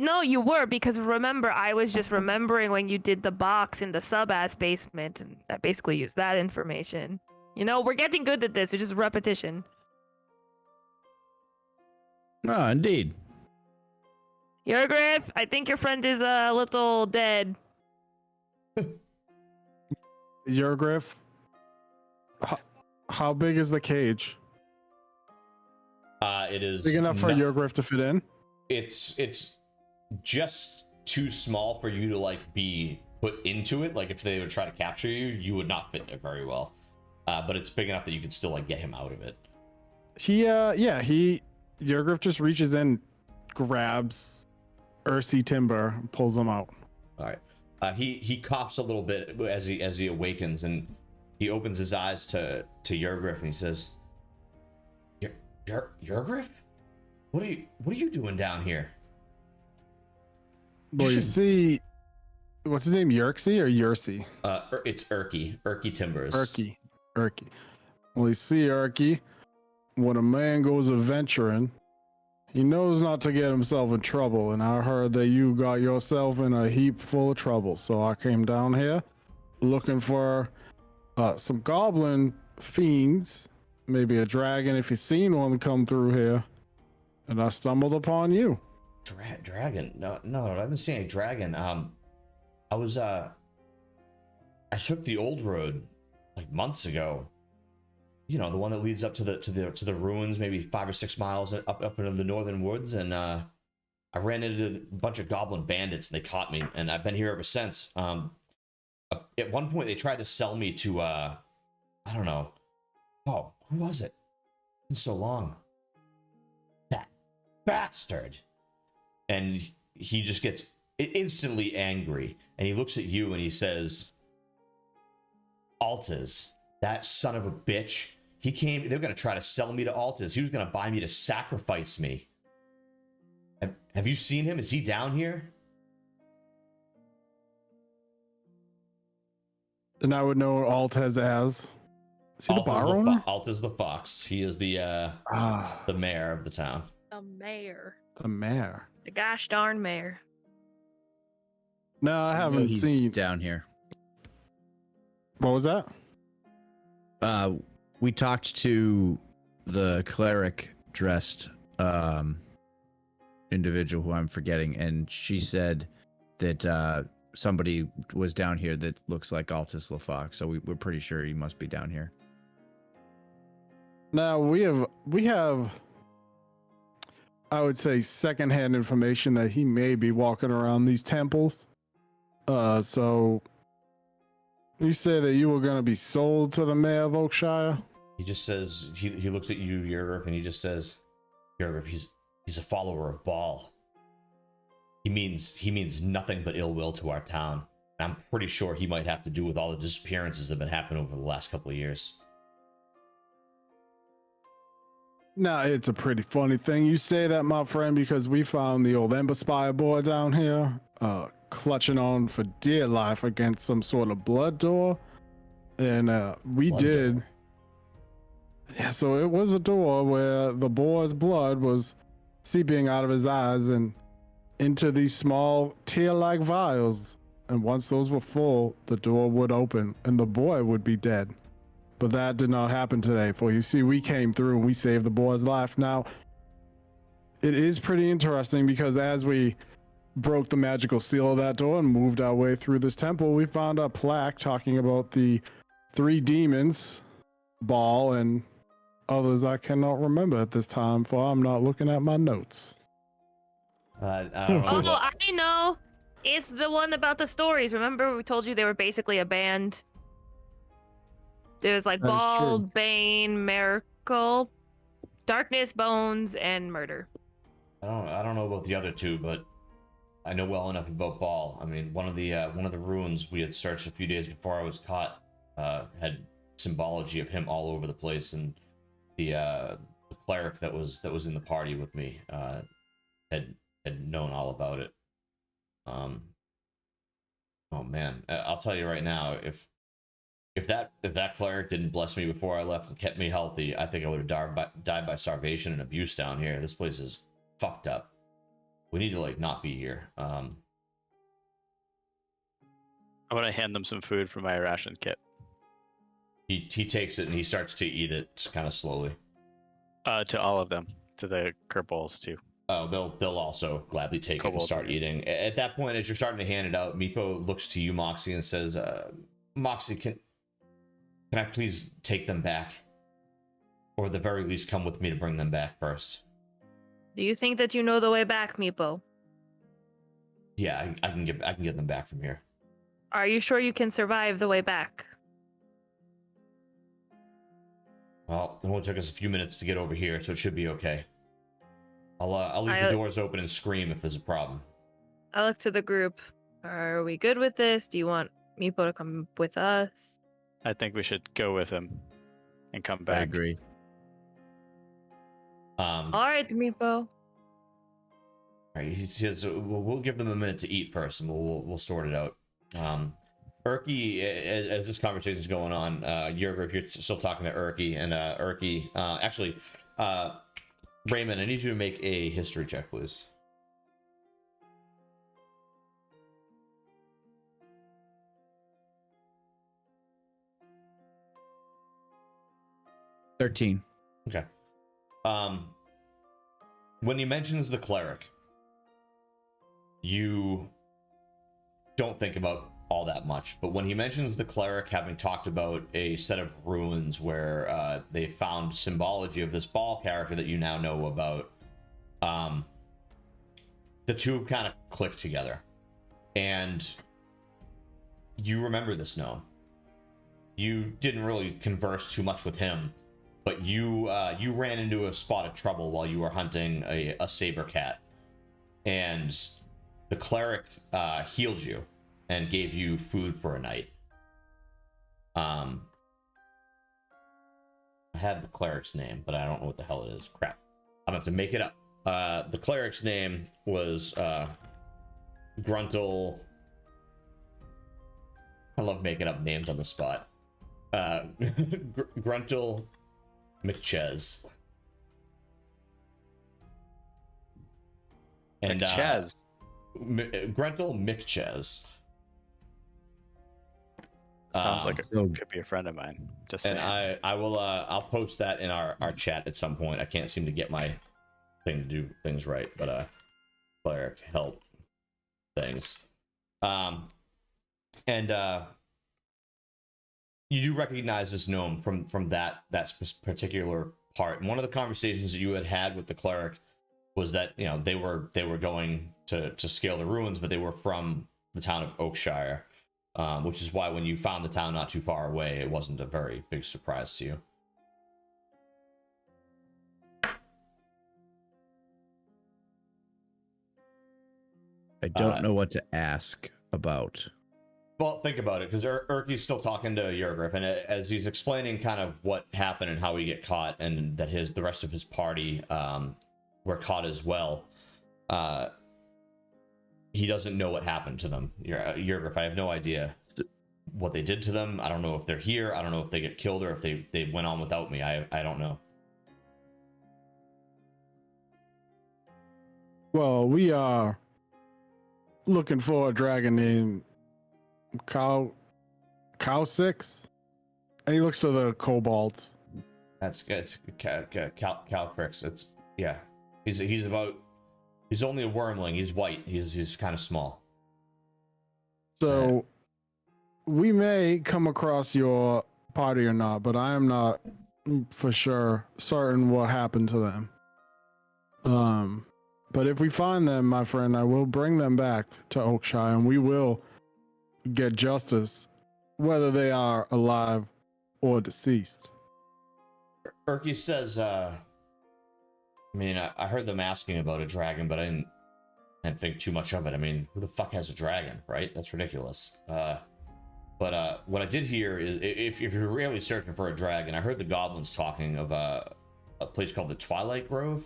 No, you were, because remember, I was just remembering when you did the box in the sub-ass basement, and I basically used that information. You know, we're getting good at this. It's just repetition. Oh, indeed. Yurgriff, I think your friend is a little dead. Yurgriff, how big is the cage? It is Big enough for Yurgriff to fit in? It's just too small for you to like be put into it. Like if they would try to capture you, you would not fit there very well. But it's big enough that you could still like get him out of it. Yurgriff just reaches in, grabs Ursi Timber, and pulls him out. All right. He coughs a little bit as he awakens, and he opens his eyes to Yurgriff, and he says, Yurgriff? What are you doing down here? Well, you see, what's his name? Yurksy or Yursi? It's Urky Timbers. Urky. Well, you see, Urky, when a man goes adventuring, he knows not to get himself in trouble, and I heard that you got yourself in a heap full of trouble, so I came down here looking for some goblin fiends, maybe a dragon if you've seen one come through here, and I stumbled upon you. Dragon? No, I haven't seen a dragon. I took the old road like months ago. You know, the one that leads up to the ruins, maybe 5 or 6 miles up into the northern woods, and I ran into a bunch of goblin bandits, and they caught me, and I've been here ever since. At one point, they tried to sell me to I don't know. Oh, who was it? It's been so long. That bastard. And he just gets instantly angry, and he looks at you and he says, Altas, that son of a bitch. He came, they're going to try to sell me to Altas. He was going to buy me to sacrifice me. Have you seen him? Is he down here? And I would know Altas as... Is he the bar owner? Altas the fox. He is the mayor of the town. The mayor. The mayor. The gosh darn mayor. No, I haven't He's seen... down here. What was that? We talked to the cleric dressed individual who I'm forgetting, and she said that somebody was down here that looks like Altus LaFox, so we're pretty sure he must be down here. Now we have I would say secondhand information that he may be walking around these temples. So you say that you were going to be sold to the mayor of Oakshire? He just says, he looks at you, Yurgriff, and he just says, Yurgriff, he's a follower of Baal. He means nothing but ill will to our town. I'm pretty sure he might have to do with all the disappearances that have been happening over the last couple of years. Now, it's a pretty funny thing you say that, my friend, because we found the old Ember Spire boy down here, clutching on for dear life against some sort of blood door. And we Blood did. door. Yeah, so it was a door where the boar's blood was seeping out of his eyes and into these small tear-like vials. And once those were full, the door would open and the boy would be dead. But that did not happen today, for you see, we came through and we saved the boy's life. Now, it is pretty interesting because as we broke the magical seal of that door and moved our way through this temple, we found a plaque talking about the 3 demons, Ball, and others I cannot remember at this time, for I'm not looking at my notes. I don't know. Oh, I know. It's the one about the stories. Remember we told you they were basically a band? There's like That is Ball, true. Bane, Miracle, Darkness, Bones, and Murder. I don't know about the other 2, but I know well enough about Ball. I mean, one of the ruins we had searched a few days before I was caught had symbology of him all over the place, and the cleric that was in the party with me had known all about it. Oh man, I'll tell you right now, if that cleric didn't bless me before I left and kept me healthy, I think I would have died by starvation and abuse down here. This place is fucked up. We need to like not be here. I want to hand them some food from my ration kit. He takes it and he starts to eat it kind of slowly. To all of them, to the kobolds too. Oh, they'll also gladly take it and Kobolds, start okay. eating. At that point, as you're starting to hand it out, Meepo looks to you, Moxie, and says, "Moxie, can I please take them back, or at the very least, come with me to bring them back first?" Do you think that you know the way back, Meepo? Yeah, I can get them back from here. Are you sure you can survive the way back? Well, it only took us a few minutes to get over here, so it should be okay. I'll leave the doors open and scream if there's a problem. I look to the group. Are we good with this? Do you want Meepo to come with us? I think we should go with him and come back. I agree. All right, Meepo. All right, he says we'll give them a minute to eat first, and we'll sort it out. Urki, as this conversation's going on, Yurgriff, you're still talking to Urki, and Urki, actually, Raymond, I need you to make a history check, please. $13. Okay. When he mentions the cleric, you don't think about all that much, but when he mentions the cleric having talked about a set of ruins where they found symbology of this Ball character that you now know about, the two kind of click together, and you remember this gnome. You didn't really converse too much with him, but you ran into a spot of trouble while you were hunting a saber cat, and the cleric healed you and gave you food for a night. I had the cleric's name, but I don't know what the hell it is. Crap. I'm gonna have to make it up. The cleric's name was Gruntle. I love making up names on the spot. Gruntle McChez. And Chaz. Gruntle McChez. Sounds like so- it could be a friend of mine. Just And saying. I will I'll post that in our chat at some point. I can't seem to get my thing to do things right, but cleric help things. And you do recognize this gnome from that particular part. And one of the conversations that you had with the cleric was that, you know, they were going to scale the ruins, but they were from the town of Oakshire. Which is why when you found the town not too far away, it wasn't a very big surprise to you. I don't know what to ask about. Well, think about it, because Urky's still talking to Yurgriff, and as he's explaining kind of what happened and how he get caught, and that the rest of his party were caught as well. He doesn't know what happened to them. Yurgriff, I have no idea what they did to them. I don't know if they're here. I don't know if they get killed or if they went on without me. I don't know. Well, we are looking for a dragon named Cow 6, and he looks to the kobolds. It's Calcrix. It's yeah. He's only a wormling. He's white. He's kind of small. So we may come across your party or not, but I am not for sure certain what happened to them. But if we find them, my friend, I will bring them back to Oakshire, and we will get justice, whether they are alive or deceased. Urky says, I mean, I heard them asking about a dragon, but I didn't think too much of it. I mean, who the fuck has a dragon, right? That's ridiculous. But what I did hear is, if you're really searching for a dragon, I heard the goblins talking of a place called the Twilight Grove.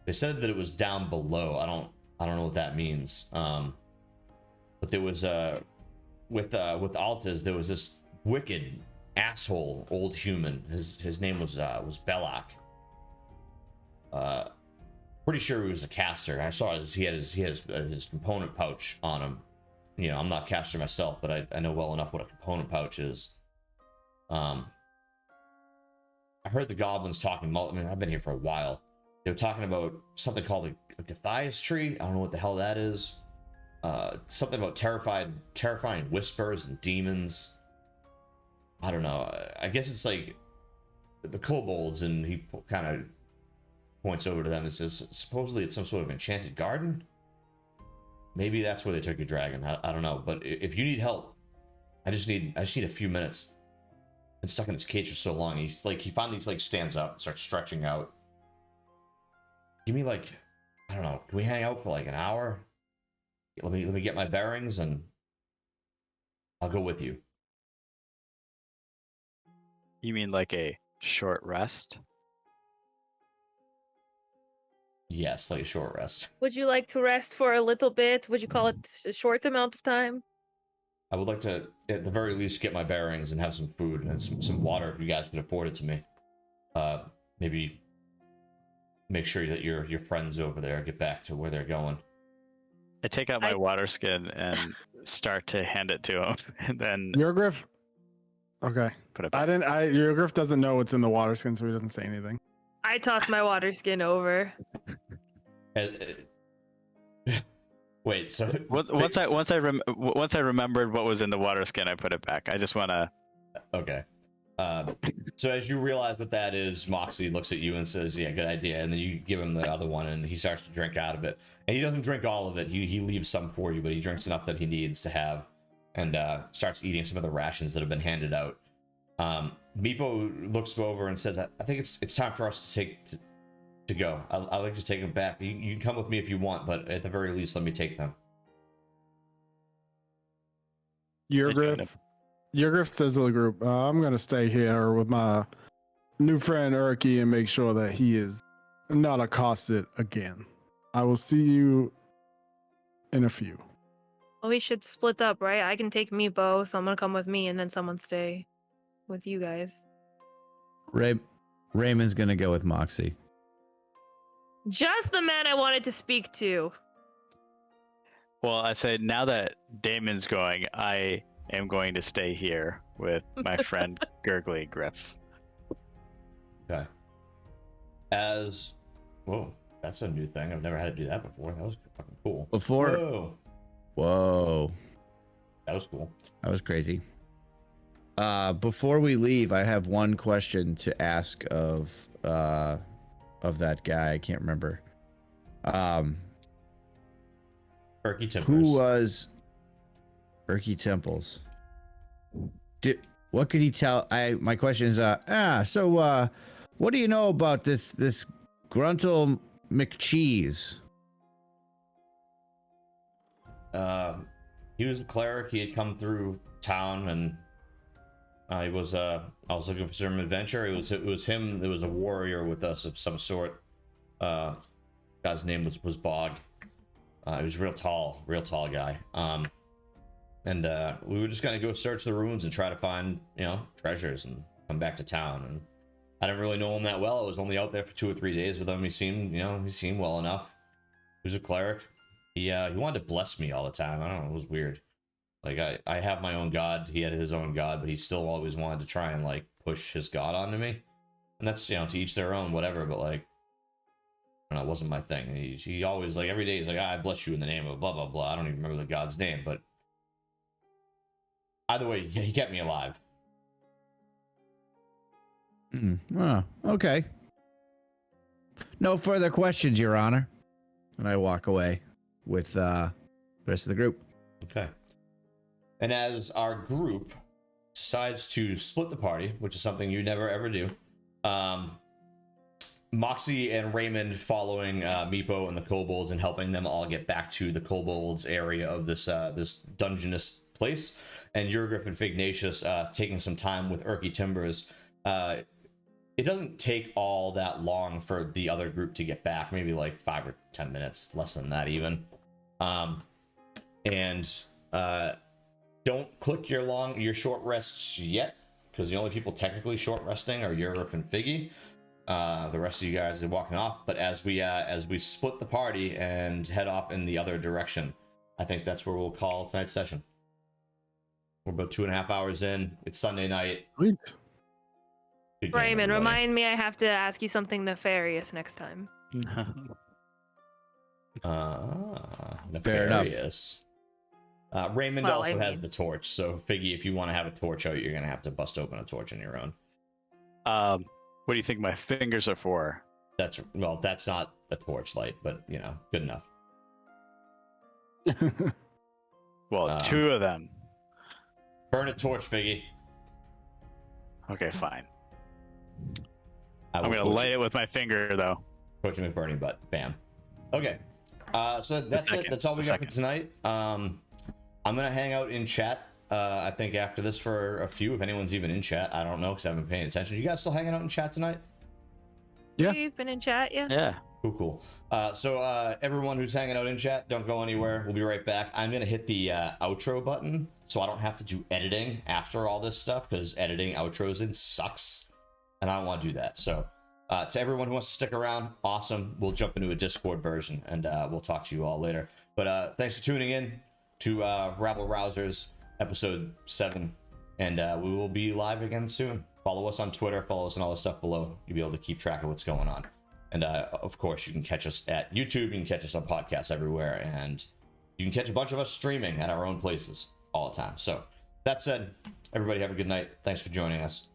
They said that it was down below. I don't know what that means. But there was with Altas, there was this wicked asshole old human. His name was Belloc. Pretty sure he was a caster. I saw he had his component pouch on him. You know, I'm not a caster myself, but I know well enough what a component pouch is. I heard the goblins talking. I mean, I've been here for a while. They were talking about something called a Gathaius tree. I don't know what the hell that is. Something about terrifying whispers and demons. I don't know. I guess it's like the kobolds, and he kind of points over to them and says, supposedly it's some sort of enchanted garden. Maybe that's where they took your dragon. I don't know. But if you need help, I just need a few minutes. I've been stuck in this cage for so long. He finally stands up and starts stretching out. Give me I don't know. Can we hang out for an hour? Let me get my bearings, and I'll go with you. You mean like a short rest? Yes, like a short rest. Would you like to rest for a little bit? Would you call it a short amount of time? I would like to, at the very least, get my bearings and have some food and some water if you guys can afford it to me. Maybe make sure that your friends over there get back to where they're going. I take out my water skin and start to hand it to him, and then Yurgriff. Okay. Put it back. Yurgriff doesn't know what's in the water skin, so he doesn't say anything. I toss my water skin over. Wait, so once I remembered what was in the water skin, I put it back. I just want to. Okay. So as you realize what that is, Moxie looks at you and says, "Yeah, good idea." And then you give him the other one, and he starts to drink out of it. And he doesn't drink all of it. He leaves some for you, but he drinks enough that he needs to have, and starts eating some of the rations that have been handed out. Meepo looks over and says, "I think it's time for us to go. I'd like to take them back. You can come with me if you want, but at the very least, let me take them." Yurgriff says to the group, I'm going to stay here with my new friend Urky and make sure that he is not accosted again. I will see you in a few. Well, we should split up, right? I can take Meepo, someone come with me, and then someone stay with you guys. Raymond's going to go with Moxie. Just the man I wanted to speak to. Well, I said now that Damon's going, I am going to stay here with my friend Gurgly Griff. Okay. Whoa, that's a new thing. I've never had to do that before. That was fucking cool. Whoa. That was cool. That was crazy. Before we leave, I have one question to ask of that guy. I can't remember. Urky Temples. Who was Urky Temples? What could he tell? My question is, so what do you know about this Gruntle McCheese? he was a cleric. He had come through town, and I was looking for some adventure. It was him. There was a warrior with us of some sort. Guy's name was Bog. He was real tall guy. And we were just gonna go search the ruins and try to find, treasures and come back to town. And I didn't really know him that well. I was only out there for 2 or 3 days with him. He seemed well enough. He was a cleric. He wanted to bless me all the time. I don't know, it was weird. Like I have my own god. He had his own god, but he still always wanted to try and like push his god onto me. And that's, to each their own, whatever. But like, I don't know, it wasn't my thing. He always, like, every day he's like, I bless you in the name of blah blah blah. I don't even remember the god's name, but either way, he kept me alive. Oh, okay. No further questions, Your Honor. And I walk away with the rest of the group. Okay. And as our group decides to split the party, which is something you never ever do, Moxie and Raymond following Meepo and the kobolds and helping them all get back to the kobolds area of this dungeonous place, and Yurgriff and Fignacious taking some time with Urky Timbers. It doesn't take all that long for the other group to get back, maybe like 5 or 10 minutes, less than that even. Don't click your short rests yet, because the only people technically short resting are Yurgriff and Figgy. The rest of you guys are walking off, but as we split the party and head off in the other direction, I think that's where we'll call tonight's session. We're about 2.5 hours in. It's Sunday night. Sweet. Good game, Raymond, everybody. remind me I have to ask you something nefarious next time. Fair enough. Nefarious. Raymond Well, also I has mean- the torch, so Figgy, if you want to have a torch out, you're gonna have to bust open a torch on your own. What do you think my fingers are for? That's not a torch light, but good enough. Well, 2 of them. Burn a torch, Figgy. Okay, fine. I I'm will gonna torch light it with my finger, though. Torch him with burning butt. Bam. Okay. So that's it. That's all we got for tonight. I'm gonna hang out in chat. I think after this for a few, if anyone's even in chat. I don't know because I haven't been paying attention. You guys still hanging out in chat tonight? Yeah. You've been in chat, yeah? Yeah. Cool. So everyone who's hanging out in chat, don't go anywhere. We'll be right back. I'm gonna hit the outro button so I don't have to do editing after all this stuff, because editing outros in sucks, and I don't want to do that. So to everyone who wants to stick around, awesome. We'll jump into a Discord version, and we'll talk to you all later. But thanks for tuning in to Rabble Rouzers episode 7, and we will be live again soon. Follow us on Twitter, follow us on all the stuff below. You'll be able to keep track of what's going on. And of course, you can catch us at YouTube, you can catch us on podcasts everywhere, and you can catch a bunch of us streaming at our own places all the time. So that said, everybody have a good night. Thanks for joining us.